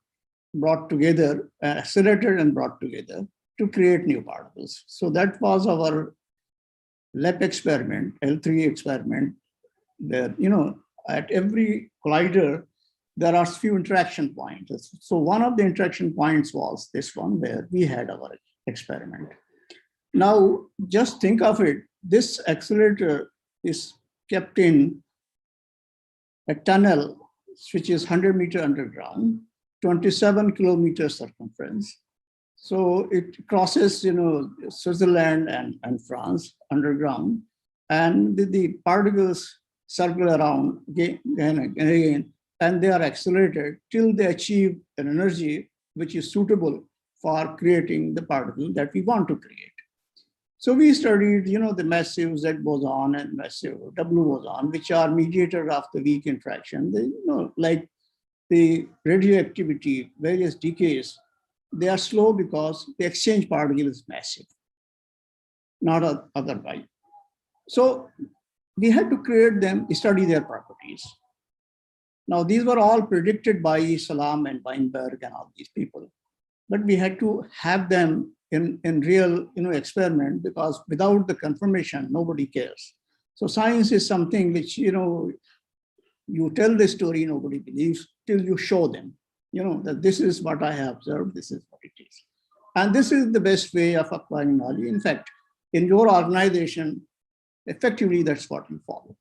brought together, accelerated and brought together to create new particles. So that was our LEP experiment, L3 experiment, where, at every collider, there are few interaction points. So one of the interaction points was this one where we had our experiment. Now, just think of it, this accelerator is kept in a tunnel, which is 100 meter underground, 27 kilometer circumference. So it crosses, Switzerland and France underground, and the particles circle around again and again, and they are accelerated till they achieve an energy which is suitable for creating the particle that we want to create. So we studied, the massive Z boson and massive W boson, which are mediators of the weak interaction. They, like the radioactivity, various decays, they are slow because the exchange particle is massive, not otherwise. So we had to create them, study their properties. Now, these were all predicted by Salam and Weinberg and all these people, but we had to have them in real, experiment, because without the confirmation, nobody cares. So science is something which, you tell the story, nobody believes till you show them, that this is what I have observed, this is what it is. And this is the best way of acquiring knowledge. In fact, in your organization, effectively, that's what you follow.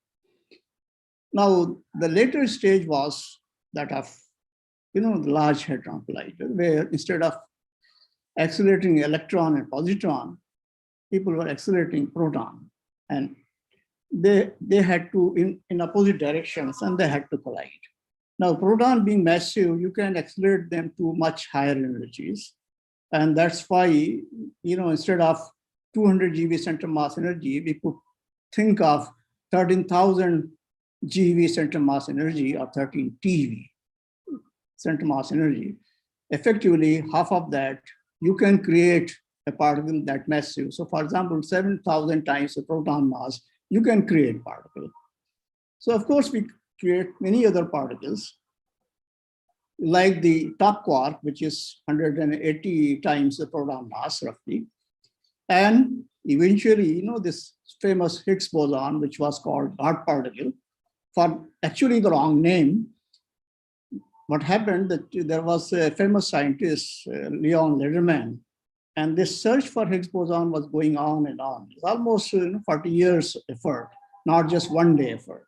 Now, the later stage was that of, the Large Hadron Collider, where instead of accelerating electron and positron, people were accelerating proton, and they had to in opposite directions, and they had to collide. Now, proton being massive, you can accelerate them to much higher energies, and that's why, instead of 200 GeV center mass energy, we could think of 13,000 GeV center mass energy or 13 TeV center mass energy. Effectively, half of that, you can create a particle that massive. So for example, 7,000 times the proton mass, you can create particle. So of course, we create many other particles, like the top quark, which is 180 times the proton mass roughly. And eventually, this famous Higgs boson, which was called God particle, for actually the wrong name. What happened that there was a famous scientist, Leon Lederman, and this search for Higgs boson was going on and on. It's almost 40 years effort, not just one day effort.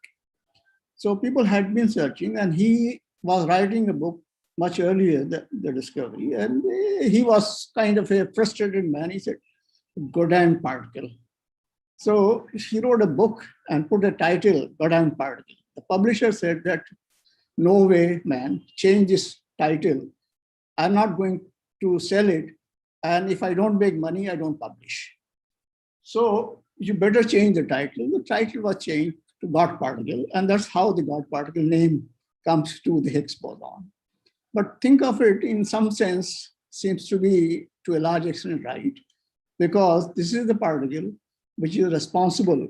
So people had been searching, and he was writing a book much earlier, the discovery, and he was kind of a frustrated man. He said, Godin particle. So he wrote a book and put a title, Godin particle. The publisher said that, no way, man, change this title. I'm not going to sell it. And if I don't make money, I don't publish. So you better change the title. The title was changed to God particle. And that's how the God particle name comes to the Higgs boson. But think of it in some sense, seems to be to a large extent right, because this is the particle which is responsible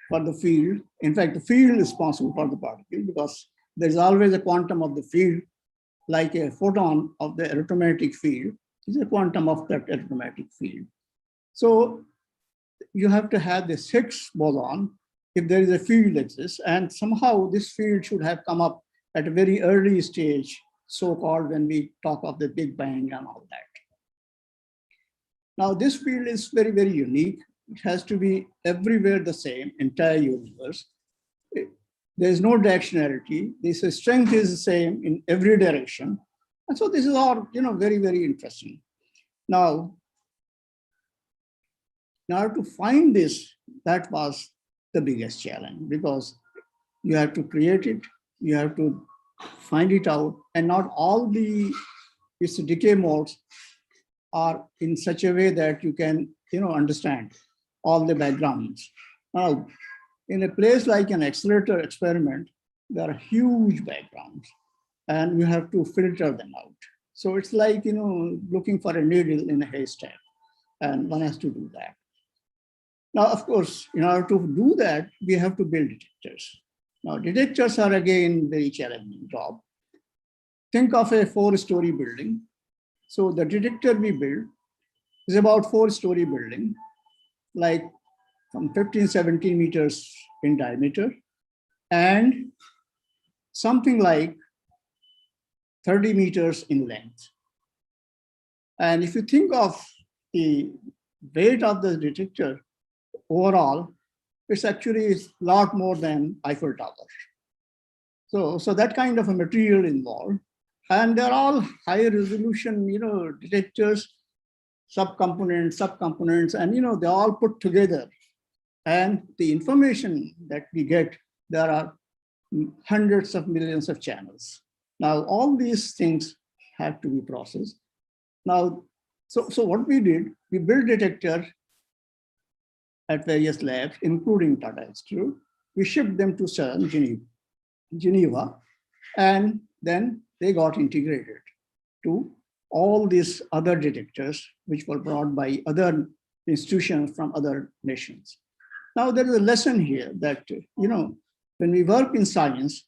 for the field. In fact, the field is responsible for the particle, because there's always a quantum of the field, like a photon of the electromagnetic field is a quantum of that electromagnetic field. So you have to have this Higgs boson if there is a field exists, and somehow this field should have come up at a very early stage, so-called when we talk of the Big Bang and all that. Now this field is very, very unique. It has to be everywhere the same, entire universe. There is no directionality. This strength is the same in every direction. And so this is all, very, very interesting. Now to find this, that was the biggest challenge, because you have to create it, you have to find it out, and not all its decay modes are in such a way that you can, understand all the backgrounds. Now, in a place like an accelerator experiment, there are huge backgrounds, and you have to filter them out. So it's like, looking for a needle in a haystack, and one has to do that. Now, of course, in order to do that, we have to build detectors. Now, detectors are again very challenging job. Think of a 4-story building. So the detector we build is about 4-story building, like from 15, 17 meters in diameter, and something like 30 meters in length. And if you think of the weight of the detector overall, it's actually a lot more than Eiffel Tower. So that kind of a material involved. And they're all high resolution, detectors, subcomponents, and they all put together. And the information that we get, there are hundreds of millions of channels. Now, all these things have to be processed. Now, so what we did, we built detector at various labs, including Tata Institute. We shipped them to CERN, Geneva, and then they got integrated to all these other detectors, which were brought by other institutions from other nations. Now, there is a lesson here that, when we work in science,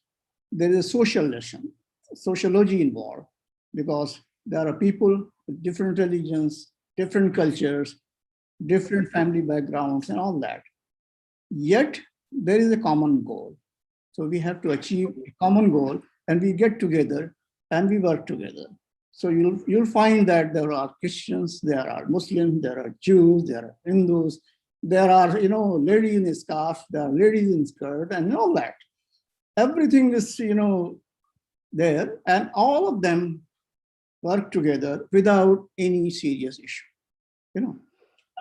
there is a social lesson, sociology involved, because there are people with different religions, different cultures, different family backgrounds, and all that. Yet, there is a common goal. So we have to achieve a common goal, and we get together and we work together. So you'll find that there are Christians, there are Muslims, there are Jews, there are Hindus, there are, ladies in a scarf, there are ladies in skirt, and all that. Everything is, there, and all of them work together without any serious issue,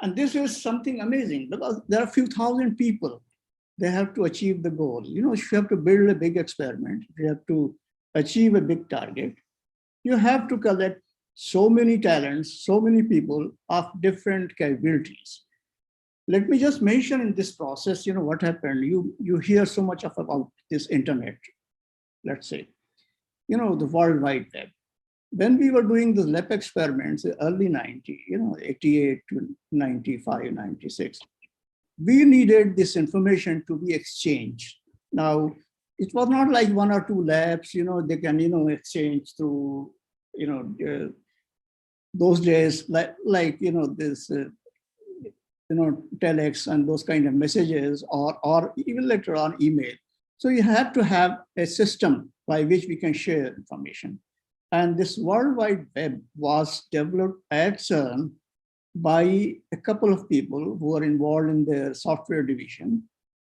And this is something amazing, because there are a few thousand people. They have to achieve the goal. If you have to build a big experiment, you have to achieve a big target, you have to collect so many talents, so many people of different capabilities. Let me just mention in this process, what happened. You hear so much about this internet, let's say, the World Wide Web. When we were doing the lab experiments, the early 90s, 88 to 95, 96, we needed this information to be exchanged. Now, it was not like one or two labs, they can, exchange through, those days, like this, telex and those kind of messages, or even later on email. So you have to have a system by which we can share information. And this World Wide Web was developed at CERN by a couple of people who were involved in their software division,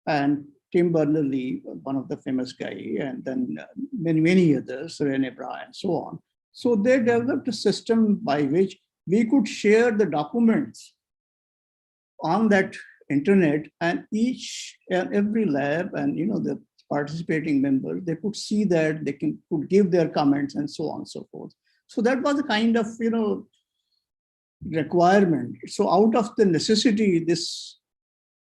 and Tim Berners-Lee, one of the famous guy, and then many others, Rene Bra, and so on. So they developed a system by which we could share the documents on that internet, and each and every lab and the participating members, they could see that, they could give their comments and so on and so forth. So that was a kind of requirement. So out of the necessity, this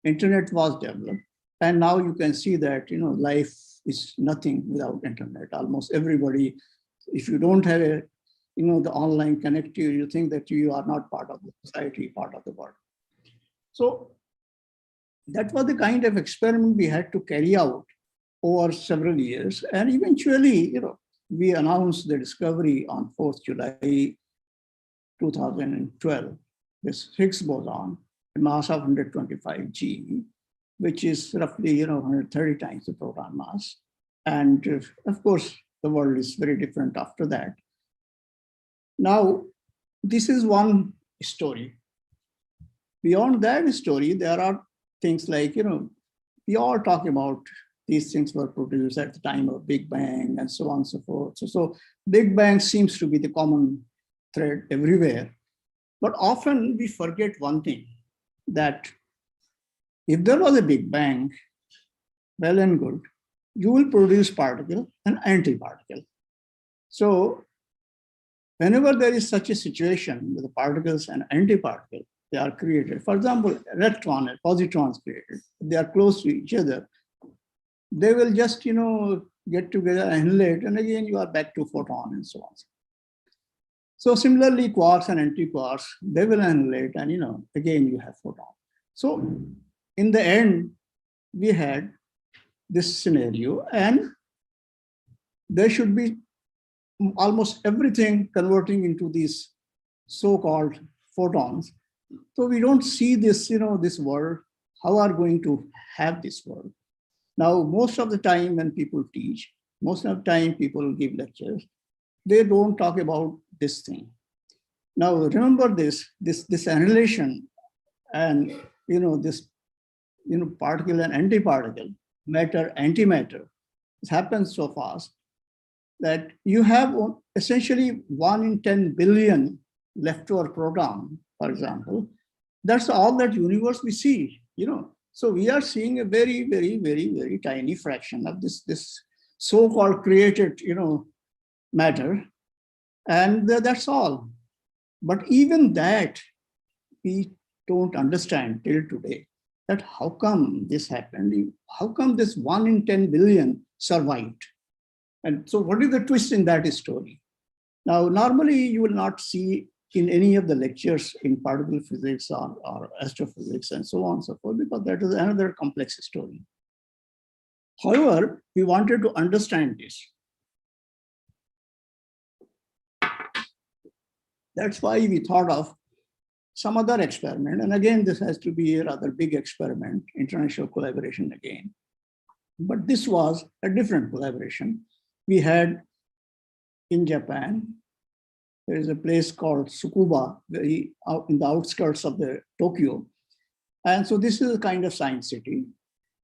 internet was developed, and now you can see that life is nothing without internet. Almost everybody, if you don't have a the online connectivity, you think that you are not part of the society, part of the world. So that was the kind of experiment we had to carry out over several years. And eventually, we announced the discovery on 4th July 2012, this Higgs boson, a mass of 125 G, which is roughly 130 times the proton mass. And of course, the world is very different after that. Now, this is one story. Beyond that story, there are things like, we all talk about these things were produced at the time of Big Bang and so on and so forth. So Big Bang seems to be the common thread everywhere. But often we forget one thing, that if there was a Big Bang, well and good, you will produce particle and antiparticle. So whenever there is such a situation with the particles and antiparticle, they are created. For example, electron and positrons created. They are close to each other. They will just, get together, annihilate, and again you are back to photon and so on. So similarly, quarks and antiquarks, they will annihilate, and again you have photon. So in the end, we had this scenario, and there should be almost everything converting into these so-called photons. So we don't see this, this world, how are going to have this world. Now, most of the time when people teach, most of the time people give lectures, they don't talk about this thing. Now, remember this annihilation and, this, particle and antiparticle, matter, antimatter, it happens so fast that you have essentially 1 in 10 billion leftover proton, for example. That's all that universe we see, So we are seeing a very, very, very, very tiny fraction of this so-called created, matter. And that's all. But even that, we don't understand till today, that how come this happened? How come this 1 in 10 billion survived? And so what is the twist in that story? Now, normally you will not see in any of the lectures in particle physics or astrophysics and so on and so forth, because that is another complex story. However, we wanted to understand this. That's why we thought of some other experiment. And again, this has to be a rather big experiment, international collaboration again. But this was a different collaboration. We had in Japan, there is a place called Tsukuba, very out in the outskirts of the Tokyo. And so this is a kind of science city.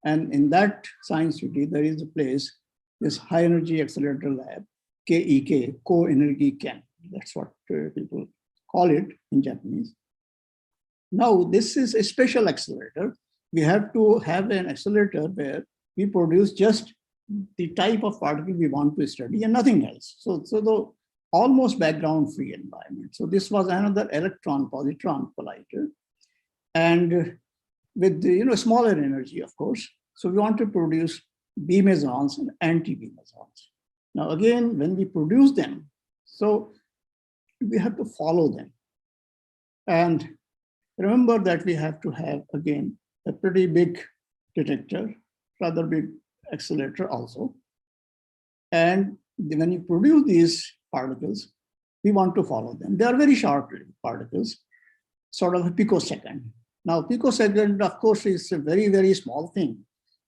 And in that science city, there is a place, this high energy accelerator lab, KEK, Ko-Energy Ken. That's what people call it in Japanese. Now, this is a special accelerator. We have to have an accelerator where we produce just the type of particle we want to study and nothing else. So almost background-free environment. So this was another electron-positron collider, and with the smaller energy, of course. So we want to produce B mesons and anti-B mesons. Now again, when we produce them, so we have to follow them. And remember that we have to have, again, a pretty big detector, rather big accelerator also. And when you produce these particles, we want to follow them. They are very short particles, sort of a picosecond. Now, picosecond, of course, is a very, very small thing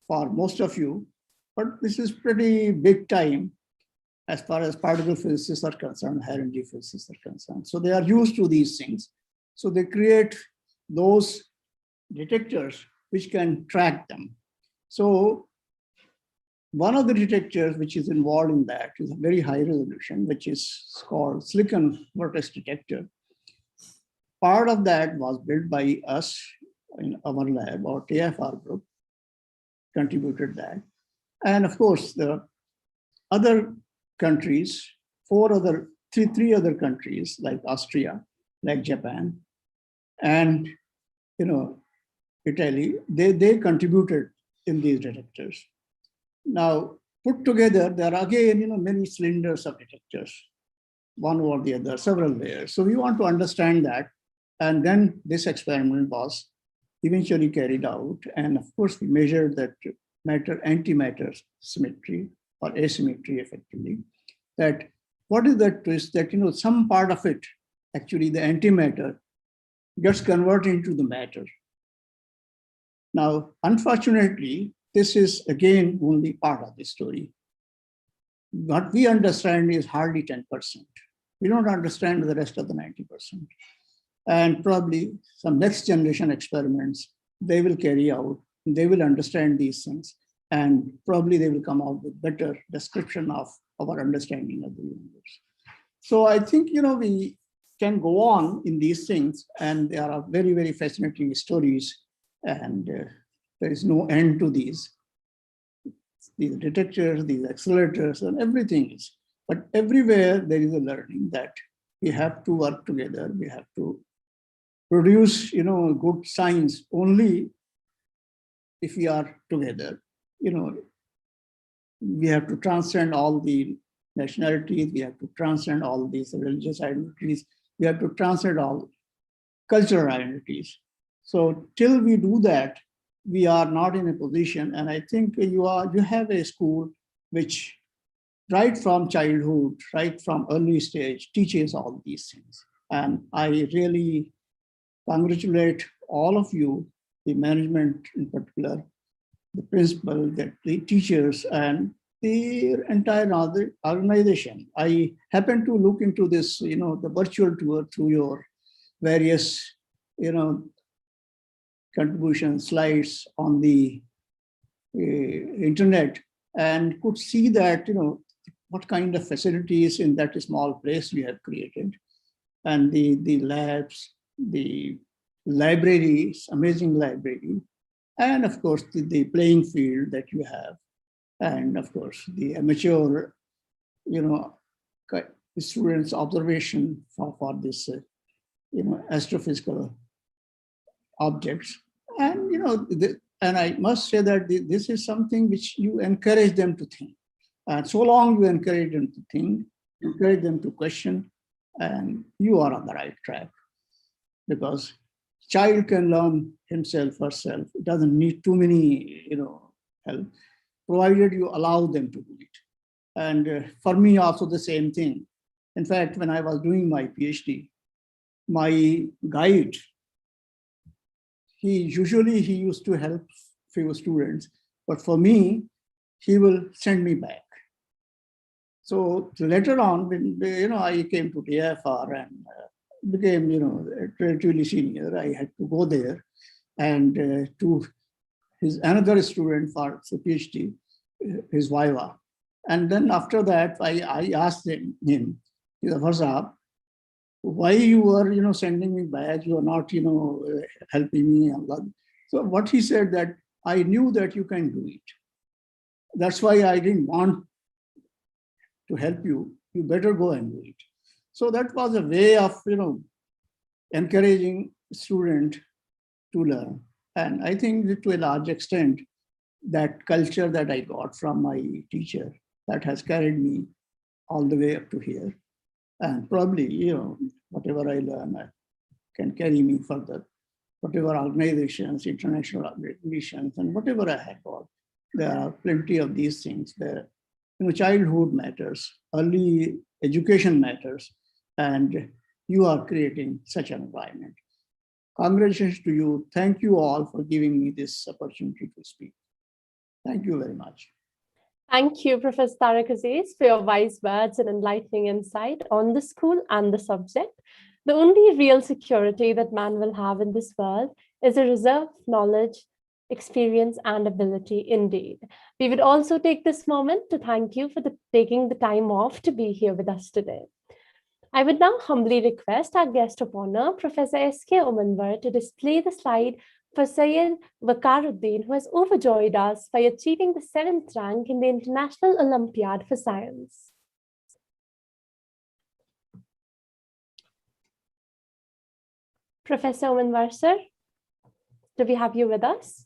for most of you, but this is pretty big time as far as particle physicists are concerned, high energy physicists are concerned. So they are used to these things. So they create those detectors which can track them. So one of the detectors which is involved in that is a very high resolution, which is called silicon vortex detector. Part of that was built by us in our lab, our TFR group contributed that. And of course, the other countries, three other countries like Austria, like Japan, and Italy, they contributed in these detectors. Now, put together, there are again many cylinders of detectors, one over the other, several layers. So we want to understand that. And then this experiment was eventually carried out. And of course, we measured that matter-antimatter symmetry or asymmetry effectively. That what is that twist that some part of it, actually the antimatter, gets converted into the matter. Now, unfortunately, this is again only part of the story. What we understand is hardly 10%. We don't understand the rest of the 90%. And probably some next generation experiments, they will carry out, they will understand these things, and probably they will come out with better description of our understanding of the universe. So I think, we can go on in these things, and there are very, very fascinating stories, and there is no end to these detectors, these accelerators, and everything is. But everywhere there is a learning that we have to work together. We have to produce, good science only if we are together. We have to transcend all the nationalities. We have to transcend all these religious identities. We have to transcend all cultural identities. So till we do that, we are not in a position. And I think you have a school which right from childhood, right from early stage, teaches all these things. And I really congratulate all of you, the management in particular, the principal, the teachers, and the entire organization. I happen to look into this, the virtual tour through your various, contribution slides on the internet, and could see that, what kind of facilities in that small place we have created, and the labs, the libraries, amazing library, and of course the playing field that you have, and of course the amateur, students' observation for this, astrophysical objects, and and I must say that this is something which you encourage them to think, and so long you encourage them to think, encourage them to question, and you are on the right track, because child can learn himself, herself. It doesn't need too many, help, provided you allow them to do it. And for me also the same thing. In fact, when I was doing my PhD, my guide, he used to help few students, but for me, he will send me back. So later on, when I came to TFR and became relatively senior, I had to go there and to another student for the PhD, his Viva. And then after that, I asked him, Farzab, why you were sending me back, you are not helping me. So what he said, that I knew that you can do it. That's why I didn't want to help you. You better go and do it. So that was a way of, encouraging student to learn. And I think that to a large extent, that culture that I got from my teacher, that has carried me all the way up to here. And probably, whatever I learn can carry me further. Whatever organizations, international organizations, and whatever I have got, there are plenty of these things there. Childhood matters, early education matters, and you are creating such an environment. Congratulations to you. Thank you all for giving me this opportunity to speak. Thank you very much. Thank you, Professor Tariq Aziz, for your wise words and enlightening insight on the school and the subject. The only real security that man will have in this world is a reserve of knowledge, experience, and ability indeed. We would also take this moment to thank you for taking the time off to be here with us today. I would now humbly request our guest of honor, Professor S.K. Omanwar, to display the slide for Syed Waqaruddin, who has overjoyed us by achieving the 7th rank in the International Olympiad for Science. Professor Omanwar, sir, do we have you with us?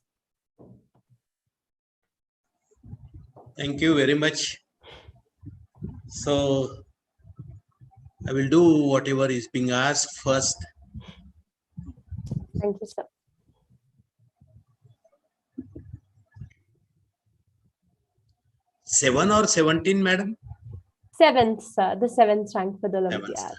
Thank you very much. So I will do whatever is being asked first. Thank you, sir. Seven or 17, madam? 7th, sir, the 7th rank for the Olympiad. 7th.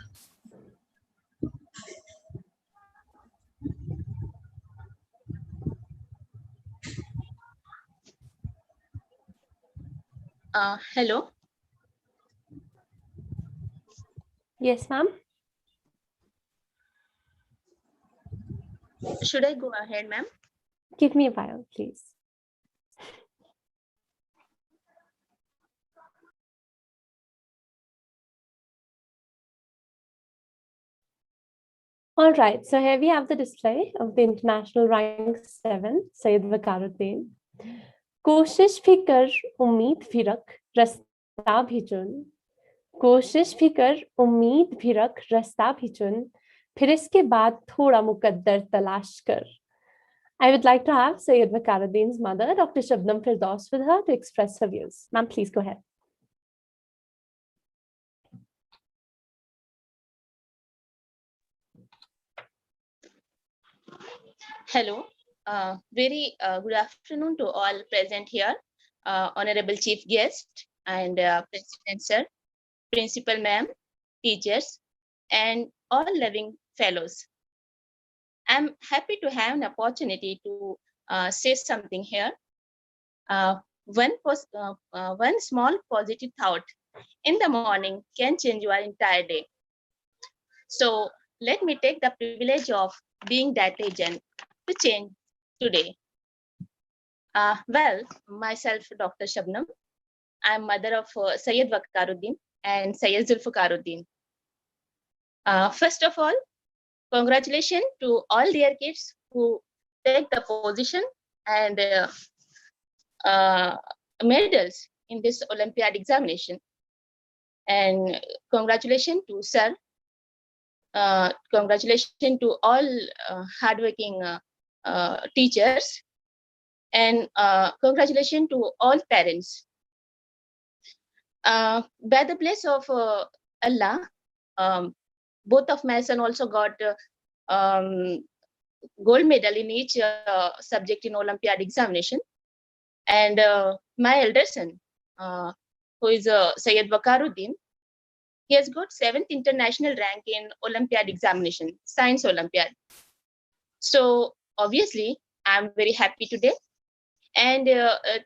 Hello. Yes, ma'am. Should I go ahead, ma'am? Give me a while, please. All right, so here we have the display of the international rank 7, Syed Waqaruddin. कोशिश भी कर उम्मीद भी रख रास्ता भी चुन कोशिश भी कर उम्मीद भी रख रास्ता भी चुन फिर इसके बाद थोड़ा मुकद्दर तलाश कर. I would like to have Syed Waqaruddin's mother, Dr. Shabnam Firdaus, with her to express her views. Ma'am, please go ahead. Hello. Very good afternoon to all present here, Honorable Chief Guest and President Sir, Principal Ma'am, teachers, and all loving fellows. I'm happy to have an opportunity to say something here. One small positive thought in the morning can change your entire day. So let me take the privilege of being that agent to change today. Well, myself, Dr. Shabnam, I'm mother of Syed Waqaruddin and Syed Zulfukaruddin. First of all, congratulations to all their kids who take the position and medals in this Olympiad examination. And congratulations to Sir. Congratulations to all hardworking teachers, and congratulations to all parents. By the bless of Allah, both of my son also got gold medal in each subject in Olympiad examination. And my elder son, who is Syed Waqaruddin, he has got 7th international rank in Olympiad examination, Science Olympiad. So obviously, I'm very happy today and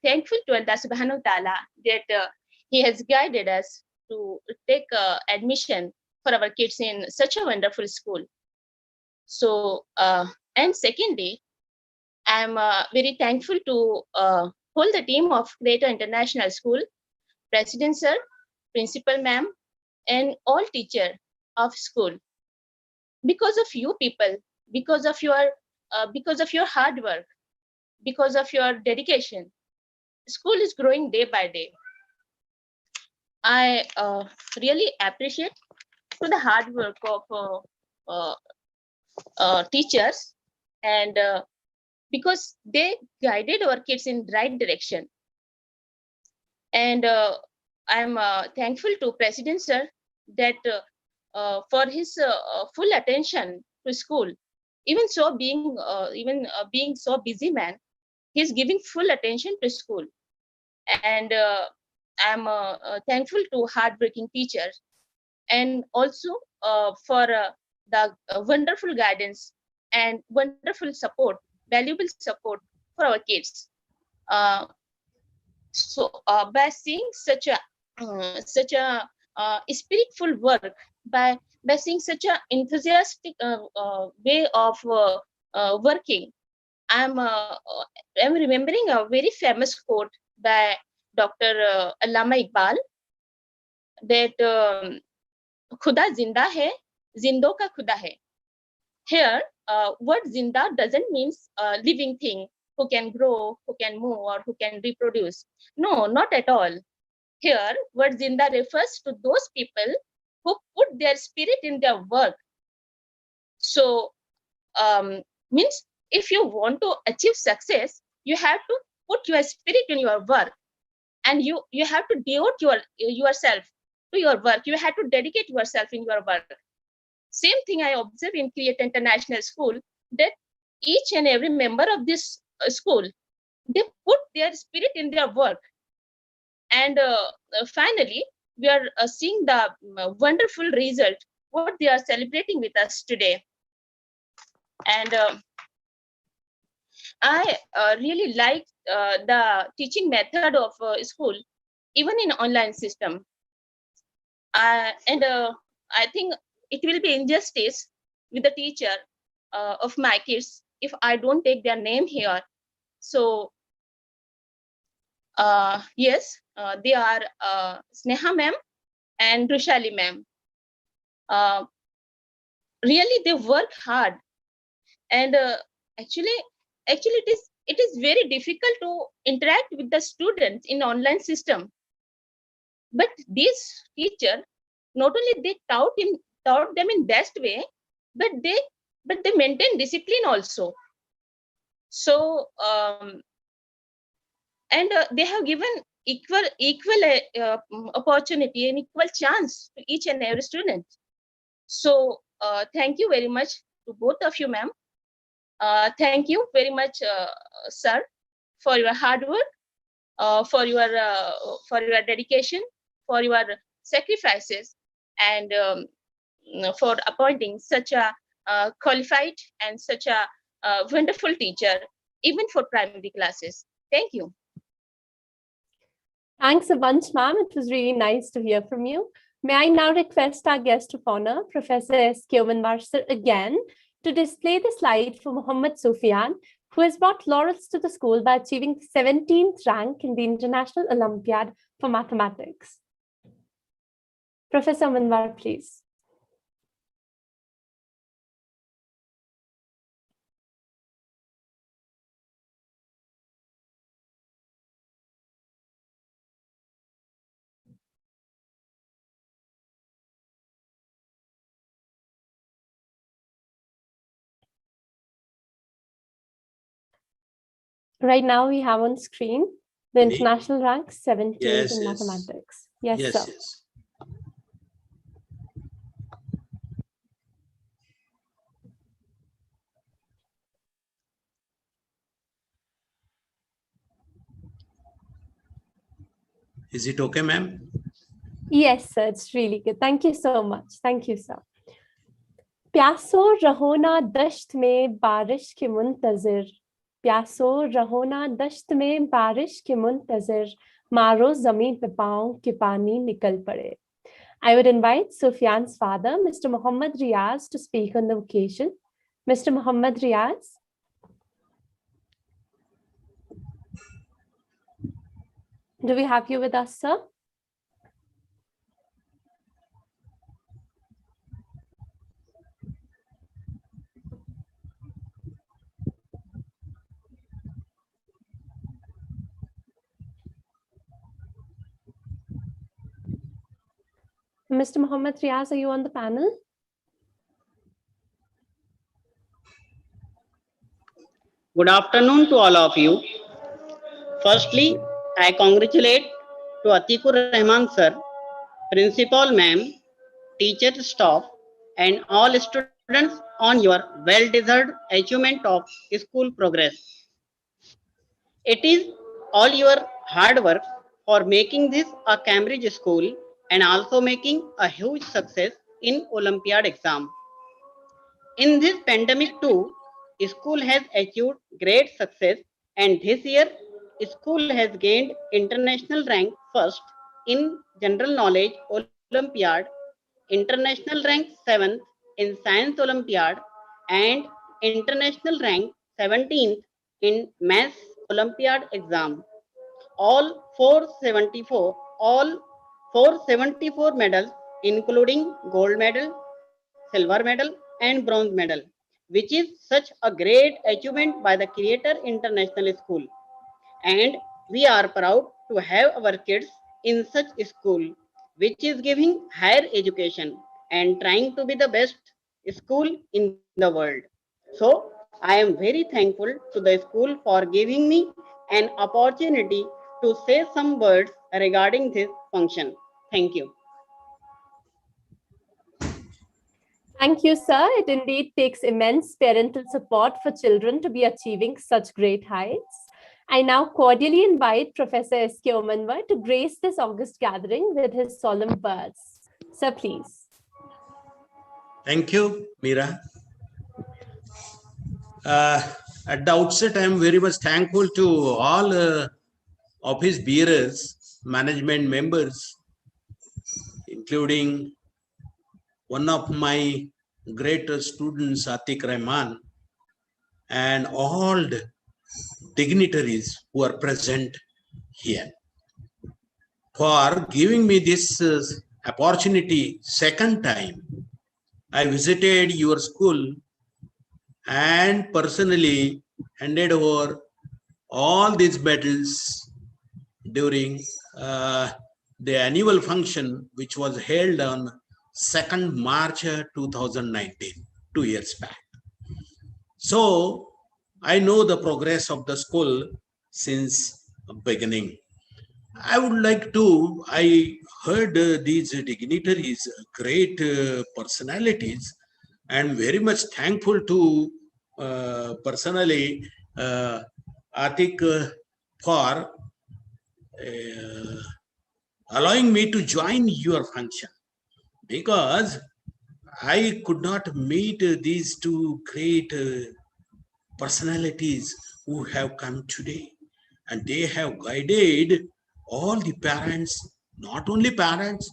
thankful to Allah Subhanahu wa Ta'ala that He has guided us to take admission for our kids in such a wonderful school. So, and secondly, I'm very thankful to whole the team of Greater International School, President Sir, Principal Ma'am, and all teachers of school. Because of you people, because of your hard work, because of your dedication, school is growing day by day. I really appreciate to the hard work of teachers, and because they guided our kids in right direction. And I'm thankful to President Sir that for his full attention to school. Even so, being so busy man, he's giving full attention to school. And I'm thankful to hardworking teachers, and also for the wonderful guidance and wonderful support, valuable support for our kids. So by seeing such a spiritful work, by seeing such an enthusiastic way of working, I'm remembering a very famous quote by Dr. Allama Iqbal, that खुदा जिंदा है, जिंदों का खुदा है. Here, word zinda doesn't mean living thing who can grow, who can move, or who can reproduce. No, not at all. Here, word zinda refers to those people who put their spirit in their work. So, means if you want to achieve success, you have to put your spirit in your work, and you have to devote yourself to your work. You have to dedicate yourself in your work. Same thing I observe in Create International School, that each and every member of this school, they put their spirit in their work. And finally, we are seeing the wonderful result, what they are celebrating with us today. And I really like the teaching method of school, even in online system. And I think it will be injustice with the teacher of my kids if I don't take their name here. So yes, they are Sneha ma'am and Rushali ma'am. Really, they work hard, and actually it is very difficult to interact with the students in online system. But this teacher, not only they taught them in best way, but they maintain discipline also. So and they have given equal opportunity and equal chance to each and every student. So thank you very much to both of you, ma'am. Thank you very much, sir, for your hard work, for your dedication, for your sacrifices, and for appointing such a qualified and such a wonderful teacher, even for primary classes. Thank you. Thanks a bunch, ma'am. It was really nice to hear from you. May I now request our guest of honor, Professor S.K. Omanwar again, to display the slide for Muhammad Sufyan, who has brought laurels to the school by achieving 17th rank in the International Olympiad for Mathematics. Professor Omanwar, please. Right now we have on screen the international rank 17th in mathematics. Yes, sir. Yes. Is it okay, ma'am? Yes, sir. It's really good. Thank you so much. Thank you, sir. प्यासो रहो ना दश्त में बारिश के मुंतज़िर, प्यासो रहो ना दश्त में बारिश के मुंतज़िर, मारो ज़मीन पे पाँव के पानी निकल पड़े. I would invite Sufyan's father, Mr. Muhammad Riaz, to speak on the occasion. Mr. Muhammad Riaz. Do we have you with us, sir? Mr. Mohammed Riaz, are you on the panel? Good afternoon to all of you. Firstly, I congratulate to Atikur Rahman sir, principal ma'am, teacher staff, and all students on your well-deserved achievement of school progress. It is all your hard work for making this a Cambridge school and also making a huge success in Olympiad exam. In this pandemic too, school has achieved great success, and this year school has gained international rank first in general knowledge Olympiad, international rank 7th in science Olympiad, and international rank 17th in maths Olympiad exam. All 474 medals, including gold medal, silver medal, and bronze medal, which is such a great achievement by the Creator International School. And we are proud to have our kids in such a school, which is giving higher education and trying to be the best school in the world. So I am very thankful to the school for giving me an opportunity to say some words regarding this function. Thank you. Thank you, sir. It indeed takes immense parental support for children to be achieving such great heights. I now cordially invite Professor S.K. Omanwar to grace this August gathering with his solemn words. Sir, please. Thank you, Meera. At the outset, I am very much thankful to all office bearers, management members, including one of my great students, Atiq Rahman, and all the dignitaries who are present here for giving me this opportunity. Second time, I visited your school and personally handed over all these medals during the annual function, which was held on 2nd March 2019, 2 years back. So I know the progress of the school since beginning. I would like to, I heard these dignitaries, great personalities, and very much thankful to personally Atiq for allowing me to join your function, because I could not meet these two great personalities who have come today, and they have guided all the parents, not only parents,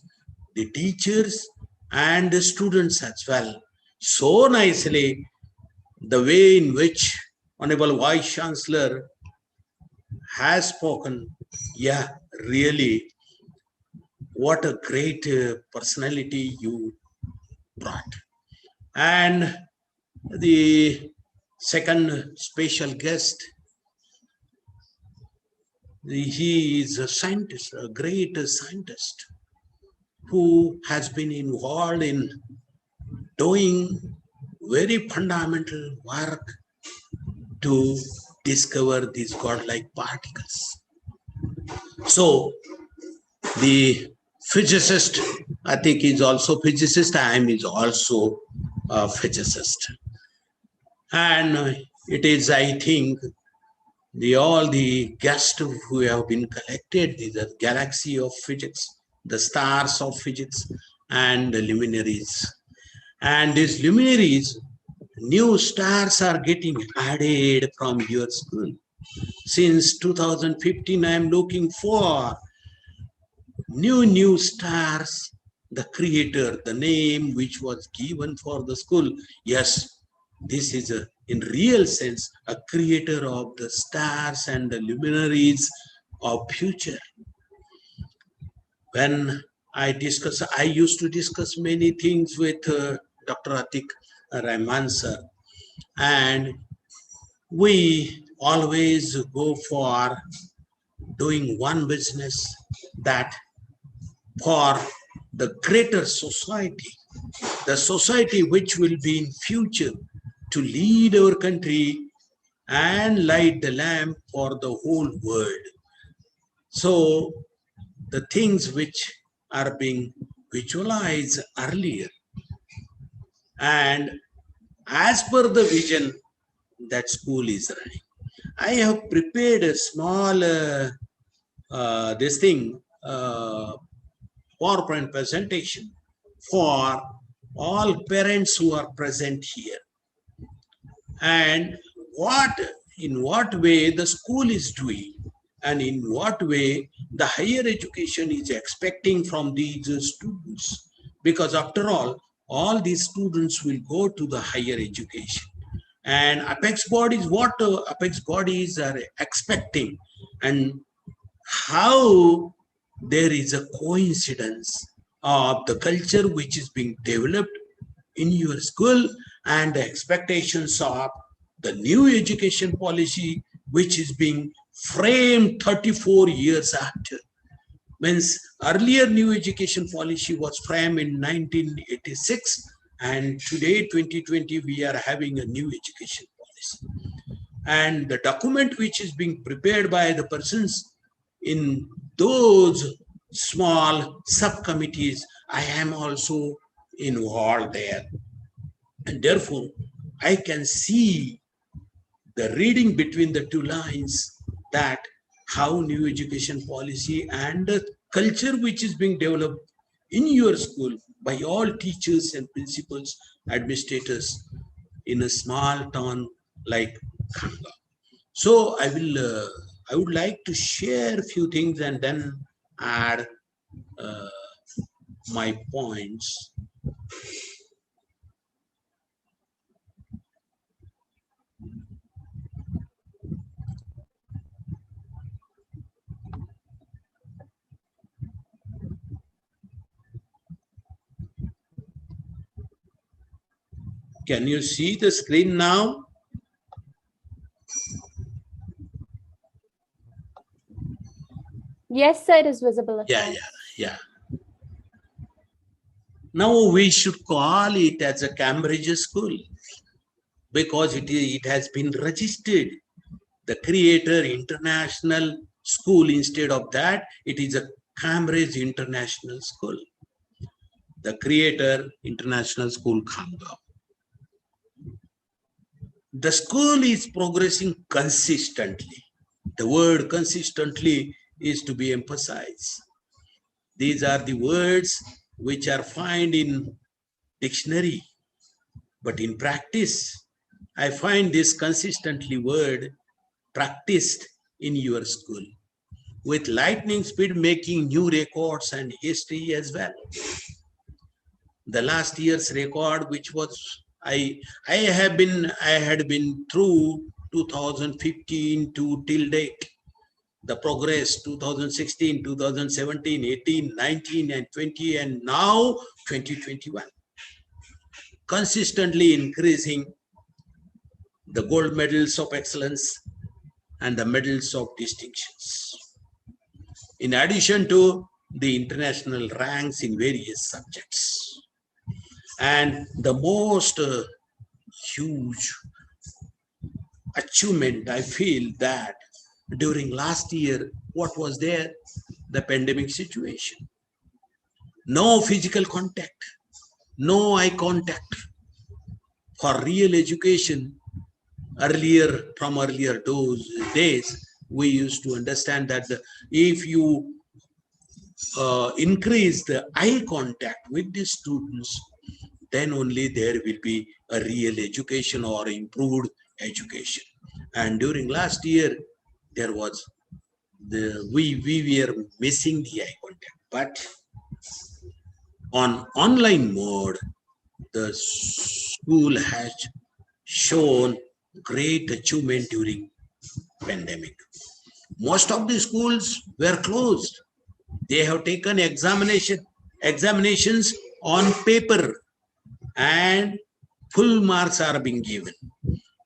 the teachers and the students as well, so nicely. The way in which Honorable Vice Chancellor has spoken, yeah, really, what a great personality you brought. And the second special guest, he is a scientist, a great scientist who has been involved in doing very fundamental work to discover these godlike particles. So the physicist, I think, is also physicist. I am is also a physicist, and it is, I think, all the guests who have been collected, the galaxy of physics, the stars of physics, and the luminaries. And these luminaries, new stars are getting added from your school. Since 2015, I am looking for new stars, the creator, the name which was given for the school. Yes, this is in real sense a creator of the stars and the luminaries of future. When I used to discuss many things with Dr. Atiq Rahman sir, and we always go for doing one business, that for the greater society, the society which will be in future to lead our country and light the lamp for the whole world. So the things which are being visualized earlier, and as per the vision that school is running, I have prepared a small PowerPoint presentation for all parents who are present here, and in what way the school is doing, and in what way the higher education is expecting from these students. Because after all these students will go to the higher education. And apex bodies, what apex bodies are expecting, and how there is a coincidence of the culture which is being developed in your school and the expectations of the new education policy which is being framed 34 years after. Means earlier new education policy was framed in 1986, and today 2020 we are having a new education policy. And the document which is being prepared by the persons in those small subcommittees, I am also involved there. And therefore, I can see the reading between the two lines that how new education policy and the culture which is being developed in your school by all teachers and principals, administrators in a small town like Khanga. So I would like to share a few things and then add my points. Can you see the screen now? Yes, sir, it is visible. Yeah. Now we should call it as a Cambridge school because it has been registered. The Creator International School, instead of that, it is a Cambridge International School. The Creator International School, Khanga. The school is progressing consistently. The word consistently is to be emphasized. These are the words which are found in dictionary, but in practice, I find this consistently word practiced in your school with lightning speed, making new records and history as well. The last year's record, which was I had been through 2015 to till date. The progress 2016, 2017, 18, 19 and 20 and now 2021. Consistently increasing the gold medals of excellence and the medals of distinctions. In addition to the international ranks in various subjects. And the most huge achievement, I feel that during last year, what was there? The pandemic situation. No physical contact, no eye contact. For real education, from earlier days, we used to understand that if you increase the eye contact with the students, then only there will be a real education or improved education. And during last year, there was we were missing the eye contact. But on online mode, the school has shown great achievement during pandemic. Most of the schools were closed. They have taken examinations on paper and full marks are being given.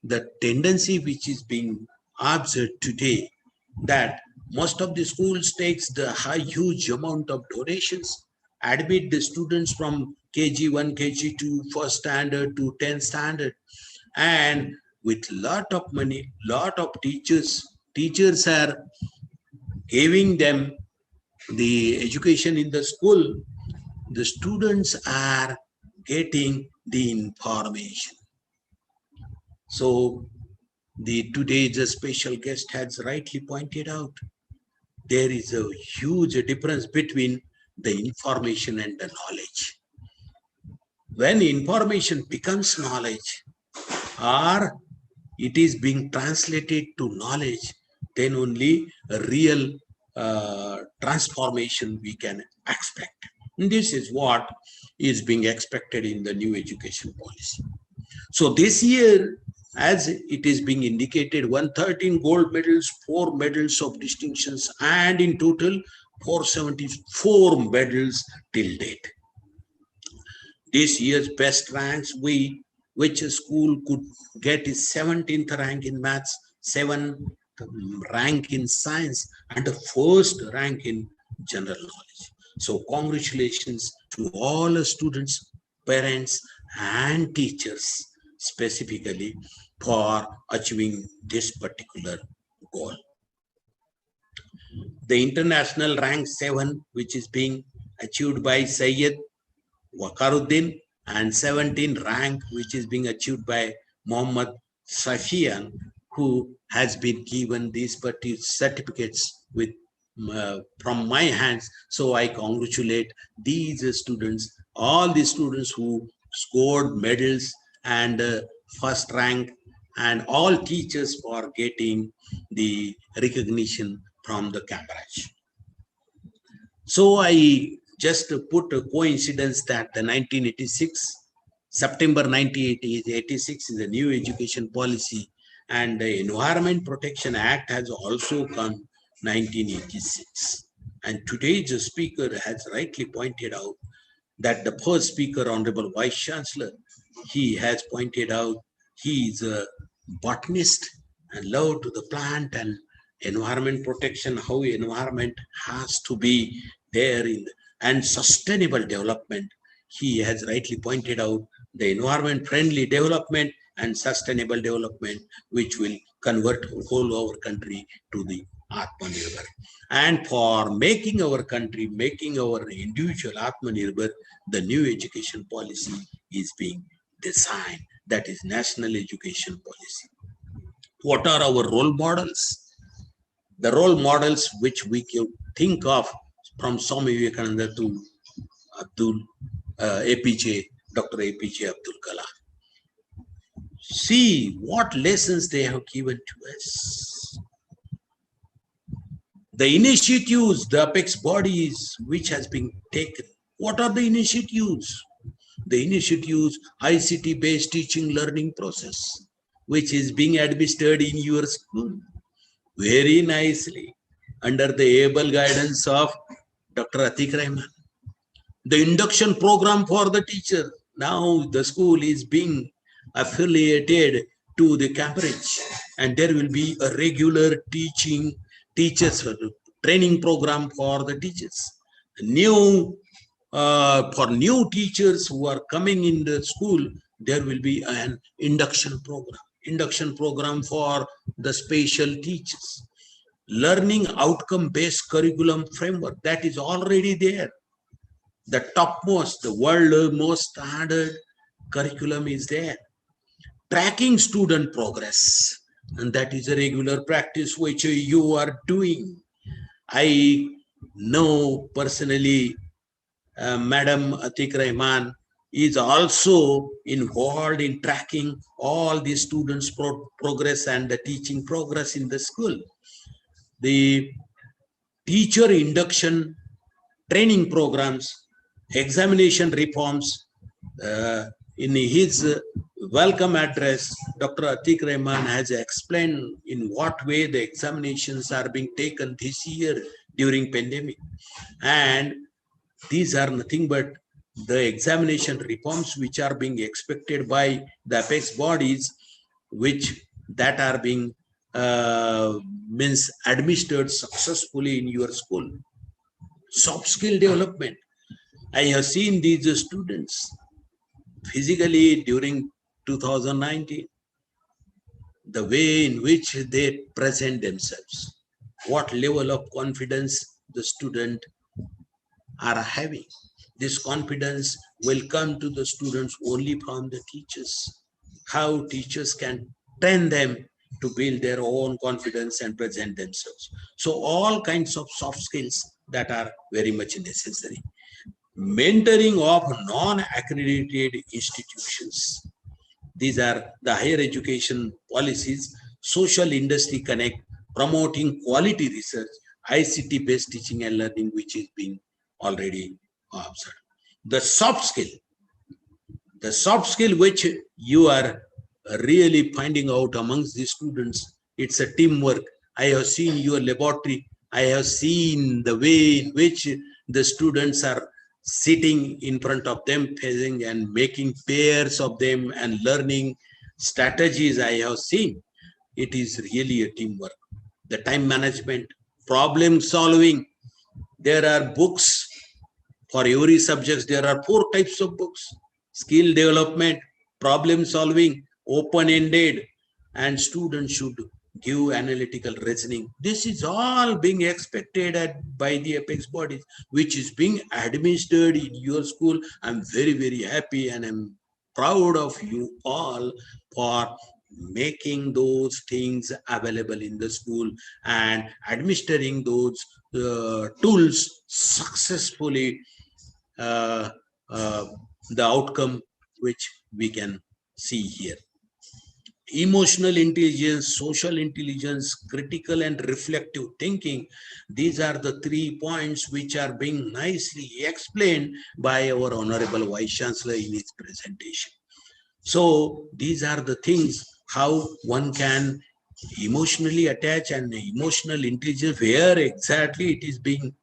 The tendency which is being observed today, that most of the schools takes the huge amount of donations admit the students from KG1, KG2, first standard to 10th standard. And with lot of money, lot of teachers are giving them the education in the school. The students are getting the information. So today's special guest has rightly pointed out, there is a huge difference between the information and the knowledge. When information becomes knowledge, or it is being translated to knowledge, then only a real transformation we can expect. And this is what is being expected in the new education policy. So this year, as it is being indicated, 113 gold medals, 4 medals of distinctions, and in total 474 medals till date. This year's best ranks which a school could get is 17th rank in maths, 7th rank in science, and the 1st rank in general knowledge. So congratulations to all the students, parents, and teachers specifically for achieving this particular goal. The international rank 7, which is being achieved by Syed Wakaruddin, and 17th rank, which is being achieved by Muhammad Safian, who has been given these certificates with from my hands. So I congratulate these students, all the students who scored medals and first rank, and all teachers for getting the recognition from the Cambridge. So I just put a coincidence that the 1986, September 1986 is a new education policy, and the Environment Protection Act has also come 1986. And today's speaker has rightly pointed out that the first speaker, Honorable Vice Chancellor, he has pointed out he is a botanist and love to the plant and environment protection, how environment has to be there in and sustainable development. He has rightly pointed out the environment friendly development and sustainable development, which will convert whole our country to the Atmanirbhar. And for making our country, making our individual Atmanirbhar, the new education policy is being designed. That is National Education Policy. What are our role models? The role models which we can think of from Swami Vivekananda to Dr. APJ Abdul Kalam. See what lessons they have given to us. The initiatives, the apex bodies which has been taken. What are the initiatives? The initiatives, ICT-based teaching learning process, which is being administered in your school very nicely under the able guidance of Dr. Atiq Rahman. The induction program for the teacher. Now the school is being affiliated to the Cambridge, and there will be a regular teachers training program for the teachers. For new teachers who are coming in the school, there will be an induction program for the special teachers. Learning outcome-based curriculum framework, that is already there. The topmost, the world most standard curriculum is there. Tracking student progress, and that is a regular practice which you are doing. I know personally Madam Atiq Rahman is also involved in tracking all the students' progress and the teaching progress in the school. The teacher induction training programs, examination reforms. In his welcome address, Dr. Atiq Rahman has explained in what way the examinations are being taken this year during pandemic. And these are nothing but the examination reforms which are being expected by the apex bodies, which that are being administered successfully in your school. Soft skill development. I have seen these students physically during 2019, the way in which they present themselves, what level of confidence the student are having. This confidence will come to the students only from the teachers. How teachers can train them to build their own confidence and present themselves. So all kinds of soft skills that are very much necessary. Mentoring of non-accredited institutions. These are the higher education policies, social industry connect, promoting quality research, ICT-based teaching and learning, which is being already observed. The soft skill which you are really finding out amongst the students, it's a teamwork. I have seen your laboratory. I have seen the way in which the students are sitting in front of them, facing and making pairs of them and learning strategies. I have seen it is really a teamwork. The time management, problem solving. There are books for every subject. There are 4 types of books: skill development, problem solving, open-ended, and students should give analytical reasoning. This is all being expected by the apex bodies, which is being administered in your school. I'm very, very happy and I'm proud of you all for making those things available in the school and administering those tools successfully. The outcome which we can see here. Emotional intelligence, social intelligence, critical and reflective thinking. These are the 3 points which are being nicely explained by our Honorable Vice Chancellor in his presentation. So these are the things how one can emotionally attach and emotional intelligence, where exactly it is being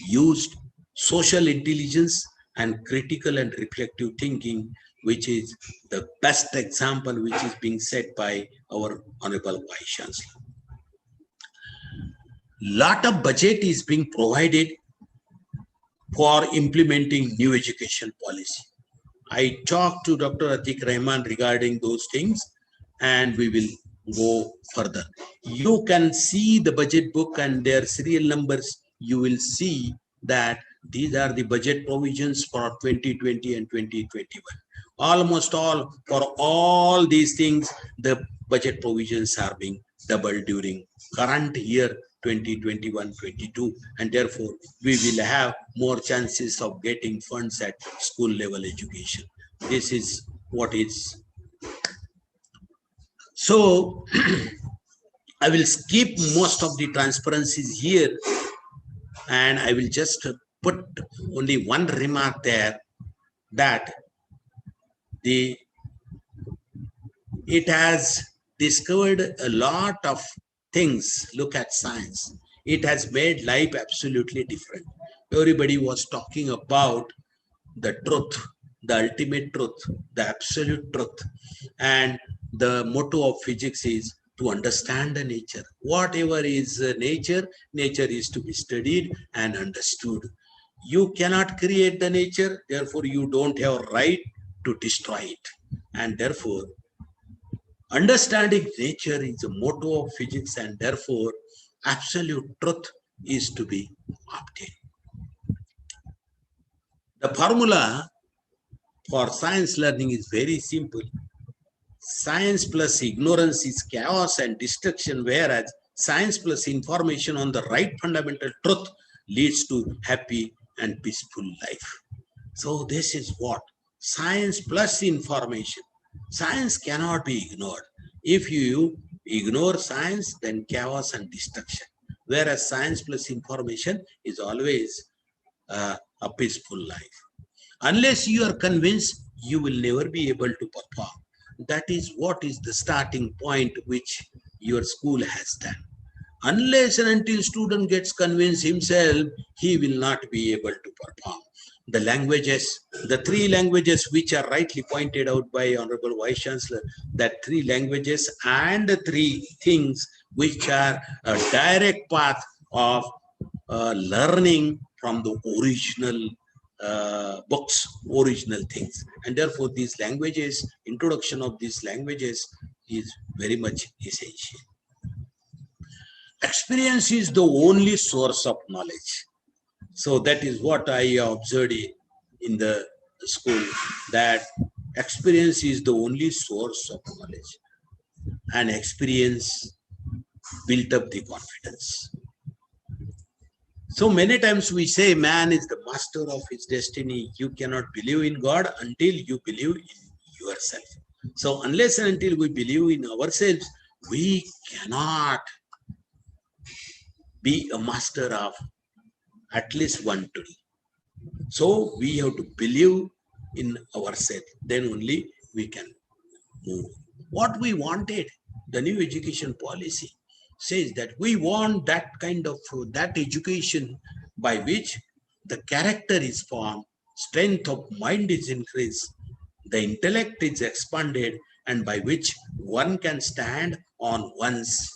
used, social intelligence and critical and reflective thinking, which is the best example which is being set by our Honorable Vice Chancellor. Lot of budget is being provided for implementing new education policy. I talked to Dr. Atiq Rahman regarding those things and we will go further. You can see the budget book and their serial numbers. You will see that these are the budget provisions for 2020 and 2021. Almost all, for all these things, the budget provisions are being doubled during current year 2021-22, and therefore we will have more chances of getting funds at school level education. This is what is. So I will skip most of the transparencies here and I will just put only one remark there, that it has discovered a lot of things. Look at science. It has made life absolutely different. Everybody was talking about the truth, the ultimate truth, the absolute truth. And the motto of physics is to understand the nature. Whatever is nature, nature is to be studied and understood. You cannot create the nature, therefore you don't have a right to destroy it. And therefore, understanding nature is a motto of physics, and therefore absolute truth is to be obtained. The formula for science learning is very simple. Science plus ignorance is chaos and destruction, whereas science plus information on the right fundamental truth leads to happy and peaceful life. So this is what science plus information. Science cannot be ignored. If you ignore science, then chaos and destruction. Whereas science plus information is always a peaceful life. Unless you are convinced, you will never be able to perform. That is what is the starting point which your school has done. Unless and until student gets convinced himself, he will not be able to perform. The languages, the 3 languages which are rightly pointed out by Honorable Vice Chancellor, that 3 languages and the 3 things which are a direct path of learning from the original books, original things. And therefore, these languages, introduction of these languages is very much essential. Experience is the only source of knowledge. So that is what I observed in the school, that experience is the only source of knowledge, and experience built up the confidence. So many times we say man is the master of his destiny. You cannot believe in God until you believe in yourself. So unless and until we believe in ourselves, we cannot be a master of at least one tool. So we have to believe in ourselves, then only we can move. What we wanted, the new education policy says that we want that kind of that education by which the character is formed, strength of mind is increased, the intellect is expanded, and by which one can stand on one's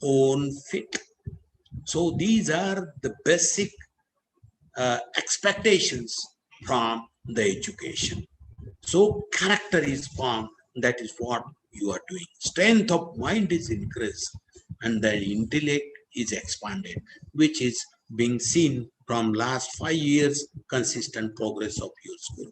own feet. So these are the basic expectations from the education. So character is formed, that is what you are doing. Strength of mind is increased and the intellect is expanded, which is being seen from last 5 years consistent progress of your school.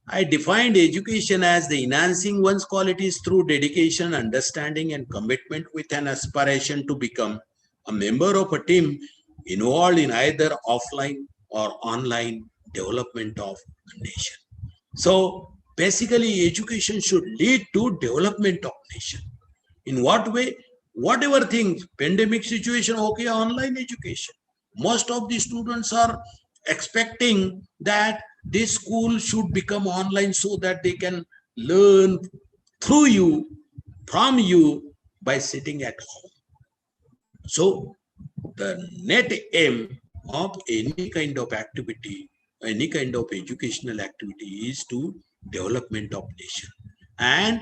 I defined education as the enhancing one's qualities through dedication, understanding, and commitment with an aspiration to become a member of a team involved in either offline or online development of a nation. So basically, education should lead to development of nation. In what way? Whatever things, pandemic situation, okay, online education. Most of the students are expecting that this school should become online so that they can learn through you, from you, by sitting at home. So the net aim of any kind of activity, any kind of educational activity is to development of nation. And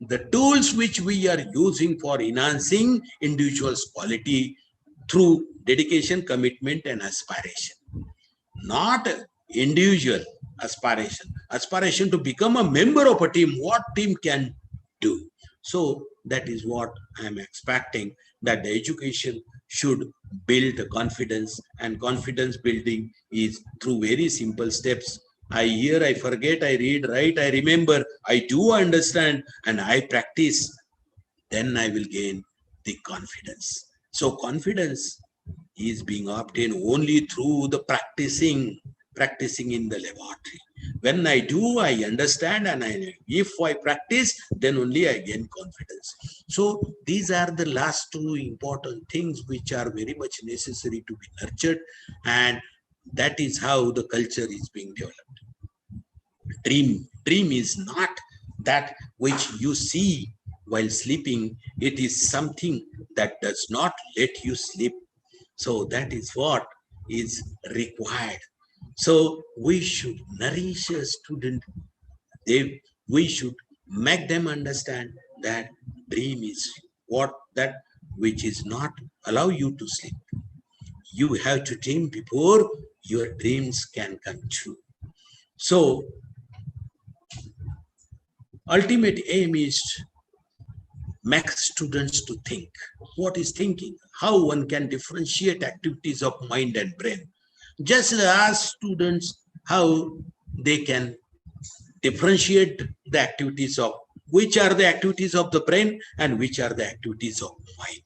the tools which we are using for enhancing individuals' quality through dedication, commitment, and aspiration. Not individual aspiration to become a member of a team, what team can do. So that is what I am expecting, that the education should build confidence, and confidence building is through very simple steps. I hear, I forget, I read, write, I remember, I do understand, and I practice, then I will gain the confidence. So confidence is being obtained only through the practicing in the laboratory. When I do, I understand, and if I practice, then only I gain confidence. So these are the last two important things which are very much necessary to be nurtured, and that is how the culture is being developed. Dream is not that which you see while sleeping. It is something that does not let you sleep. So that is what is required. So we should nourish a student. We should make them understand that dream is what that which is not allow you to sleep. You have to dream before your dreams can come true. So ultimate aim is make students to think. What is thinking? How one can differentiate activities of mind and brain. Just ask students how they can differentiate the activities of, which are the activities of the brain and which are the activities of mind.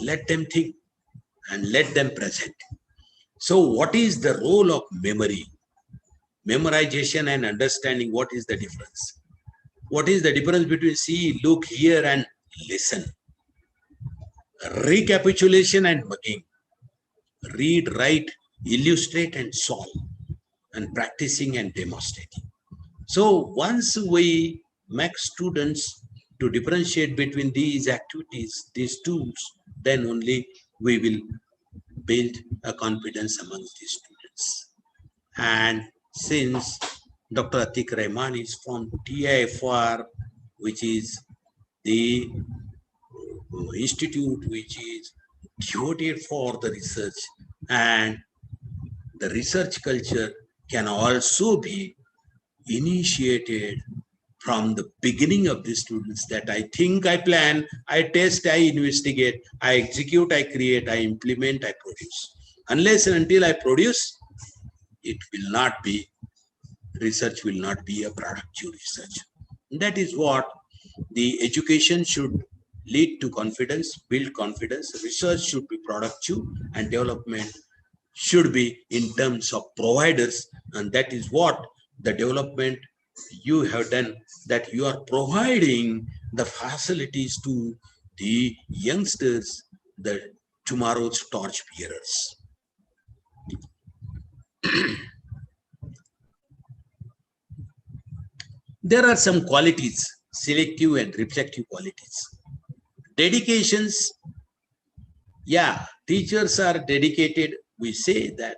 Let them think and let them present. So what is the role of memory? Memorization and understanding, what is the difference? What is the difference between see, look, hear, and listen? Recapitulation and mugging. Read, write, illustrate, and solve. And practicing and demonstrating. So once we make students to differentiate between these activities, these tools, then only we will build a confidence amongst the students. And since Dr. Atiq Rahman is from TIFR, which is the institute which is devoted for the research, and the research culture can also be initiated from the beginning of the students, that I think, I plan, I test, I investigate, I execute, I create, I implement, I produce. Unless and until I produce, it will not be, research will not be a productive research. That is what the education should lead to: confidence, build confidence. Research should be productive, and development should be in terms of providers. And that is what the development you have done, that you are providing the facilities to the youngsters, the tomorrow's torch bearers. There are some qualities, selective and reflective qualities. Dedications, yeah, teachers are dedicated. We say that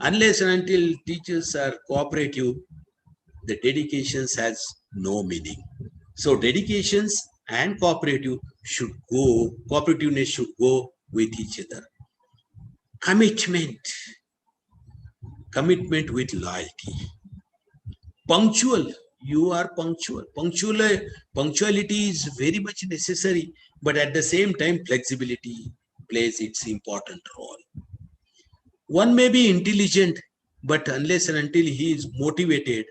unless and until teachers are cooperative, the dedications has no meaning. So dedications and cooperativeness should go with each other. Commitment with loyalty. Punctual, you are punctual. Punctuality is very much necessary, but at the same time, flexibility plays its important role. One may be intelligent, but unless and until he is motivated,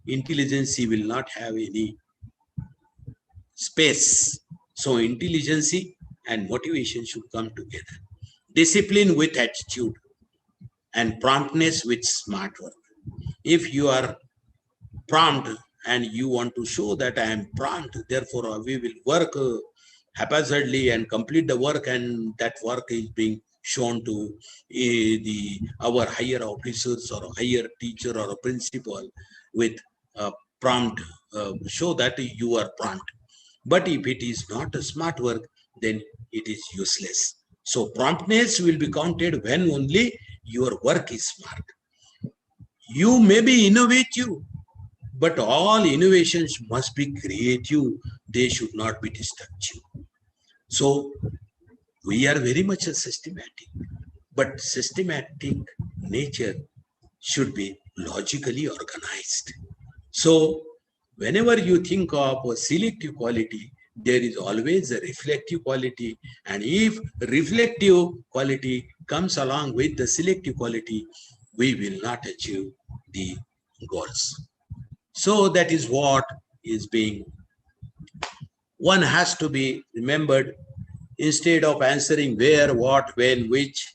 intelligence will not have any space. So intelligence and motivation should come together. Discipline with attitude and promptness with smart work. If you are prompt and you want to show that I am prompt, therefore we will work haphazardly and complete the work, and that work is being shown to our higher officers or a higher teacher or a principal with prompt, show that you are prompt. But if it is not a smart work, then it is useless. So promptness will be counted when only your work is smart. You may be innovative, but all innovations must be creative. They should not be destructive. So we are very much a systematic, but systematic nature should be logically organized. So whenever you think of a selective quality, there is always a reflective quality. And if reflective quality comes along with the selective quality, we will not achieve the goals. So that is what is being, one has to be remembered. Instead of answering where, what, when, which,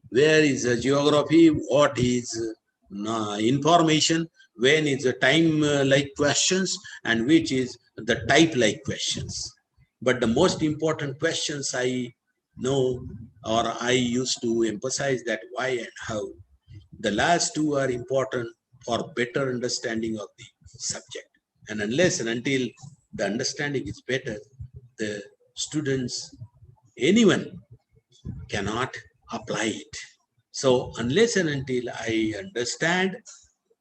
where is the geography, what is information, when is the time like questions, and which is the type like questions. But the most important questions I know, or I used to emphasize, that why and how. The last two are important for better understanding of the subject. And unless and until the understanding is better, the students, anyone cannot apply it. So unless and until I understand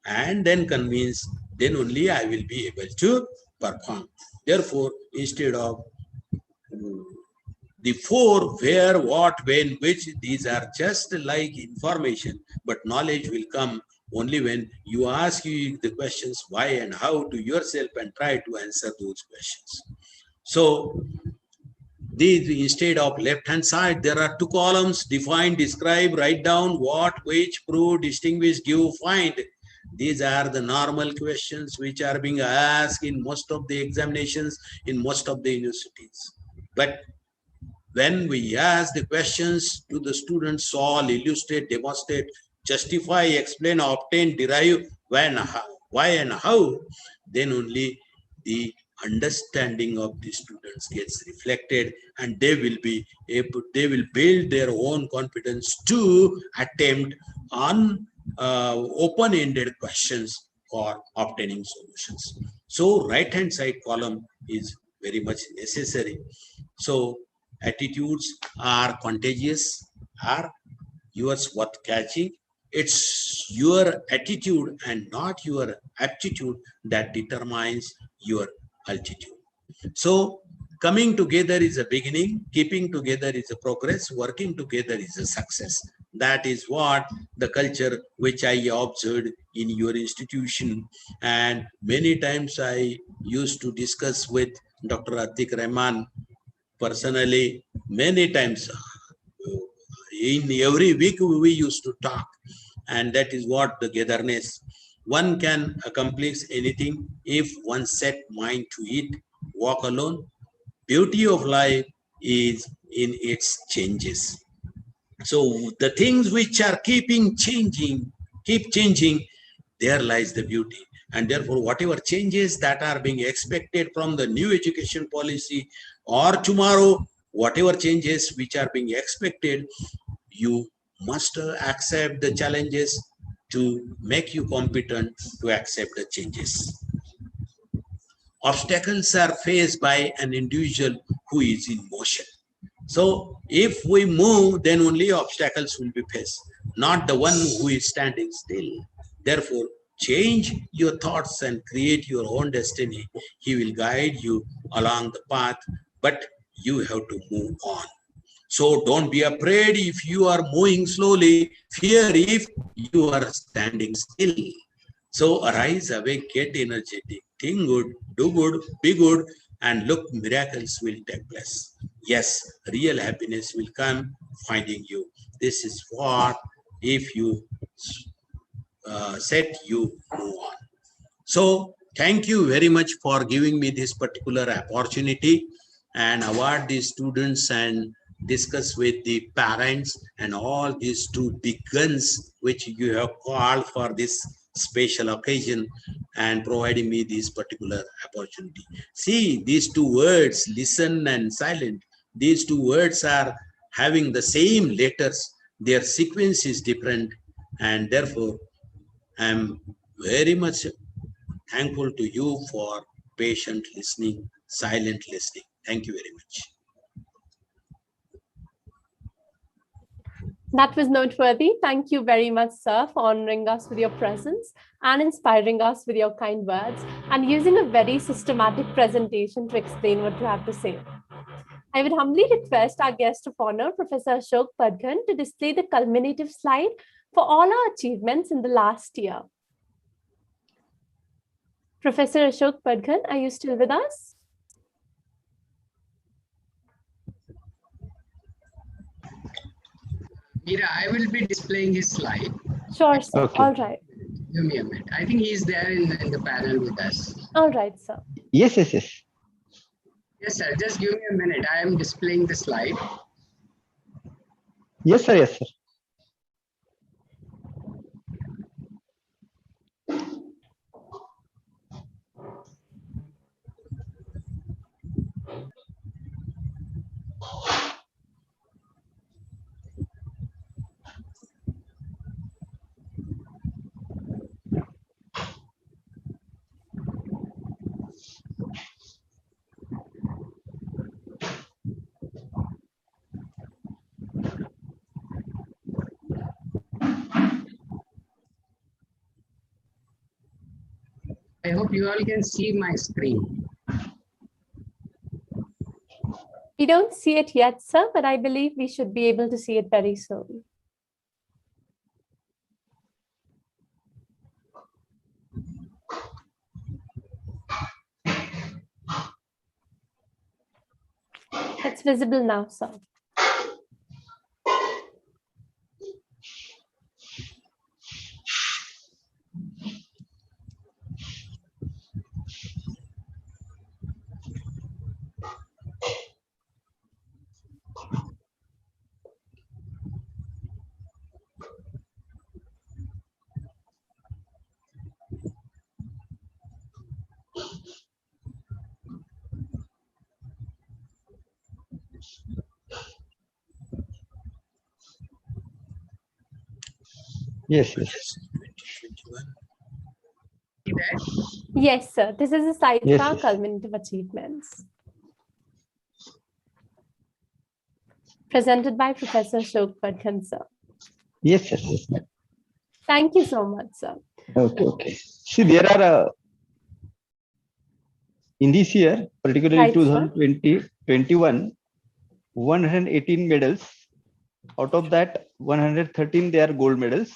and then convince, then only I will be able to perform. Therefore, instead of the four, where, what, when, which, these are just like information, but knowledge will come only when you ask the questions why and how to yourself and try to answer those questions. So these, instead of left-hand side, there are two columns: define, describe, write down, what, which, prove, distinguish, give, find. These are the normal questions which are being asked in most of the examinations in most of the universities. But when we ask the questions to the students, solve, illustrate, demonstrate, justify, explain, obtain, derive, when, how, why and how, then only the understanding of the students gets reflected, and they will be able, they will build their own confidence to attempt on open-ended questions for obtaining solutions. So right-hand side column is very much necessary. So attitudes are contagious, are yours worth catching. It's your attitude and not your aptitude that determines your altitude. So Coming together is a beginning, keeping together is a progress, working together is a success. That is what the culture which I observed in your institution. And many times I used to discuss with Dr. Atik Rahman personally, many times. In every week we used to talk, and that is what the togetherness. One can accomplish anything if one set mind to it. Walk alone. Beauty of life is in its changes. So the things which are keep changing, there lies the beauty. And therefore, whatever changes that are being expected from the new education policy, or tomorrow, whatever changes which are being expected, you must accept the challenges to make you competent to accept the changes. Obstacles are faced by an individual who is in motion. So if we move, then only obstacles will be faced, not the one who is standing still. Therefore, change your thoughts and create your own destiny. He will guide you along the path, but you have to move on. So don't be afraid if you are moving slowly. Fear if you are standing still. So arise, awake, get energetic, think good, do good, be good, and look, miracles will take place. Yes, real happiness will come finding you. This is what, if you set, you move on. So thank you very much for giving me this particular opportunity and award these students and discuss with the parents and all these two big guns which you have called for this special occasion and providing me this particular opportunity. See, these two words, listen and silent, these two words are having the same letters. Their sequence is different, and therefore I am very much thankful to you for patient listening, silent listening. Thank you very much. That was noteworthy. Thank you very much, sir, for honoring us with your presence and inspiring us with your kind words and using a very systematic presentation to explain what you have to say. I would humbly request our guest of honor, Professor Ashok Padghan, to display the culminative slide for all our achievements in the last year. Professor Ashok Padghan, are you still with us? Mira, I will be displaying his slide. Sure, sir. Okay. All right. Give me a minute. I think he's there in the panel with us. All right, sir. Yes. Yes, sir. Just give me a minute. I am displaying the slide. Yes, sir. I hope you all can see my screen. We don't see it yet, sir, but I believe we should be able to see it very soon. It's visible now, sir. Yes. Yes, sir. This is a slide Yes, for our yes. culminative achievements. Presented by Professor Ashok Padghan, sir. Yes. Thank you so much, sir. Okay. See, there are In this year, particularly Right, sir. 2020-21, 118 medals. Out of that, 113 they are gold medals,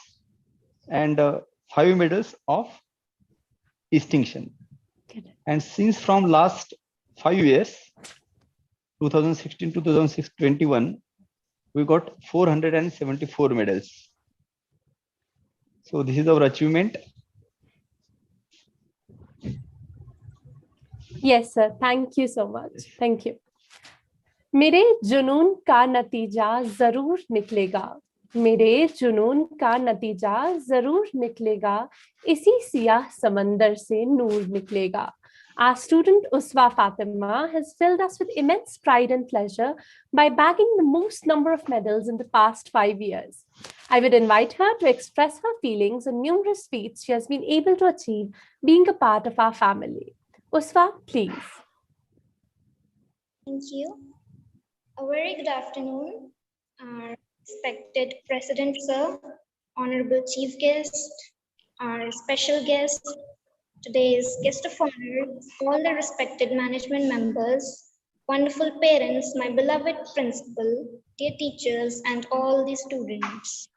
and 5 medals of distinction. And since from last 5 years, 2016 to 2021, we got 474 medals. So this is our achievement. Yes, sir. Thank you so much. Thank you. मेरे जुनून का नतीजा जरूर निकलेगा, मेरे जुनून का नतीजा जरूर निकलेगा, इसी सियाह समंदर से नूर निकलेगा. Our student Uswa Fatima has filled us with immense pride and pleasure by bagging the most number of medals in the past 5 years. I would invite her to express her feelings on numerous feats she has been able to achieve being a part of our family. Uswa, please. Thank you. A very good afternoon, our respected President Sir, Honorable Chief Guest, our special guest, today's guest of honor, all the respected management members, wonderful parents, my beloved principal, dear teachers, and all the students.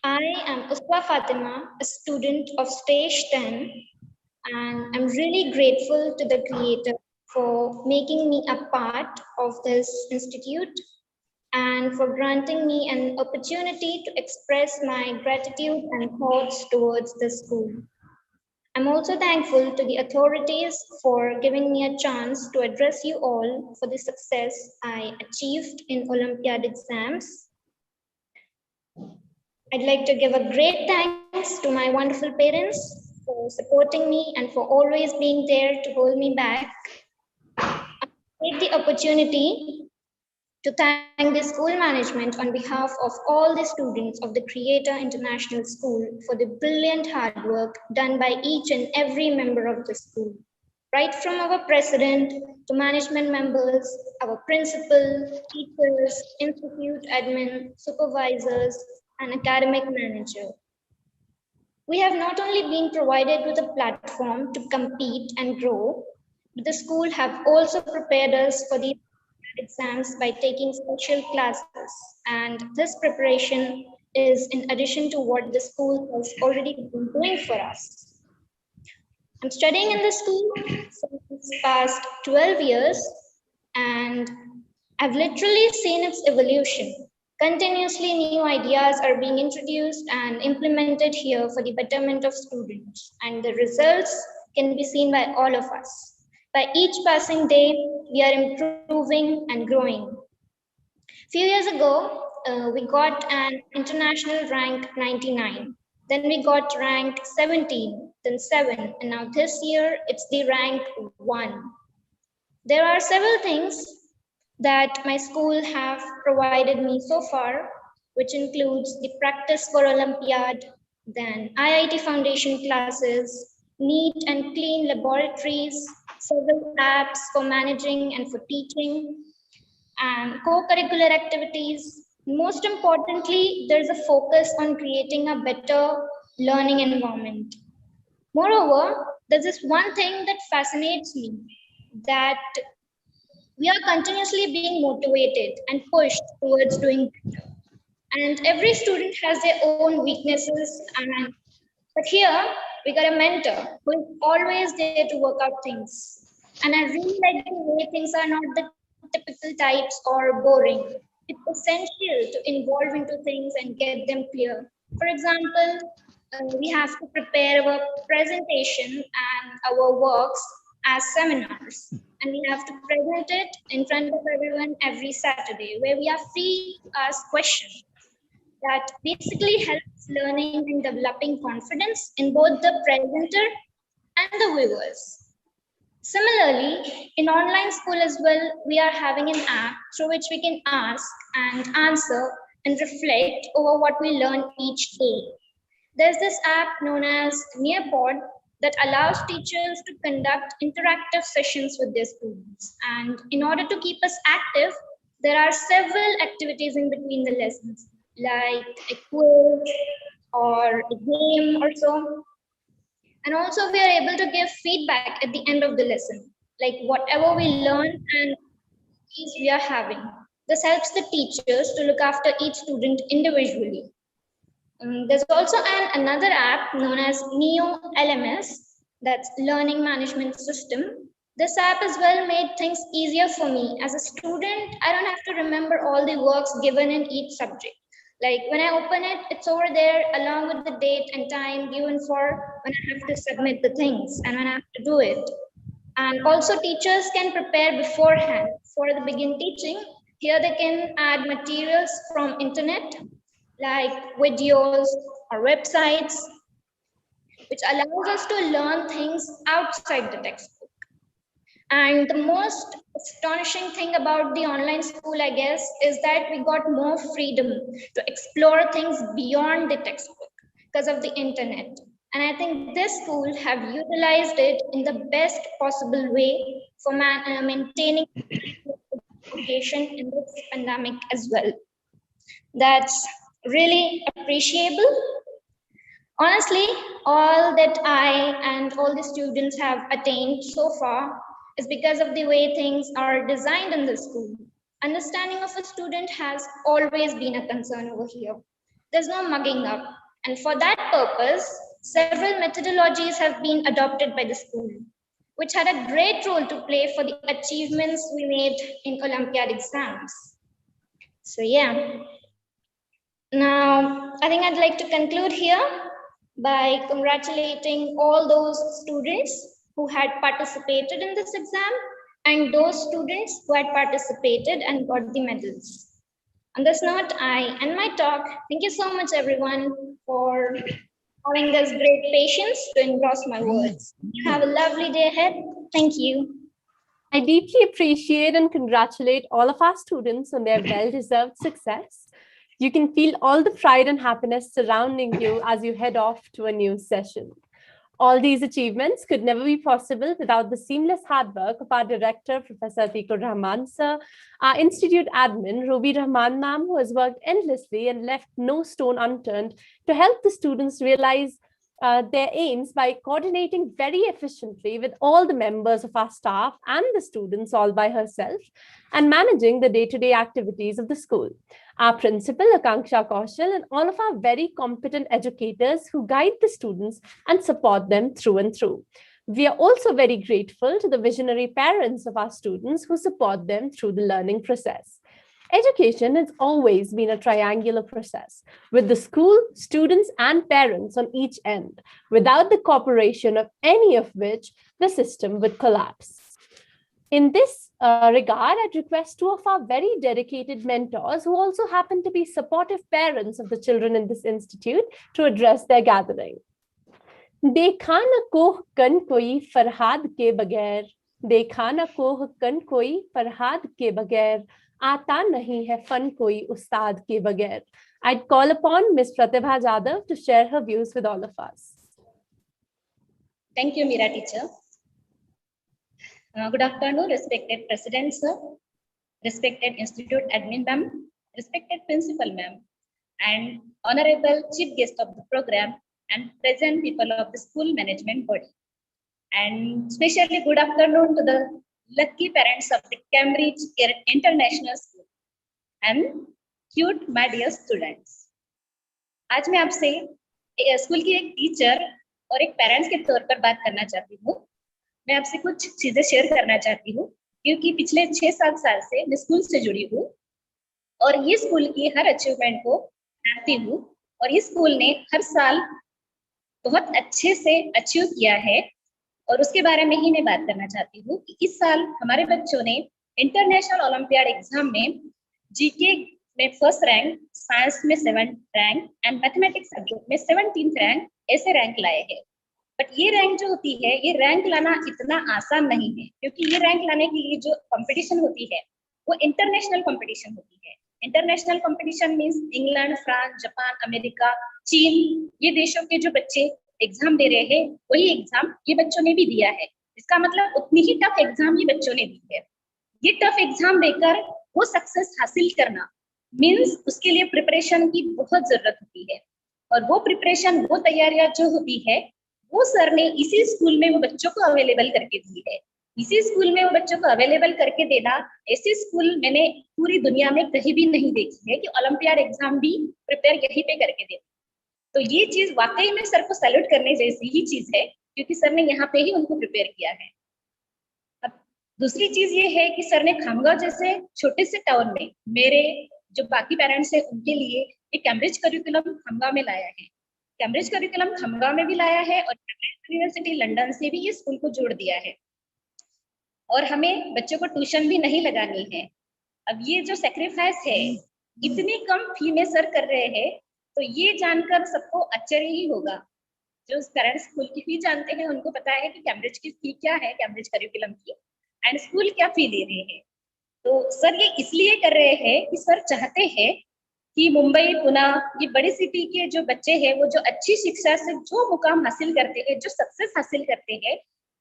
I am Uswa Fatima, a student of Stage 10, and I'm really grateful to the Creator for making me a part of this institute and for granting me an opportunity to express my gratitude and thoughts towards the school. I'm also thankful to the authorities for giving me a chance to address you all for the success I achieved in Olympiad exams. I'd like to give a great thanks to my wonderful parents for supporting me and for always being there to hold me back. I take the opportunity to thank the school management on behalf of all the students of the Creator International School for the brilliant hard work done by each and every member of the school. Right from our president to management members, our principal, teachers, institute admin, supervisors, and academic manager. We have not only been provided with a platform to compete and grow, but the school have also prepared us for the exams by taking special classes, and this preparation is in addition to what the school has already been doing for us. I'm studying in the school since past 12 years, and I've literally seen its evolution. Continuously new ideas are being introduced and implemented here for the betterment of students, and the results can be seen by all of us. By each passing day, we are improving and growing. Few years ago, we got an international rank 99. Then we got rank 17, then 7, and now this year it's the rank 1. There are several things that my school have provided me so far, which includes the practice for Olympiad, then IIT Foundation classes, neat and clean laboratories, several apps for managing and for teaching, and co-curricular activities. Most importantly, there's a focus on creating a better learning environment. Moreover, there's this one thing that fascinates me, that we are continuously being motivated and pushed towards doing better. And every student has their own weaknesses, but here we got a mentor who is always there to work out things. And I really like the way things are not the typical types or boring. It's essential to involve into things and get them clear. For example, we have to prepare our presentation and our works as seminars, and we have to present it in front of everyone every Saturday, where we are free to ask questions. That basically helps learning and developing confidence in both the presenter and the viewers. Similarly, in online school as well, we are having an app through which we can ask and answer and reflect over what we learn each day. There's this app known as Nearpod that allows teachers to conduct interactive sessions with their students. And in order to keep us active, there are several activities in between the lessons, like a quiz or a game or so. And also we are able to give feedback at the end of the lesson. like whatever we learn and each we are having. This helps the teachers to look after each student individually. There's also another app known as Neo LMS, that's Learning Management System. This app as well made things easier for me. As a student, I don't have to remember all the works given in each subject. Like when I open it, it's over there along with the date and time given for when I have to submit the things and when I have to do it. And also teachers can prepare beforehand for the begin teaching. Here they can add materials from internet like videos or websites, which allows us to learn things outside the textbook. And the most astonishing thing about the online school, I guess, is that we got more freedom to explore things beyond the textbook because of the internet. And I think this school have utilized it in the best possible way for maintaining education in this pandemic as well. That's really appreciable. Honestly, all that I and all the students have attained so far is because of the way things are designed in the school. Understanding of a student has always been a concern over here. There's no mugging up. And for that purpose, several methodologies have been adopted by the school, which had a great role to play for the achievements we made in Olympiad exams. So yeah. Now, I think I'd like to conclude here by congratulating all those students who had participated in this exam and those students who had participated and got the medals. On this note, I end my talk. Thank you so much, everyone, for having this great patience to engross my words. Have a lovely day ahead. Thank you. I deeply appreciate and congratulate all of our students on their well-deserved success. You can feel all the pride and happiness surrounding you as you head off to a new session. All these achievements could never be possible without the seamless hard work of our director, Professor Atikur Rahman sir, our institute admin, Ruby Rahman ma'am, who has worked endlessly and left no stone unturned to help the students realize their aims by coordinating very efficiently with all the members of our staff and the students all by herself and managing the day-to-day activities of the school. Our principal, Akanksha Kaushal, and all of our very competent educators who guide the students and support them through and through. We are also very grateful to the visionary parents of our students who support them through the learning process. Education has always been a triangular process, with the school, students, and parents on each end, without the cooperation of any of which the system would collapse. In this regard, I'd request two of our very dedicated mentors who also happen to be supportive parents of the children in this institute to address their gathering. देखा न कोह कन कोई फरहाद के बगैर, देखा न कोह कन कोई फरहाद के बगैर, आता नहीं है फन कोई उस्ताद के बगैर. I'd call upon Ms. Pratibha Jadhav to share her views with all of us. Thank you, Meera teacher. Good afternoon, respected President sir, respected Institute Admin ma'am, respected Principal ma'am, and Honorable Chief Guest of the program and present people of the school management body. And especially good afternoon to the lucky parents of the Cambridge International School and cute my dear students. आज मैं आपसे school की एक teacher और एक parents के तौर पर बात करना चाहती हूँ. मैं आपसे कुछ चीजें शेयर करना चाहती हूँ क्योंकि पिछले 6-7 साल से मैं स्कूल से जुड़ी हूँ और ये स्कूल की हर अचीवमेंट को जानती हूँ और ये स्कूल ने हर साल बहुत अच्छे से अचीव किया है और उसके बारे में ही मैं बात करना चाहती हूँ कि इस साल हमारे बच्चों ने इंटरनेशनल ओलंपियाड एग्जाम में जीके में फर्स्ट रैंक, साइंस में 7th rank and mathematics subject में 17th रैंक ऐसे रैंक लाए हैं. बट ये रैंक जो होती है, ये रैंक लाना इतना आसान नहीं है क्योंकि ये रैंक लाने के लिए जो कंपटीशन होती है वो इंटरनेशनल कंपटीशन होती है. International competition means England, France, Japan, America, चीन, ये देशों के जो बच्चे एग्जाम दे रहे हैं वही एग्जाम ये बच्चों ने भी दिया है. इसका मतलब उतनी ही टफ एग्जाम ये बच्चों ने दी है. ये टफ एग्जाम देकर वो सक्सेस हासिल करना मींस उसके लिए प्रिपरेशन की बहुत जरूरत होती है और वो प्रिपरेशन, वो तैयारियां जो होती है वो सर ने इसी स्कूल में वो बच्चों को अवेलेबल करके दी है. इसी स्कूल में वो बच्चों को अवेलेबल करके देना, ऐसी स्कूल मैंने पूरी दुनिया में कहीं भी नहीं देखी है कि ओलंपियाड एग्जाम भी प्रिपेयर यहीं पे करके देते। तो ये चीज वाकई में सर को सैल्यूट करने जैसी ही चीज है, क्योंकि सर ने यहाँ पे ही उनको प्रिपेयर किया है। अब दूसरी चीज ये है कि सर ने खामगांव जैसे छोटे से टाउन में मेरे जो बाकी पेरेंट्स है उनके लिए एक कैम्ब्रिज करिकुलम खामगांव में लाया है। कैम्ब्रिज करिकुलम खामगांव में भी लाया है और कैम्ब्रिज यूनिवर्सिटी लंदन से भी ये स्कूल को जोड़ दिया है, और हमें बच्चों को ट्यूशन भी नहीं लगानी है। अब ये जो सेक्रीफाइस है इतनी कम फी में सर कर रहे हैं, तो ये जानकर सबको आश्चर्य ही होगा। जो पेरेंट्स स्कूल की फी जानते हैं उनको पता है कि कैम्ब्रिज की फी क्या है, कैम्ब्रिज करिकुलम की, एंड स्कूल क्या फी ले रहे हैं। तो सर ये इसलिए कर रहे हैं कि सर चाहते हैं कि मुंबई, पुणे, ये बड़ी सिटी के जो बच्चे हैं वो जो अच्छी शिक्षा से जो मुकाम हासिल करते हैं, जो सक्सेस हासिल करते हैं,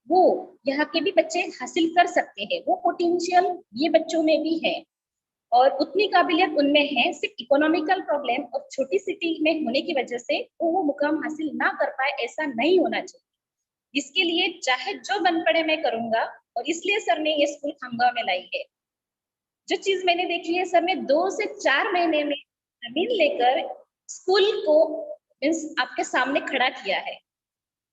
वो यहाँ के भी बच्चे हासिल कर सकते हैं। वो पोटेंशियल ये बच्चों में भी है और उतनी काबिलियत उनमें है, सिर्फ इकोनॉमिकल प्रॉब्लम और छोटी सिटी में होने की वजह से वो मुकाम हासिल ना कर पाए, ऐसा नहीं होना चाहिए। इसके लिए चाहे जो बन पड़े मैं करूंगा, और इसलिए सर ने ये स्कूल खामगांव में लाई है। जो चीज मैंने देखी है, सर ने 2 से 4 महीने में जमीन लेकर स्कूल को मीन्स आपके सामने खड़ा किया है।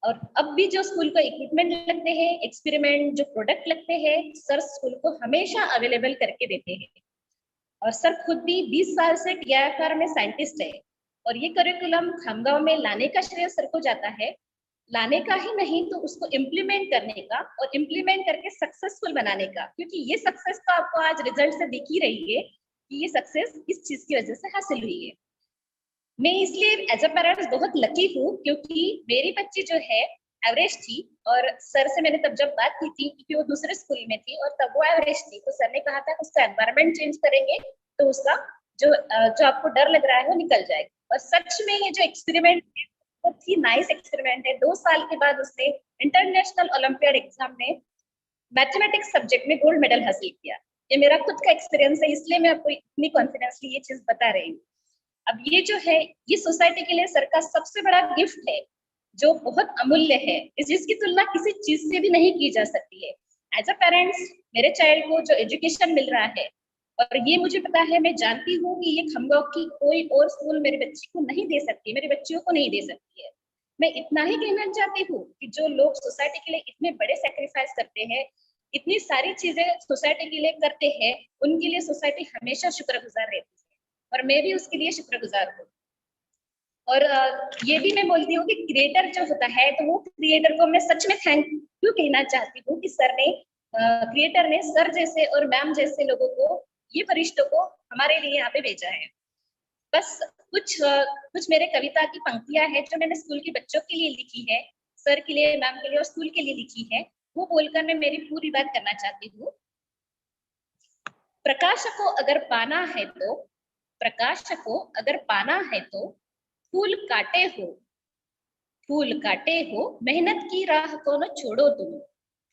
और अब भी जो स्कूल को इक्विपमेंट लगते हैं, एक्सपेरिमेंट जो प्रोडक्ट लगते हैं, सर स्कूल को हमेशा अवेलेबल करके देते हैं। और सर खुद भी 20 साल से टीआईएफआर में साइंटिस्ट है, और ये करिकुलम खामगांव में लाने का श्रेय सर को जाता है। लाने का ही नहीं तो उसको इम्प्लीमेंट करने का, और इम्प्लीमेंट करके सक्सेसफुल बनाने का, क्योंकि ये सक्सेस तो आपको आज रिजल्ट से दिख ही रही है कि ये सक्सेस इस चीज की वजह से हासिल हुई है। मैं इसलिए एज अ पेरेंट्स बहुत लकी हूँ, क्योंकि मेरी बच्ची जो है एवरेज थी, और सर से मैंने तब जब बात की थी, क्योंकि वो दूसरे स्कूल में थी और तब वो एवरेज थी, तो सर ने कहा था उसका एनवायरमेंट चेंज करेंगे तो उसका जो आपको डर लग रहा है वो निकल जाएगा। और सच में ये जो एक्सपेरिमेंट बहुत ही नाइस एक्सपेरिमेंट है। 2 साल के बाद उसने इंटरनेशनल ओलंपियाड एग्जाम में मैथमेटिक्स सब्जेक्ट में गोल्ड मेडल हासिल किया। ये मेरा खुद का एक्सपीरियंस है, इसलिए मैं आपको इतनी कॉन्फिडेंसली ये चीज बता रही हूँ। अब ये जो है ये सोसाइटी के लिए सर का सबसे बड़ा गिफ्ट है, जो बहुत अमूल्य है, जिसकी तुलना किसी चीज से भी नहीं की जा सकती है। एज अ पेरेंट्स मेरे चाइल्ड को जो एजुकेशन मिल रहा है, और ये मुझे पता है, मैं जानती हूँ कि ये खामगांव की कोई और स्कूल मेरी बच्ची को नहीं दे सकती, मेरी बच्चियों को नहीं दे सकती है। मैं इतना ही कहना चाहती हूँ कि जो लोग सोसाइटी के लिए इतने बड़े सेक्रीफाइस करते हैं, इतनी सारी चीजें सोसाइटी के लिए करते हैं, उनके लिए सोसाइटी हमेशा शुक्रगुजार रहती है, और मैं भी उसके लिए शुक्रगुजार हूँ। और ये भी मैं बोलती हूँ कि क्रिएटर जो होता है, तो वो क्रिएटर को मैं सच में थैंक यू कहना चाहती हूँ कि सर ने क्रिएटर ने सर जैसे और मैम जैसे लोगों को, ये फरिश्तों को हमारे लिए यहाँ पे भेजा है। बस कुछ मेरे कविता की पंक्तियां हैं जो मैंने स्कूल के बच्चों के लिए लिखी है, सर के लिए, मैम के लिए और स्कूल के लिए लिखी है, वो बोलकर मैं मेरी पूरी बात करना चाहती हूँ। प्रकाश को अगर पाना है तो, प्रकाश को अगर पाना है तो फूल काटे हो, फूल काटे हो, मेहनत की राह को न छोड़ो तुम,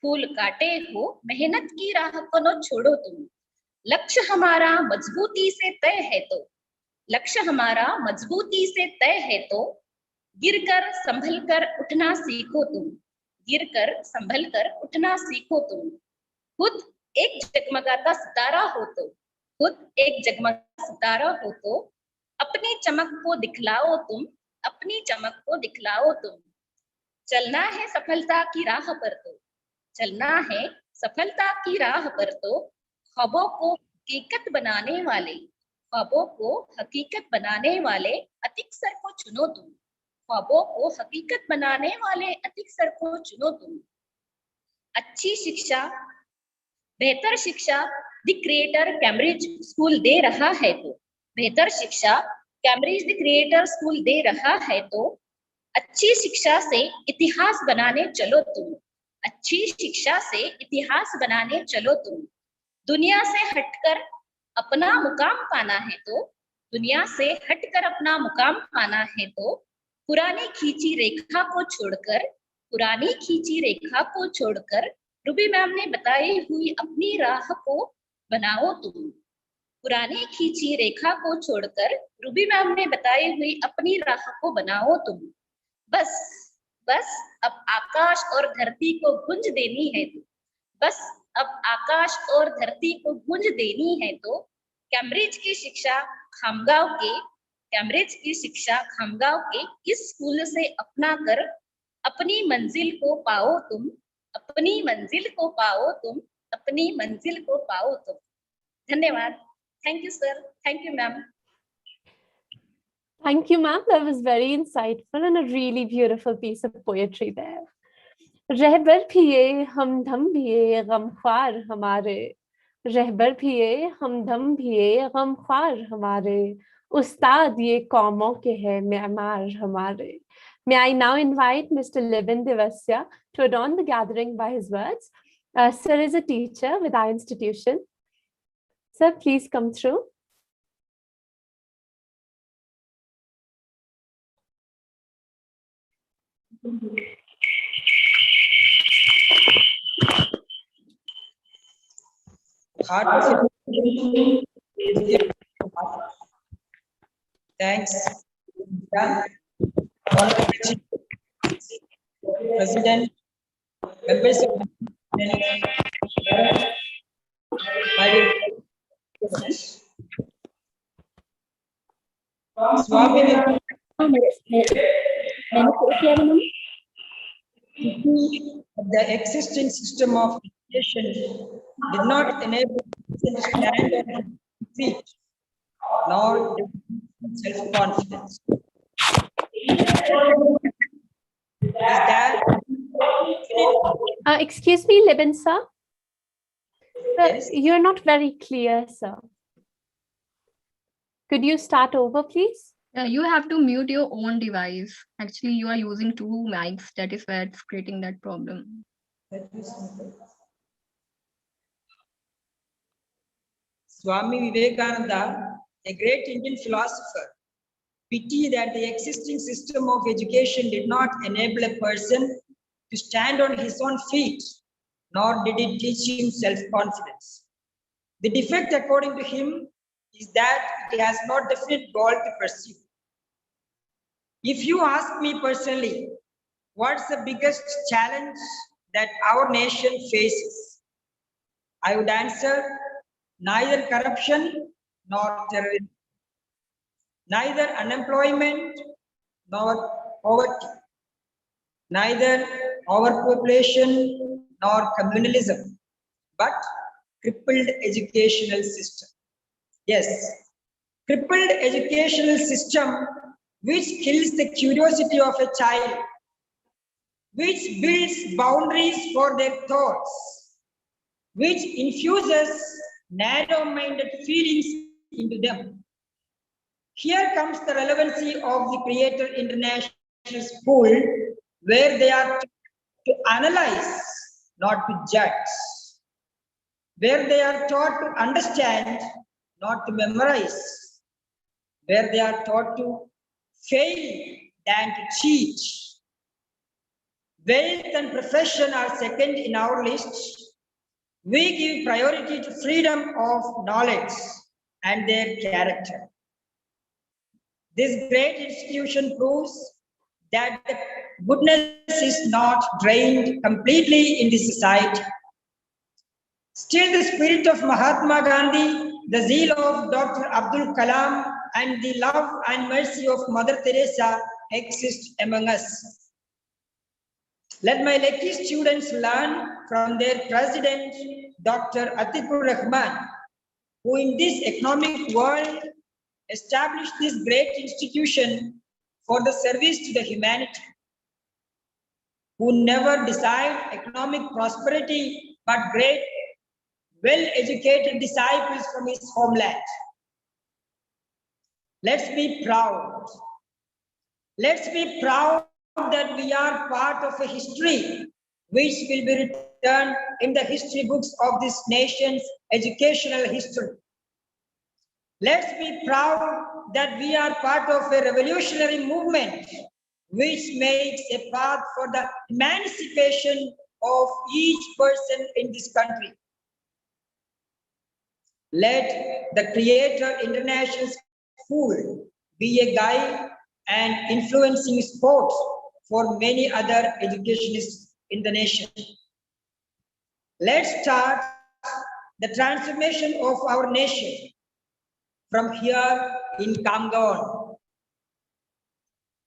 फूल काटे हो, मेहनत की राह को न छोड़ो तुम। लक्ष्य हमारा मजबूती से तय है तो, लक्ष्य हमारा मजबूती से तय है तो, गिरकर संभल कर उठना सीखो तुम, गिरकर संभल कर उठना सीखो तुम। खुद एक जगमगाता सितारा हो तो, खुद एक जगमगाता सितारा हो तो, अपनी चमक को दिखलाओ तुम, अपनी चमक को दिखलाओ तुम। चलना है सफलता की राह पर तो, चलना है सफलता की राह पर तो, ख्वाबों को हकीकत बनाने वाले, ख्वाबों को हकीकत बनाने वाले अतिक सर को चुनो तुम, ख्वाबों को हकीकत बनाने वाले अतिक सर को चुनो तुम। अच्छी शिक्षा, बेहतर शिक्षा द क्रिएटर कैम्ब्रिज स्कूल दे रहा है तो, बेहतर शिक्षा कैम्ब्रिज द क्रिएटर स्कूल दे रहा है तो, अच्छी शिक्षा से इतिहास बनाने चलो तुम, अच्छी शिक्षा से इतिहास बनाने चलो तुम। दुनिया से हटकर अपना मुकाम पाना है तो, दुनिया से हटकर अपना मुकाम पाना है तो, पुरानी खींची रेखा को छोड़कर, पुरानी खींची रेखा को छोड़कर रूबी मैम ने बताई हुई अपनी राह को बनाओ तुम, पुरानी खींची रेखा को छोड़कर रूबी मैम ने बताई हुई अपनी राह को बनाओ तुम। बस बस अब आकाश और धरती को गुंज देनी है, बस अब आकाश और धरती को गूंज देनी है तो कैम्ब्रिज की शिक्षा खामगांव के इस स्कूल से अपना कर अपनी मंजिल को पाओ तुम, अपनी मंजिल को पाओ तुम, अपनी मंजिल को पाओ तुम। धन्यवाद। Thank you, sir. Thank you, ma'am. Thank you, ma'am. That was very insightful and a really beautiful piece of poetry there. रहबर पिए हमदम पिए गमख्वार हमारे, रहबर पिए हमदम पिए गमख्वार हमारे, उस्ताद ये कौमों के हैं मेमार हमारे. May I now invite Mr. Libin Divasya to adorn the gathering by his words. Sir is a teacher with our institution. Sir, please come through. Thanks, President, members of the existing system of education did not enable person to stand on his feet, nor self-confidence. Is that excuse me, Libin sir. Yes. You're not very clear, sir. Could you start over, please? You have to mute your own device. Actually, you are using two mics. That is why it's creating that problem. Swami Vivekananda, a great Indian philosopher, pitied that the existing system of education did not enable a person to stand on his own feet, nor did it teach him self-confidence. The defect, according to him, is that it has no definite goal to pursue. If you ask me personally, what's the biggest challenge that our nation faces? I would answer, neither corruption nor terrorism, neither unemployment nor poverty, neither overpopulation nor communalism, but crippled educational system. Yes, crippled educational system which kills the curiosity of a child, which builds boundaries for their thoughts, which infuses narrow-minded feelings into them. Here comes the relevancy of the Creator International School, where they are to analyze, not to judge, where they are taught to understand, not to memorize, where they are taught to fail than to cheat. Wealth and profession are second in our list. We give priority to freedom of knowledge and their character. This great institution proves that the goodness is not drained completely in this society. Still, the spirit of Mahatma Gandhi, the zeal of Dr. Abdul Kalam, and the love and mercy of Mother Teresa exist among us. Let my lucky students learn from their president, Dr. Atikur Rahman, who in this economic world established this great institution for the service to the humanity, who never desired economic prosperity, but great, well-educated disciples from his homeland. Let's be proud. Let's be proud that we are part of a history which will be written in the history books of this nation's educational history. Let's be proud that we are part of a revolutionary movement which makes a path for the emancipation of each person in this country. Let the Creator International School be a guide and influencing sport for many other educationists in the nation. Let's start the transformation of our nation from here in Kamgaon.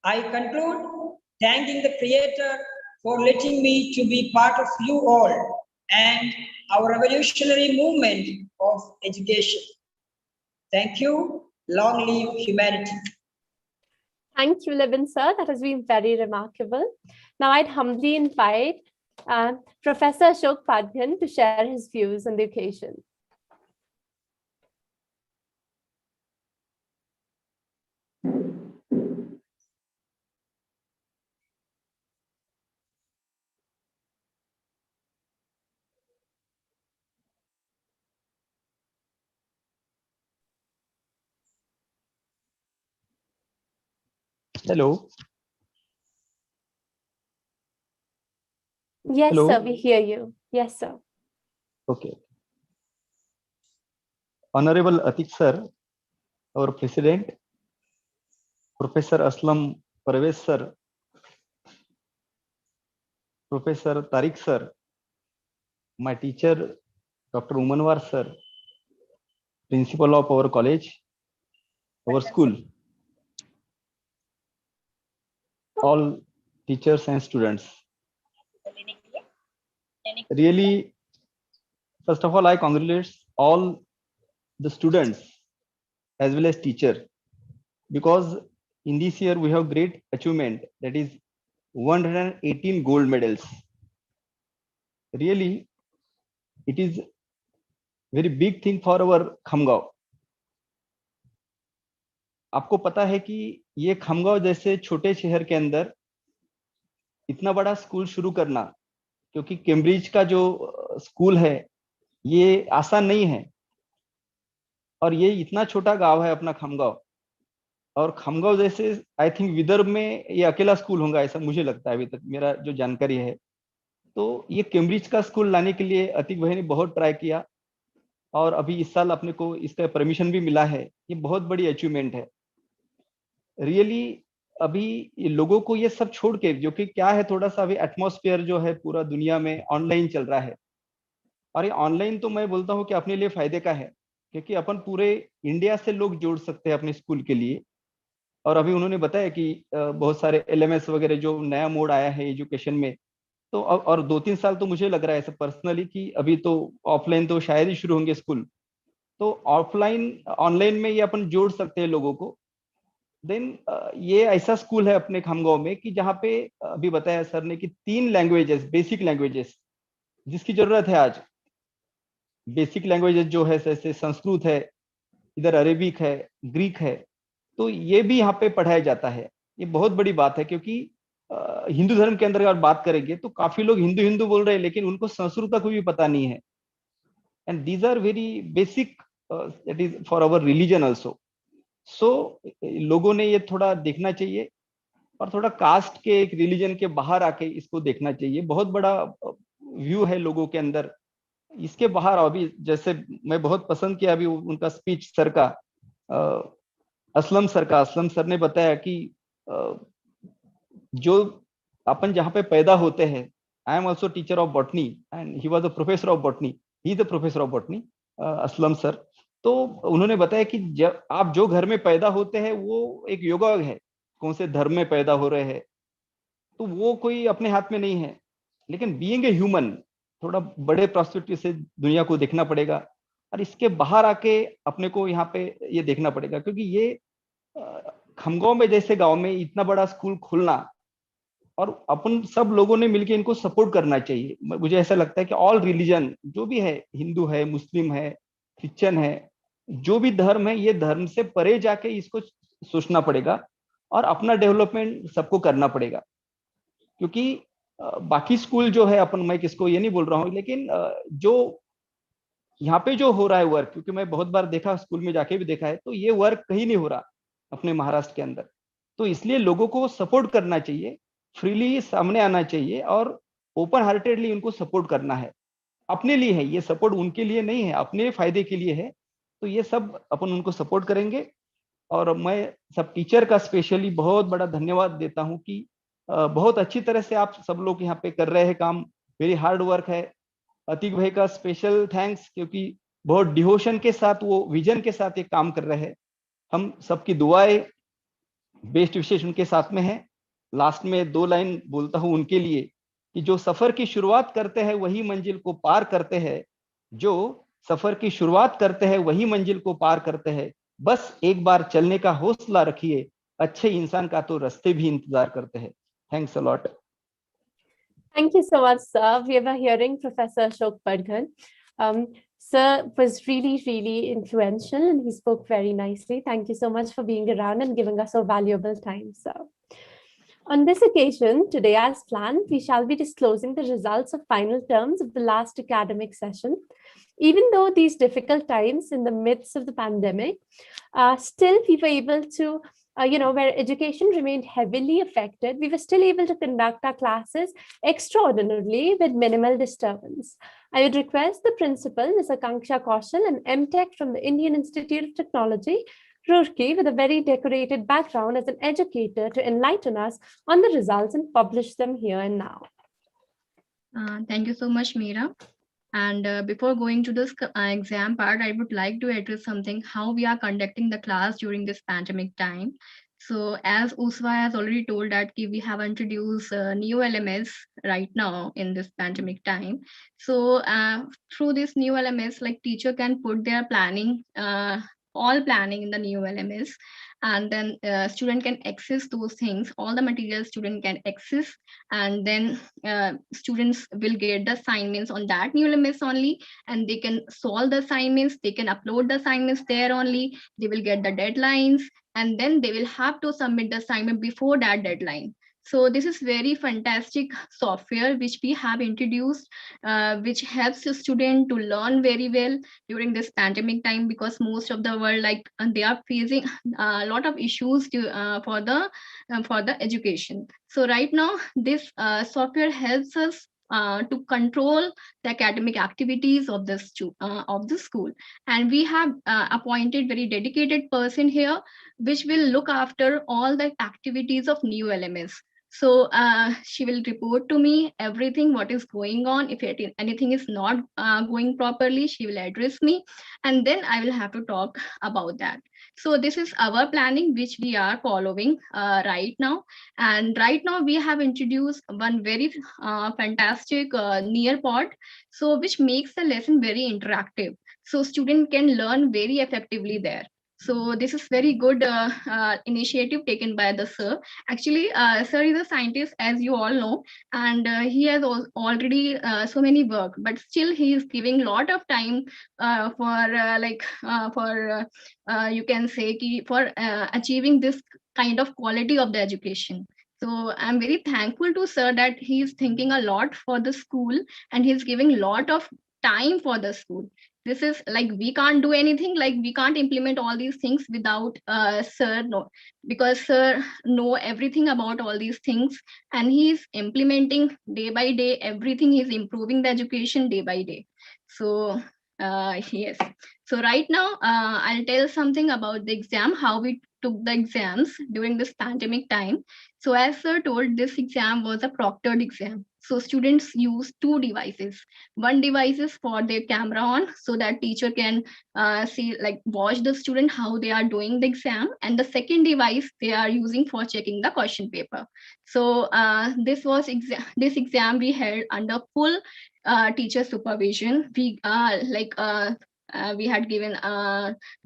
I conclude thanking the Creator for letting me to be part of you all and our revolutionary movement of education. Thank you. Long live humanity. Thank you, Libin sir. That has been very remarkable. Now I'd humbly invite Professor Ashok Padghan to share his views on the occasion. Hello. Yes, Hello. sir, we hear you. Yes, sir. Okay. Honorable Atik sir, our president, Professor Aslam Parvez sir, Professor Tariq sir, my teacher, Dr. Umanwar sir, principal of our college, our school, all teachers and students. Really, first of all, I congratulate all the students as well as teacher, because in this year we have great achievement, that is 118 gold medals. Really, it is very big thing for our Khamgaon. आपको पता है कि ये खमगांव जैसे छोटे शहर के अंदर इतना बड़ा स्कूल शुरू करना, क्योंकि कैम्ब्रिज का जो स्कूल है ये आसान नहीं है, और ये इतना छोटा गांव है अपना खमगांव, और खमगांव जैसे आई थिंक विदर्भ में ये अकेला स्कूल होगा ऐसा मुझे लगता है, अभी तक मेरा जो जानकारी है। तो ये कैम्ब्रिज का स्कूल लाने के लिए अतिक भाई ने बहुत ट्राई किया, और अभी इस साल अपने को इसका परमिशन भी मिला है। ये बहुत बड़ी अचीवमेंट है रियली। अभी लोगों को ये सब छोड़ के, जो कि क्या है, थोड़ा सा अभी एटमॉस्फेयर जो है पूरा दुनिया में ऑनलाइन चल रहा है, और ये ऑनलाइन तो मैं बोलता हूँ कि अपने लिए फायदे का है, क्योंकि अपन पूरे इंडिया से लोग जोड़ सकते हैं अपने स्कूल के लिए। और अभी उन्होंने बताया कि बहुत सारे LMS वगैरह जो नया मोड आया है एजुकेशन में, तो और 2-3 साल तो मुझे लग रहा है ऐसा पर्सनली कि अभी तो ऑफलाइन तो शायद ही शुरू होंगे स्कूल, तो ऑफलाइन ऑनलाइन में ये अपन जोड़ सकते हैं लोगों को। देन ये ऐसा स्कूल है अपने खमगांव में कि जहाँ पे अभी बताया सर ने कि 3 लैंग्वेजेस, बेसिक लैंग्वेजेस जिसकी जरूरत है आज। बेसिक लैंग्वेजेस जो है जैसे संस्कृत है, इधर अरेबिक है, ग्रीक है, तो ये भी यहाँ पे पढ़ाया जाता है। ये बहुत बड़ी बात है, क्योंकि हिंदू धर्म के अंदर अगर बात करेंगे तो काफी लोग हिंदू हिंदू बोल रहे हैं, लेकिन उनको संस्कृत का कोई भी पता नहीं है। And these are very basic, that is for our religion also. So लोगों ने ये थोड़ा देखना चाहिए, और थोड़ा कास्ट के एक रिलीजन के बाहर आके इसको देखना चाहिए। बहुत बड़ा व्यू है लोगों के अंदर, इसके बाहर। अभी जैसे मैं बहुत पसंद किया अभी उनका स्पीच सर का, असलम सर ने बताया कि जो अपन जहाँ पे पैदा होते हैं, I am also teacher of botany and he was a professor of botany, he is the professor of botany, Aslam sir. तो उन्होंने बताया कि जब आप जो घर में पैदा होते हैं वो एक योगा है, कौन से धर्म में पैदा हो रहे हैं, तो वो कोई अपने हाथ में नहीं है। लेकिन बीइंग ए ह्यूमन, थोड़ा बड़े पर्सपेक्टिव से दुनिया को देखना पड़ेगा, और इसके बाहर आके अपने को यहाँ पे ये देखना पड़ेगा, क्योंकि ये खमगांव में जैसे गांव में इतना बड़ा स्कूल खोलना, और अपन सब लोगों ने मिलकर इनको सपोर्ट करना चाहिए। मुझे ऐसा लगता है कि ऑल रिलीजन जो भी है, हिंदू है, मुस्लिम है, क्रिश्चियन है, जो भी धर्म है, ये धर्म से परे जाके इसको सोचना पड़ेगा, और अपना डेवलपमेंट सबको करना पड़ेगा। क्योंकि बाकी स्कूल जो है, अपन, मैं किसको ये नहीं बोल रहा हूँ, लेकिन जो यहाँ पे जो हो रहा है वर्क, क्योंकि मैं बहुत बार देखा, स्कूल में जाके भी देखा है, तो ये वर्क कहीं नहीं हो रहा अपने महाराष्ट्र के अंदर। तो इसलिए लोगों को सपोर्ट करना चाहिए, फ्रीली सामने आना चाहिए, और ओपन हार्टेडली उनको सपोर्ट करना है। अपने लिए है ये सपोर्ट, उनके लिए नहीं है, अपने फायदे के लिए है। तो ये सब अपन उनको सपोर्ट करेंगे। और मैं सब टीचर का स्पेशली बहुत बड़ा धन्यवाद देता हूँ कि बहुत अच्छी तरह से आप सब लोग यहाँ पे कर रहे हैं काम। वेरी हार्ड वर्क है, अतीक भाई का स्पेशल थैंक्स, क्योंकि बहुत डिवोशन के साथ, वो विजन के साथ ये काम कर रहे हैं। हम सबकी दुआएं, बेस्ट विशेष उनके साथ में है। लास्ट में 2 लाइन बोलता हूं उनके लिए कि जो सफर की शुरुआत करते हैं वही मंजिल को पार करते हैं, जो सफर की शुरुआत करते हैं वही मंजिल को पार करते हैं, बस एक बार चलने का हौसला रखिए, अच्छे इंसान का तो रास्ते भी इंतजार करते हैं। Thanks a lot. Thank you so much, sir. We were hearing Professor Ashok Padghan. Sir was really, really influential and he spoke very nicely. Thank you so much for being around and giving us so valuable time, sir. On this occasion, today as planned, we shall be disclosing the results of final terms of the last academic session. Even though these difficult times in the midst of the pandemic, still we were able to where education remained heavily affected, we were still able to conduct our classes extraordinarily with minimal disturbance. I would request the principal, Ms. Akanksha Kaushal, an MTech from the Indian Institute of Technology, Roorkee, with a very decorated background as an educator, to enlighten us on the results and publish them here and now. Thank you so much, Meera. And before going to this exam part, I would like to address something, how we are conducting the class during this pandemic time. So as Uswa has already told that we have introduced new LMS right now in this pandemic time. So through this new LMS, like teacher can put their planning, all planning in the new LMS, and then student can access those things, all the materials student can access, and then students will get the assignments on that new LMS only, and they can solve the assignments, they can upload the assignments there only, they will get the deadlines, and then they will have to submit the assignment before that deadline. So this is very fantastic software which we have introduced, which helps the student to learn very well during this pandemic time, because most of the world, like they are facing a lot of issues for the education. So right now this software helps us to control the academic activities of the school, and we have appointed very dedicated person here which will look after all the activities of new LMS. So she will report to me everything what is going on. If anything is not going properly, she will address me, and then I will have to talk about that. So this is our planning which we are following right now. And right now we have introduced one very fantastic Nearpod, so which makes the lesson very interactive. So student can learn very effectively there. So this is very good initiative taken by the sir. Actually, sir is a scientist, as you all know, and he has already so many work, but still he is giving a lot of time you can say for achieving this kind of quality of the education. So I'm very thankful to sir that he is thinking a lot for the school, and he's giving a lot of time for the school. This is like, we can't do anything, like we can't implement all these things without sir, no, because sir know everything about all these things, and he's implementing day by day everything. He's improving the education day by day. So yes, so right now I'll tell something about the exam, how we took the exams during this pandemic time. So as sir told, this exam was a proctored exam. So students use 2 devices. One device is for their camera on, so that teacher can see, like watch the student how they are doing the exam, and the second device they are using for checking the question paper. So this exam we held under full teacher supervision. We had given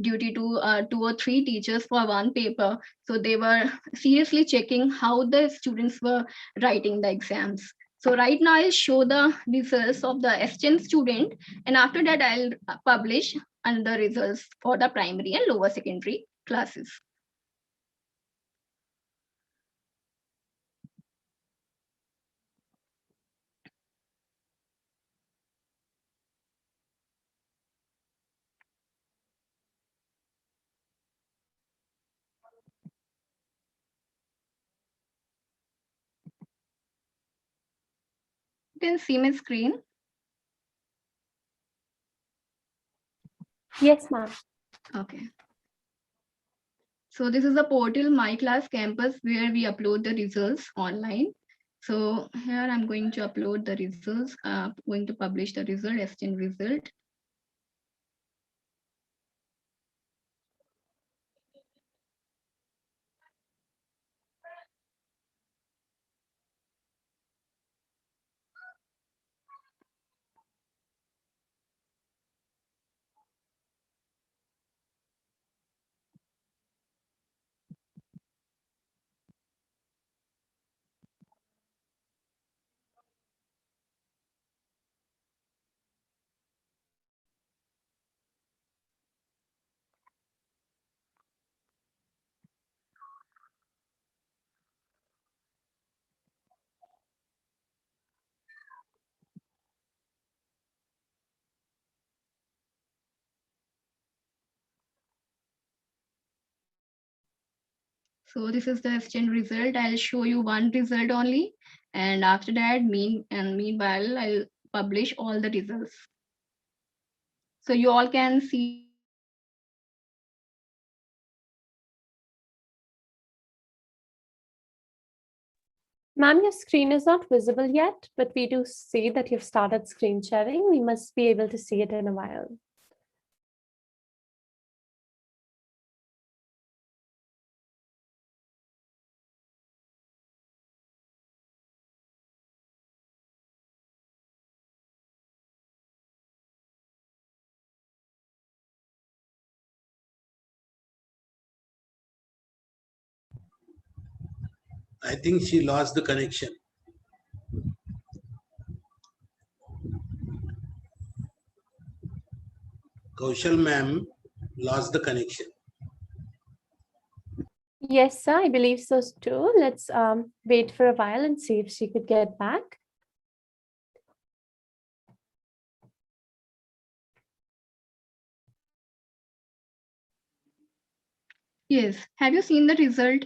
duty to 2 or 3 teachers for one paper. So they were seriously checking how the students were writing the exams. So right now I'll show the results of the S10 student, and after that I'll publish the results for the primary and lower secondary classes. You can see my screen. Yes, ma'am. Okay. So this is the portal My Class Campus, where we upload the results online. So here I'm going to upload the results, going to publish the result, exchange result. So this is the exchange result. I'll show you one result only. And after that, meanwhile, I'll publish all the results. So you all can see. Ma'am, your screen is not visible yet, but we do see that you've started screen sharing. We must be able to see it in a while. I think she lost the connection. Kaushal ma'am lost the connection. Yes, sir, I believe so too. Let's wait for a while and see if she could get back. Yes. Have you seen the result?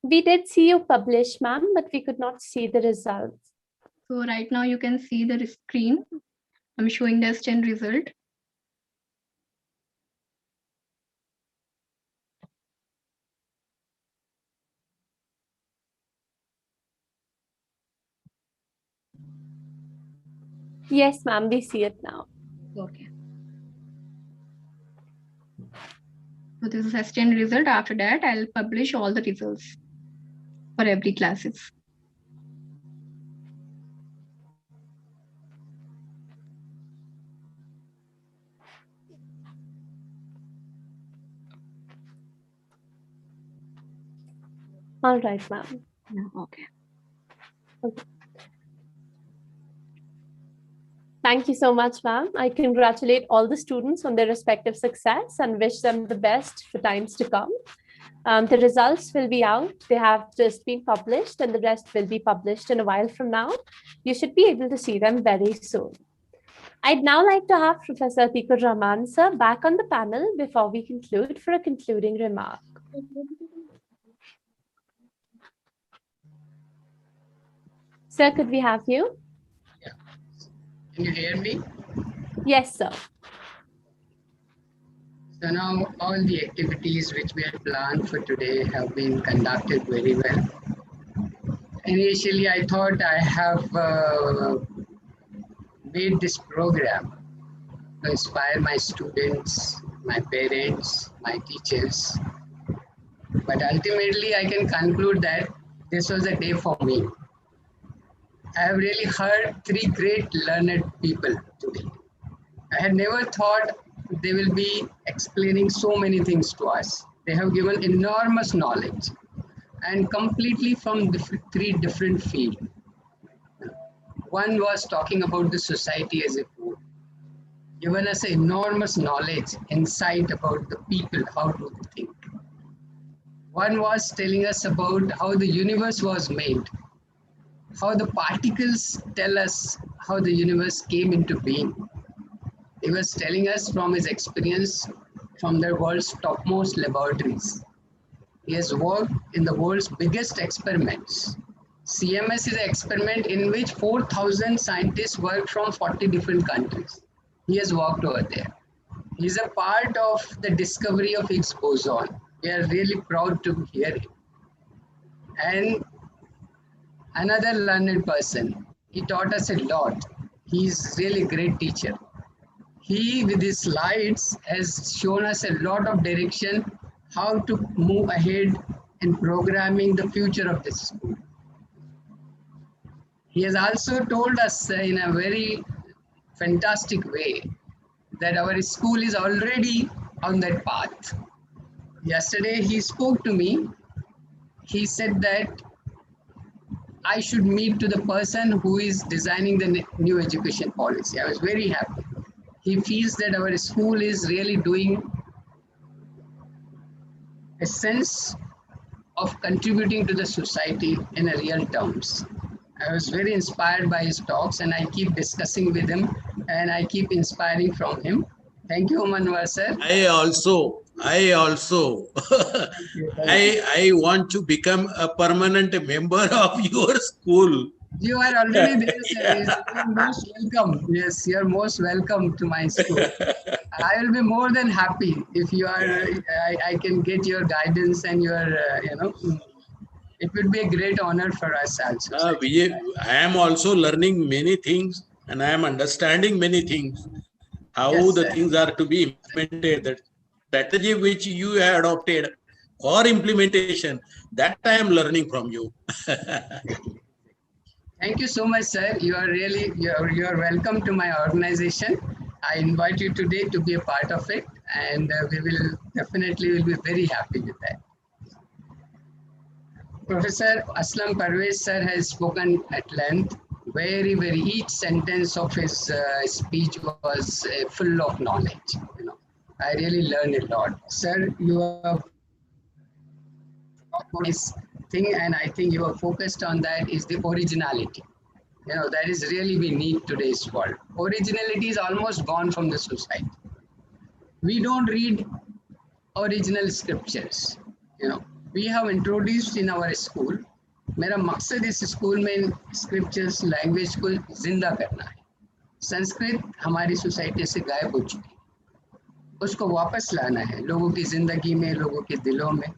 We did see you publish, ma'am, but we could not see the results. So right now you can see the screen. I'm showing the exchange result. Yes, ma'am, we see it now. Okay. So this is exchange result. After that, I'll publish all the results for every classes. All right, ma'am. Yeah, okay. Okay. Thank you so much, ma'am. I congratulate all the students on their respective success and wish them the best for times to come. The results will be out. They have just been published and the rest will be published in a while from now. You should be able to see them very soon. I'd now like to have Professor Atikur Rahman sir back on the panel before we conclude for a concluding remark. Sir, could we have you? Can you hear me? Yes, sir. So now all the activities which we had planned for today have been conducted very well. Initially, I thought I have made this program to inspire my students, my parents, my teachers. But ultimately, I can conclude that this was a day for me. I have really heard three great learned people today. I had never thought they will be explaining so many things to us. They have given enormous knowledge and completely from three different fields. One was talking about the society as a whole, given us enormous knowledge, insight about the people, how do they think. One was telling us about how the universe was made, how the particles tell us how the universe came into being. He was telling us from his experience from the world's topmost laboratories. He has worked in the world's biggest experiments. CMS is an experiment in which 4,000 scientists work from 40 different countries. He has worked over there. He's a part of the discovery of Higgs boson. We are really proud to hear him. And another learned person. He taught us a lot. He's really a great teacher. He, with his slides, has shown us a lot of direction how to move ahead in programming the future of this school. He has also told us in a very fantastic way that our school is already on that path. Yesterday, he spoke to me. He said that I should meet to the person who is designing the new education policy. I was very happy. He feels that our school is really doing a sense of contributing to the society in a real terms. I was very inspired by his talks, and I keep discussing with him, and I keep inspiring from him. Thank you, Manwar sir. I also I want to become a permanent member of your school. You are already there, sir. You're most welcome. Yes, you're most welcome to my school. I will be more than happy if you are. I can get your guidance and your, it would be a great honor for us also. I am also learning many things, and I am understanding many things. How the things are to be implemented, that strategy which you have adopted for implementation, that I am learning from you. Thank you so much, sir. You are welcome to my organization. I invite you today to be a part of it, and we will definitely be very happy with that. Professor Aslam Parvez sir has spoken at length. Very, each sentence of his speech was full of knowledge. I really learned a lot. Sir, you have this thing, and I think you are focused on that, is the originality. That is really we need today's world. Originality is almost gone from the society. We don't read original scriptures. We have introduced in our school. मेरा मकसद इस school में scriptures language को जिंदा करना है. संस्कृत हमारी society से गायब हो चुकी है, उसको वापस लाना है लोगों की जिंदगी में, लोगों के दिलों में,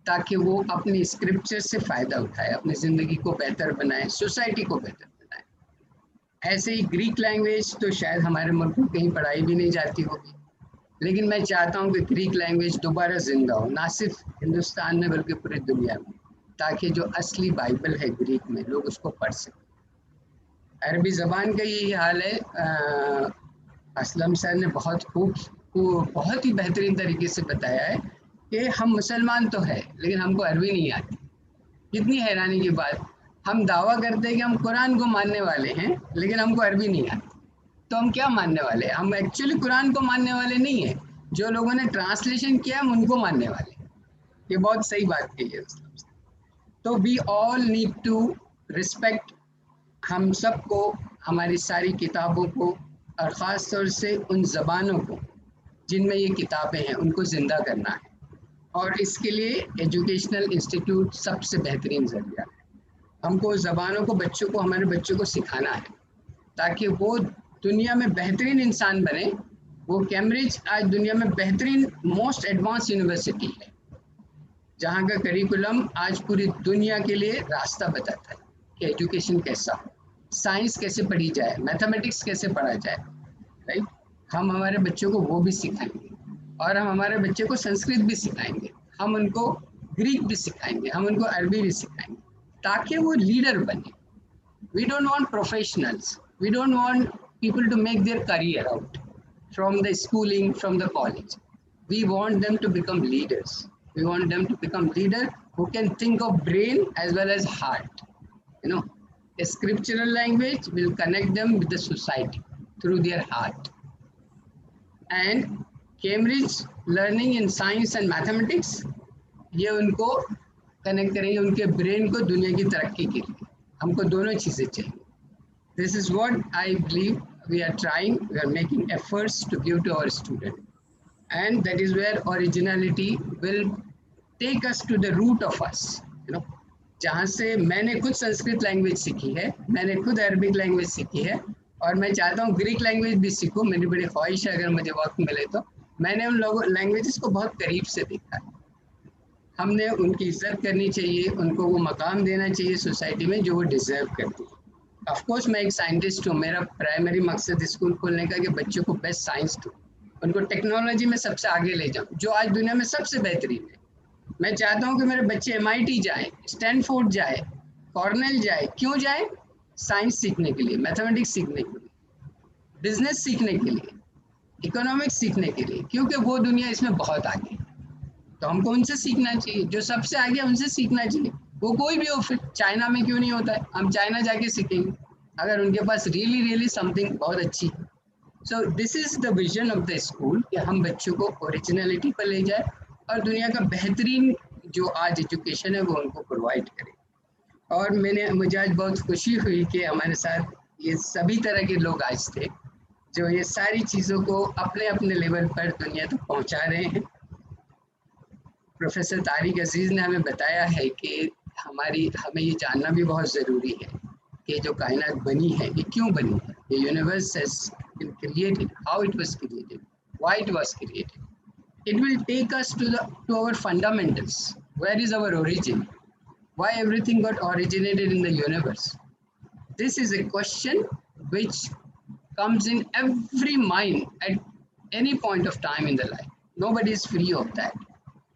ताकि वो अपनी स्क्रिप्चर से फायदा उठाए, अपनी जिंदगी को बेहतर बनाए, सोसाइटी को बेहतर बनाए. ऐसे ही ग्रीक लैंग्वेज तो शायद हमारे मुल्क में कहीं पढ़ाई भी नहीं जाती होगी, लेकिन मैं चाहता हूँ कि ग्रीक लैंग्वेज दोबारा जिंदा हो, ना सिर्फ हिंदुस्तान में बल्कि पूरी दुनिया में, ताकि जो असली बाइबल है ग्रीक में लोग उसको पढ़ सकें. अरबी ज़बान का यही हाल है. असलम सर ने बहुत ही बेहतरीन तरीके से बताया है कि हम मुसलमान तो है लेकिन हमको अरबी नहीं आती. कितनी हैरानी की बात, हम दावा करते हैं कि हम कुरान को मानने वाले हैं लेकिन हमको अरबी नहीं आती. तो हम क्या मानने वाले हैं? हम एक्चुअली कुरान को मानने वाले नहीं हैं, जो लोगों ने ट्रांसलेशन किया हम उनको मानने वाले. ये बहुत सही बात कही है. तो we all need to respect, हम सबको हमारी सारी किताबों को और ख़ास तौर से उन ज़बानों को जिनमें ये किताबें हैं उनको ज़िंदा करना है. और इसके लिए एजुकेशनल इंस्टीट्यूट सबसे बेहतरीन ज़रिया है. हमको ज़बानों को हमारे बच्चों को सिखाना है ताकि वो दुनिया में बेहतरीन इंसान बने. वो कैम्ब्रिज आज दुनिया में बेहतरीन मोस्ट एडवांस यूनिवर्सिटी है, जहाँ का करिकुलम आज पूरी दुनिया के लिए रास्ता बताता है कि एजुकेशन कैसा हो, साइंस कैसे पढ़ी जाए, मैथमेटिक्स कैसे पढ़ा जाए. राइट, हम हमारे बच्चों को वो भी सिखाएंगे और हम हमारे बच्चे को संस्कृत भी सिखाएंगे, हम उनको ग्रीक भी सिखाएंगे, हम उनको अरबी भी सिखाएंगे ताकि वो लीडर बने. We don't want professionals, we don't want people to make their career out from the schooling, from the college. We want them to become leaders. We want them to become leader who can think of brain as well as heart. A scriptural language will connect them with the society through their heart. And Cambridge learning in science and mathematics, ये उनको connect करेंगे उनके brain को दुनिया की तरक्की के लिए. हमको दोनों चीज़ें चाहिए. This is what I believe we are trying, we are making efforts to give to our students. And that is where originality will take us to the root of us. जहाँ से मैंने खुद संस्कृत लैंग्वेज सीखी है, मैंने खुद Arabic language सीखी है और मैं चाहता हूँ ग्रीक लैंग्वेज भी सीखूँ. मेरी बड़ी ख्वाहिश है अगर मुझे वक्त मिले तो मैंने उन लोगों लैंग्वेजेस को बहुत करीब से देखा है। हमने उनकी इज्जत करनी चाहिए, उनको वो मकाम देना चाहिए सोसाइटी में जो वो डिजर्व करते हैं। ऑफ कोर्स मैं एक साइंटिस्ट हूँ, मेरा प्राइमरी मकसद स्कूल खोलने का कि बच्चों को बेस्ट साइंस दूँ, उनको टेक्नोलॉजी में सबसे आगे ले जाऊँ जो आज दुनिया में सबसे बेहतरीन है। मैं चाहता हूँ कि मेरे बच्चे MIT जाए, स्टैनफोर्ड जाए, कॉर्नेल जाए। क्यों जाए? साइंस सीखने के लिए, मैथमेटिक्स सीखने के लिए, बिजनेस सीखने के लिए, इकोनॉमिक्स सीखने के लिए, क्योंकि वो दुनिया इसमें बहुत आगे है। तो हमको उनसे सीखना चाहिए, जो सबसे आगे उनसे सीखना चाहिए, वो कोई भी हो। फिर चाइना में क्यों नहीं होता है, हम चाइना जाके सीखेंगे अगर उनके पास रियली समथिंग बहुत अच्छी है। So this is the vision of the school कि हम बच्चों को ओरिजिनलिटी पर ले जाए और दुनिया का बेहतरीन जो आज एजुकेशन है वो उनको प्रोवाइड करें। और मुझे आज बहुत खुशी हुई कि हमारे साथ ये सभी तरह के लोग आज थे जो ये सारी चीज़ों को अपने अपने लेवल पर दुनिया तक पहुंचा रहे हैं। प्रोफेसर तारिक अजीज़ ने हमें बताया है कि हमें ये जानना भी बहुत ज़रूरी है कि जो कायनात बनी है ये क्यों बनी है, ये universe has been created, how it was created, why it was created. It will take us to our fundamentals. Where is our origin? Why everything got originated in the universe? This is a question which comes in every mind at any point of time in the life. Nobody is free of that.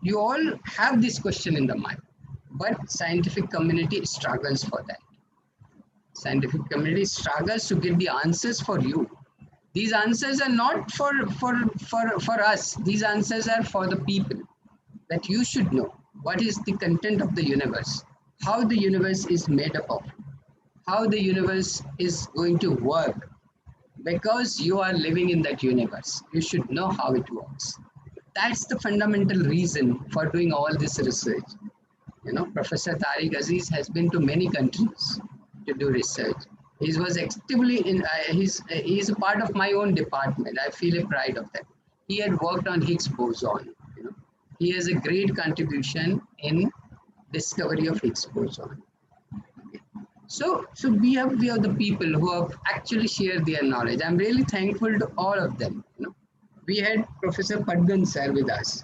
You all have this question in the mind, but scientific community struggles for that. Scientific community struggles to get the answers for you. These answers are not for us. These answers are for the people, that you should know what is the content of the universe, how the universe is made up of, how the universe is going to work. Because you are living in that universe, you should know how it works. That's the fundamental reason for doing all this research. You know, Professor Tariq Aziz has been to many countries to do research. He was actively in, he's a part of my own department. I feel a pride of that. He had worked on Higgs boson. You know, he has a great contribution in discovery of Higgs boson. So we have the people who have actually shared their knowledge. I'm really thankful to all of them. You know, we had Professor Padgan sir with us.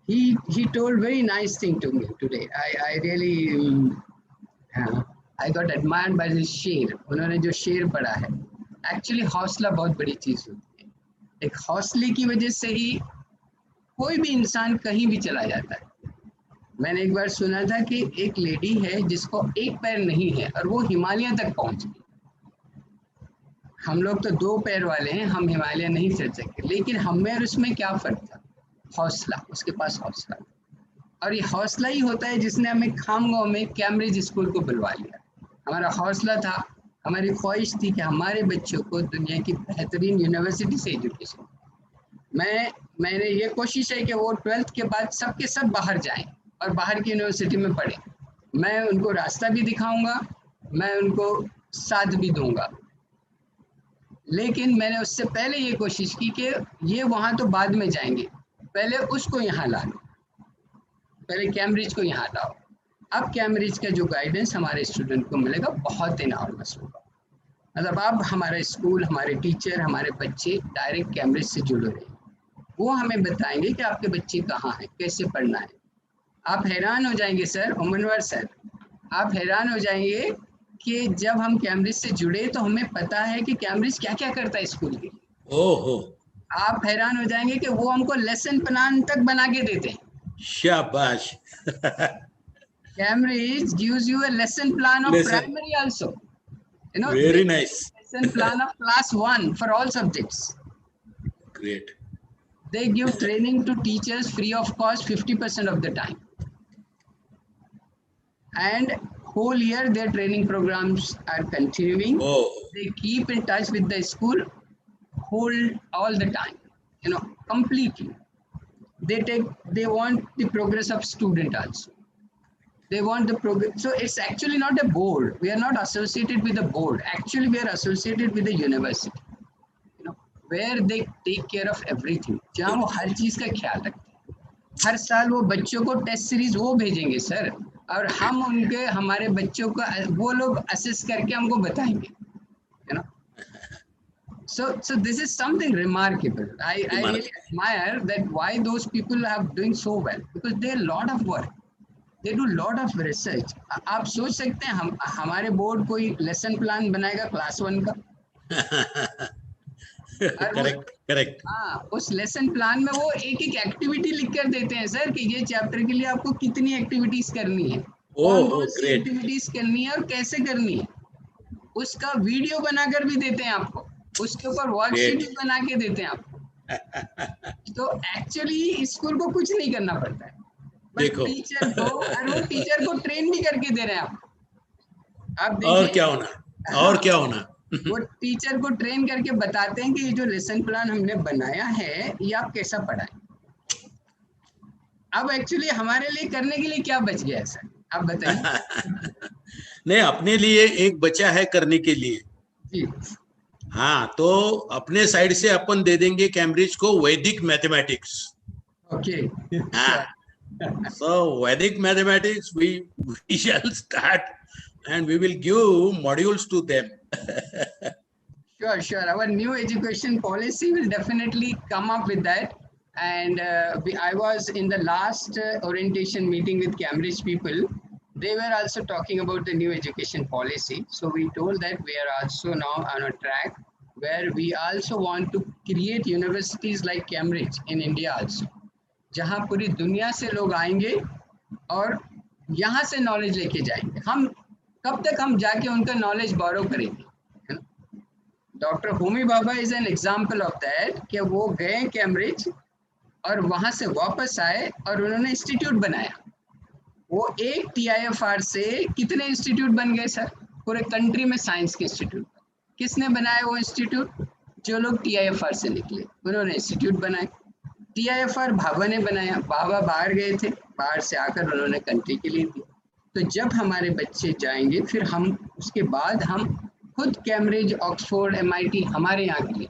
He told very nice thing to me today. I really I got admired by his शेर. उन्होंने जो शेर पढ़ा है, actually हौसला बहुत बड़ी चीज होती है. एक हौसले की वजह से ही कोई भी इंसान कहीं भी चला जाता है. मैंने एक बार सुना था कि एक लेडी है जिसको एक पैर नहीं है और वो हिमालय तक पहुंच गई. हम लोग तो 2 पैर वाले हैं, हम हिमालय नहीं चढ़ सकते, लेकिन हमें और उसमें क्या फर्क था? हौसला. उसके पास हौसला, और ये हौसला ही होता है जिसने हमें खामगांव में कैम्ब्रिज स्कूल को बुलवा लिया. हमारा हौसला था, हमारी ख्वाहिश थी कि हमारे बच्चों को दुनिया की बेहतरीन यूनिवर्सिटी से एजुकेशन. मैंने ये कोशिश है कि वो 12th के बाद सबके सब बाहर जाएं और बाहर की यूनिवर्सिटी में पढ़ें. मैं उनको रास्ता भी दिखाऊंगा, मैं उनको साथ भी दूंगा, लेकिन मैंने उससे पहले ये कोशिश की कि ये वहाँ तो बाद में जाएंगे, पहले उसको यहाँ ला लो, पहले कैम्ब्रिज को यहाँ लाओ. अब कैम्ब्रिज का जो गाइडेंस हमारे स्टूडेंट को मिलेगा बहुत इनॉर्मस होगा. मतलब अब हमारा स्कूल, हमारे टीचर, हमारे बच्चे डायरेक्ट कैम्ब्रिज से जुड़े रहे. वो हमें बताएंगे कि आपके बच्चे कहाँ हैं, कैसे पढ़ना है. आप हैरान हो जाएंगे सर, उमनवर सर, आप हैरान हो जाएंगे कि जब हम कैम्ब्रिज से जुड़े तो हमें पता है कि कैम्ब्रिज क्या क्या करता है स्कूल के लिए. ओहो, आप हैरान हो जाएंगे कि वो हमको लेसन प्लान तक बना के देते हैं. शाबाश. Cambridge gives you a lesson plan of primary also. You know, very nice. Lesson plan of class 1 for all subjects. Great. They give training to teachers free of cost 50% of the time. And whole year their training programs are continuing. Oh. They keep in touch with the school all the time. You know, completely. They want the progress of student also. They want the progress. So it's actually not a board. We are not associated with the board. Actually, we are associated with the university. You know, where they take care of everything. जहाँ वो हर चीज का ख्याल रखते हैं. हर साल वो बच्चों को टेस्ट सीरीज वो भेजेंगे सर, और हम हमारे बच्चों को वो लोग असेस करके हमको बताएंगे. You know, So this is something remarkable. I really admire that why those people are doing so well, because they a lot of work. They do lot of research. आप सोच सकते हैं हमारे बोर्ड कोई lesson plan बनाएगा class 1 का? Correct. हाँ, उस लेसन प्लान में वो एक एक एक्टिविटी लिख कर देते हैं सर कि ये चैप्टर के लिए आपको कितनी एक्टिविटीज करनी है, कौन सी एक्टिविटीज करनी है और कैसे करनी है, उसका वीडियो बनाकर भी देते हैं आपको, उसके ऊपर वर्कशीट भी बना के देते हैं आपको। तो एक्चुअली स्कूल को कुछ नहीं करना पड़ता है, बट टीचर को, और वो टीचर को ट्रेन भी करके दे रहे हैं आपको। आप देखिए और क्या होना वो टीचर को ट्रेन करके बताते हैं कि ये जो लेसन प्लान हमने बनाया है ये आप कैसा पढ़ाएं। अब एक्चुअली हमारे लिए करने के लिए क्या बच गया है सर, आप बताइए। नहीं, अपने लिए एक बचा है करने के लिए जी। हाँ, तो अपने साइड से अपन दे देंगे कैम्ब्रिज को वैदिक mathematics. Okay. So Vedic mathematics we shall start and we will give modules to them. Sure. Our new education policy will definitely come up with that. And I was in the last orientation meeting with Cambridge people. They were also talking about the new education policy. So we told that we are also now on a track where we also want to create universities like Cambridge in India also, जहाँ पूरी दुनिया से लोग आएंगे और यहाँ से knowledge लेके जाएंगे। हम कब तक हम जाके उनका नॉलेज बोरो करेंगे? Doctor Homi Baba is an example of that कि वो गए कैम्ब्रिज और वहाँ से वापस आए और उन्होंने इंस्टीट्यूट बनाया। वो एक TIFR से कितने इंस्टीट्यूट बन गए सर पूरे कंट्री में? साइंस के इंस्टीट्यूट किसने बनाया? वो इंस्टीट्यूट जो लोग TIFR से निकले उन्होंने इंस्टीट्यूट बनाए। TIFR बाबा ने बनाया, बाबा बाहर गए थे, बाहर से आकर उन्होंने कंट्री के लिए दी। तो जब हमारे बच्चे जाएंगे फिर हम उसके बाद हम खुद कैम्ब्रिज, ऑक्सफोर्ड, MIT हमारे यहाँ के लिए,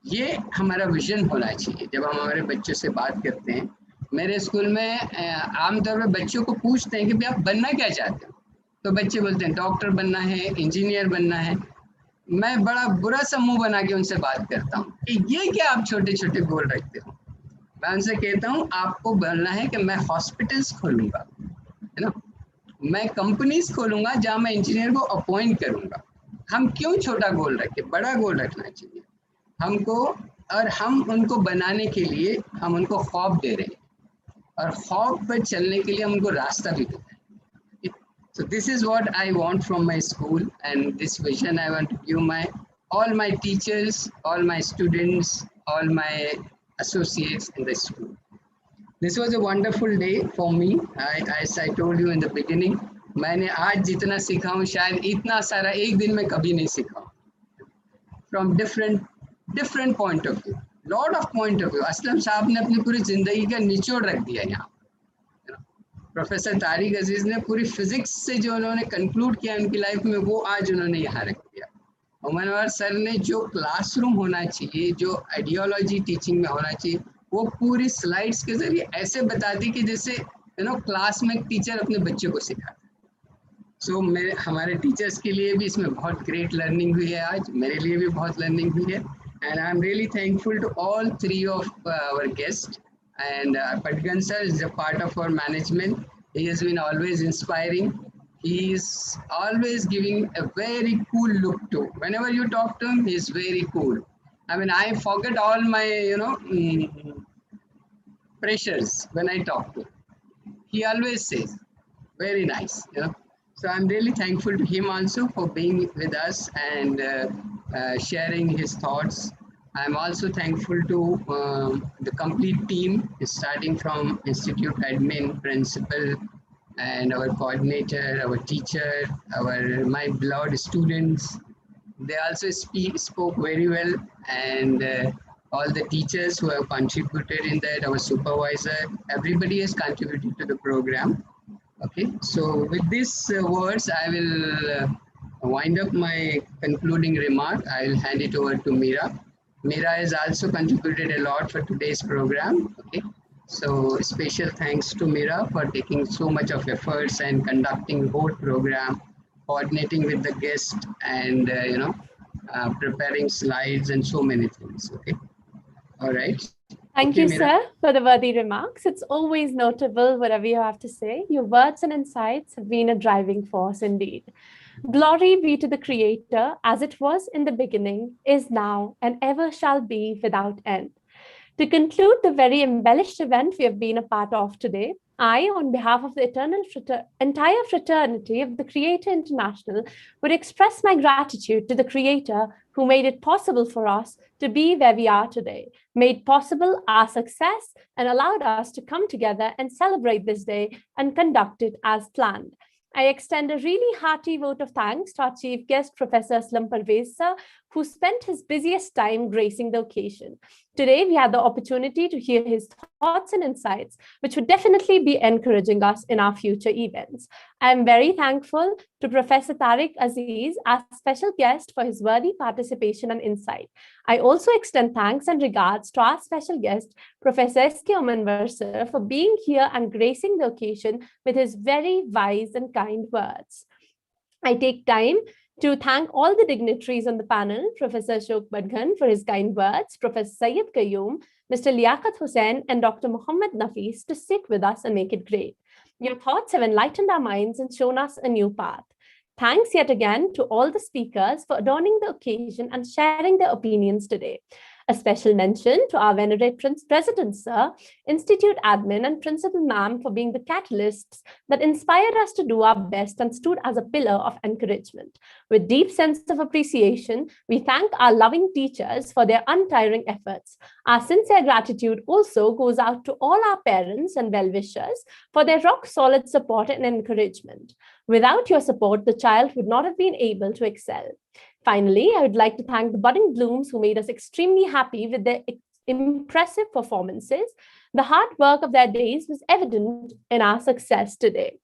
ये हमारा विजन होना चाहिए। जब हम हमारे बच्चों से बात करते हैं, मेरे स्कूल में आमतौर पर बच्चों को पूछते हैं कि भाई आप बनना क्या चाहते हो, तो बच्चे बोलते हैं डॉक्टर बनना है, इंजीनियर बनना है। मैं बड़ा बुरा सा मुंह बना के उनसे बात करता हूँ कि ये क्या आप छोटे छोटे गोल रखते हो। मैं उनसे कहता हूँ आपको बनना है कि मैं हॉस्पिटल्स खोलूंगा, है ना, मैं कंपनीज खोलूंगा जहाँ मैं इंजीनियर को अपॉइंट करूंगा। हम क्यों छोटा गोल रखें, बड़ा गोल रखना चाहिए हमको। और हम उनको बनाने के लिए हम उनको ख्वाब दे रहे हैं और ख्वाब पर चलने के लिए हम उनको रास्ता भी दे रहे हैं। So this is what I want from my school, and this vision I want to give all my teachers, all my students, all my associates in the school. This was a wonderful day for me. As I told you in the beginning, मैंने आज जितना सीखा हूँ शायद इतना सारा एक दिन में कभी नहीं सीखा हूँ। From different point of view, lot of point of view. Aslam साहब ने अपनी पूरी जिंदगी का निचोड़ रख दिया यहाँ। प्रोफेसर तारिक अजीज ने पूरी फिजिक्स से जो उन्होंने कंक्लूड किया उनकी लाइफ में, वो आज उन्होंने यहाँ रख दिया। उमर सर ने जो क्लासरूम होना चाहिए, जो आइडियोलॉजी टीचिंग में होना चाहिए, वो पूरी स्लाइड्स के जरिए ऐसे बता दी कि जैसे क्लास में टीचर अपने बच्चों को सिखाता। सो मेरे हमारे टीचर्स के लिए भी इसमें बहुत ग्रेट लर्निंग हुई है, आज मेरे लिए भी बहुत लर्निंग हुई है। And I am really thankful to all 3 of our guest. And Patgan sir is a part of our management. He has been always inspiring. He is always giving a very cool look to. Whenever you talk to him, he is very cool. I mean, I forget all my, pressures when I talk to him. He always says, very nice, So I'm really thankful to him also for being with us and sharing his thoughts. I'm also thankful to the complete team, starting from Institute admin, principal, and our coordinator, our teacher, my beloved students. They also spoke very well, and all the teachers who have contributed in that, our supervisor, everybody has contributed to the program. Okay, so with these words, I will wind up my concluding remark. I will hand it over to Meera. Meera has also contributed a lot for today's program. Okay, so special thanks to Meera for taking so much of efforts and conducting whole program, coordinating with the guest, and preparing slides and so many things. Okay. All right. Thank Okay, you, Meera. sir, for the worthy remarks. It's always notable, whatever you have to say. Your words and insights have been a driving force indeed. Glory be to the Creator, as it was in the beginning, is now, and ever shall be without end. To conclude the very embellished event we have been a part of today, I, on behalf of the entire fraternity of the Creator International, would express my gratitude to the Creator who made it possible for us to be where we are today, made possible our success, and allowed us to come together and celebrate this day and conduct it as planned. I extend a really hearty vote of thanks to our chief guest, Professor Aslam Parvez sir, who spent his busiest time gracing the occasion. Today, we had the opportunity to hear his thoughts and insights, which would definitely be encouraging us in our future events. I am very thankful to Professor Tariq Aziz as special guest for his worthy participation and insight. I also extend thanks and regards to our special guest, Professor S.K. Omanwar sir, for being here and gracing the occasion with his very wise and kind words. I take time to thank all the dignitaries on the panel, Professor Ashok Badghan for his kind words, Professor Syed Qayyum, Mr. Liaquat Hussain, and Dr. Muhammad Nafis to stick with us and make it great. Your thoughts have enlightened our minds and shown us a new path. Thanks yet again to all the speakers for adorning the occasion and sharing their opinions today. A special mention to our venerate President Sir, Institute Admin and Principal Ma'am for being the catalysts that inspired us to do our best and stood as a pillar of encouragement. With deep sense of appreciation, we thank our loving teachers for their untiring efforts. Our sincere gratitude also goes out to all our parents and well-wishers for their rock-solid support and encouragement. Without your support, the child would not have been able to excel. Finally, I would like to thank the budding blooms who made us extremely happy with their impressive performances. The hard work of their days was evident in our success today.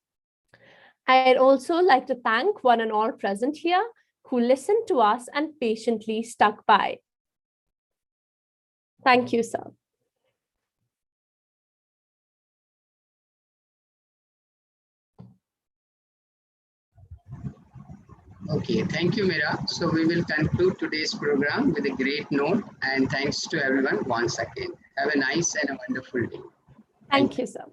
I'd also like to thank one and all present here who listened to us and patiently stuck by. Thank you, sir. Okay, thank you, Meera. So we will conclude today's program with a great note, and thanks to everyone once again. Have a nice and a wonderful day. Thank you, sir.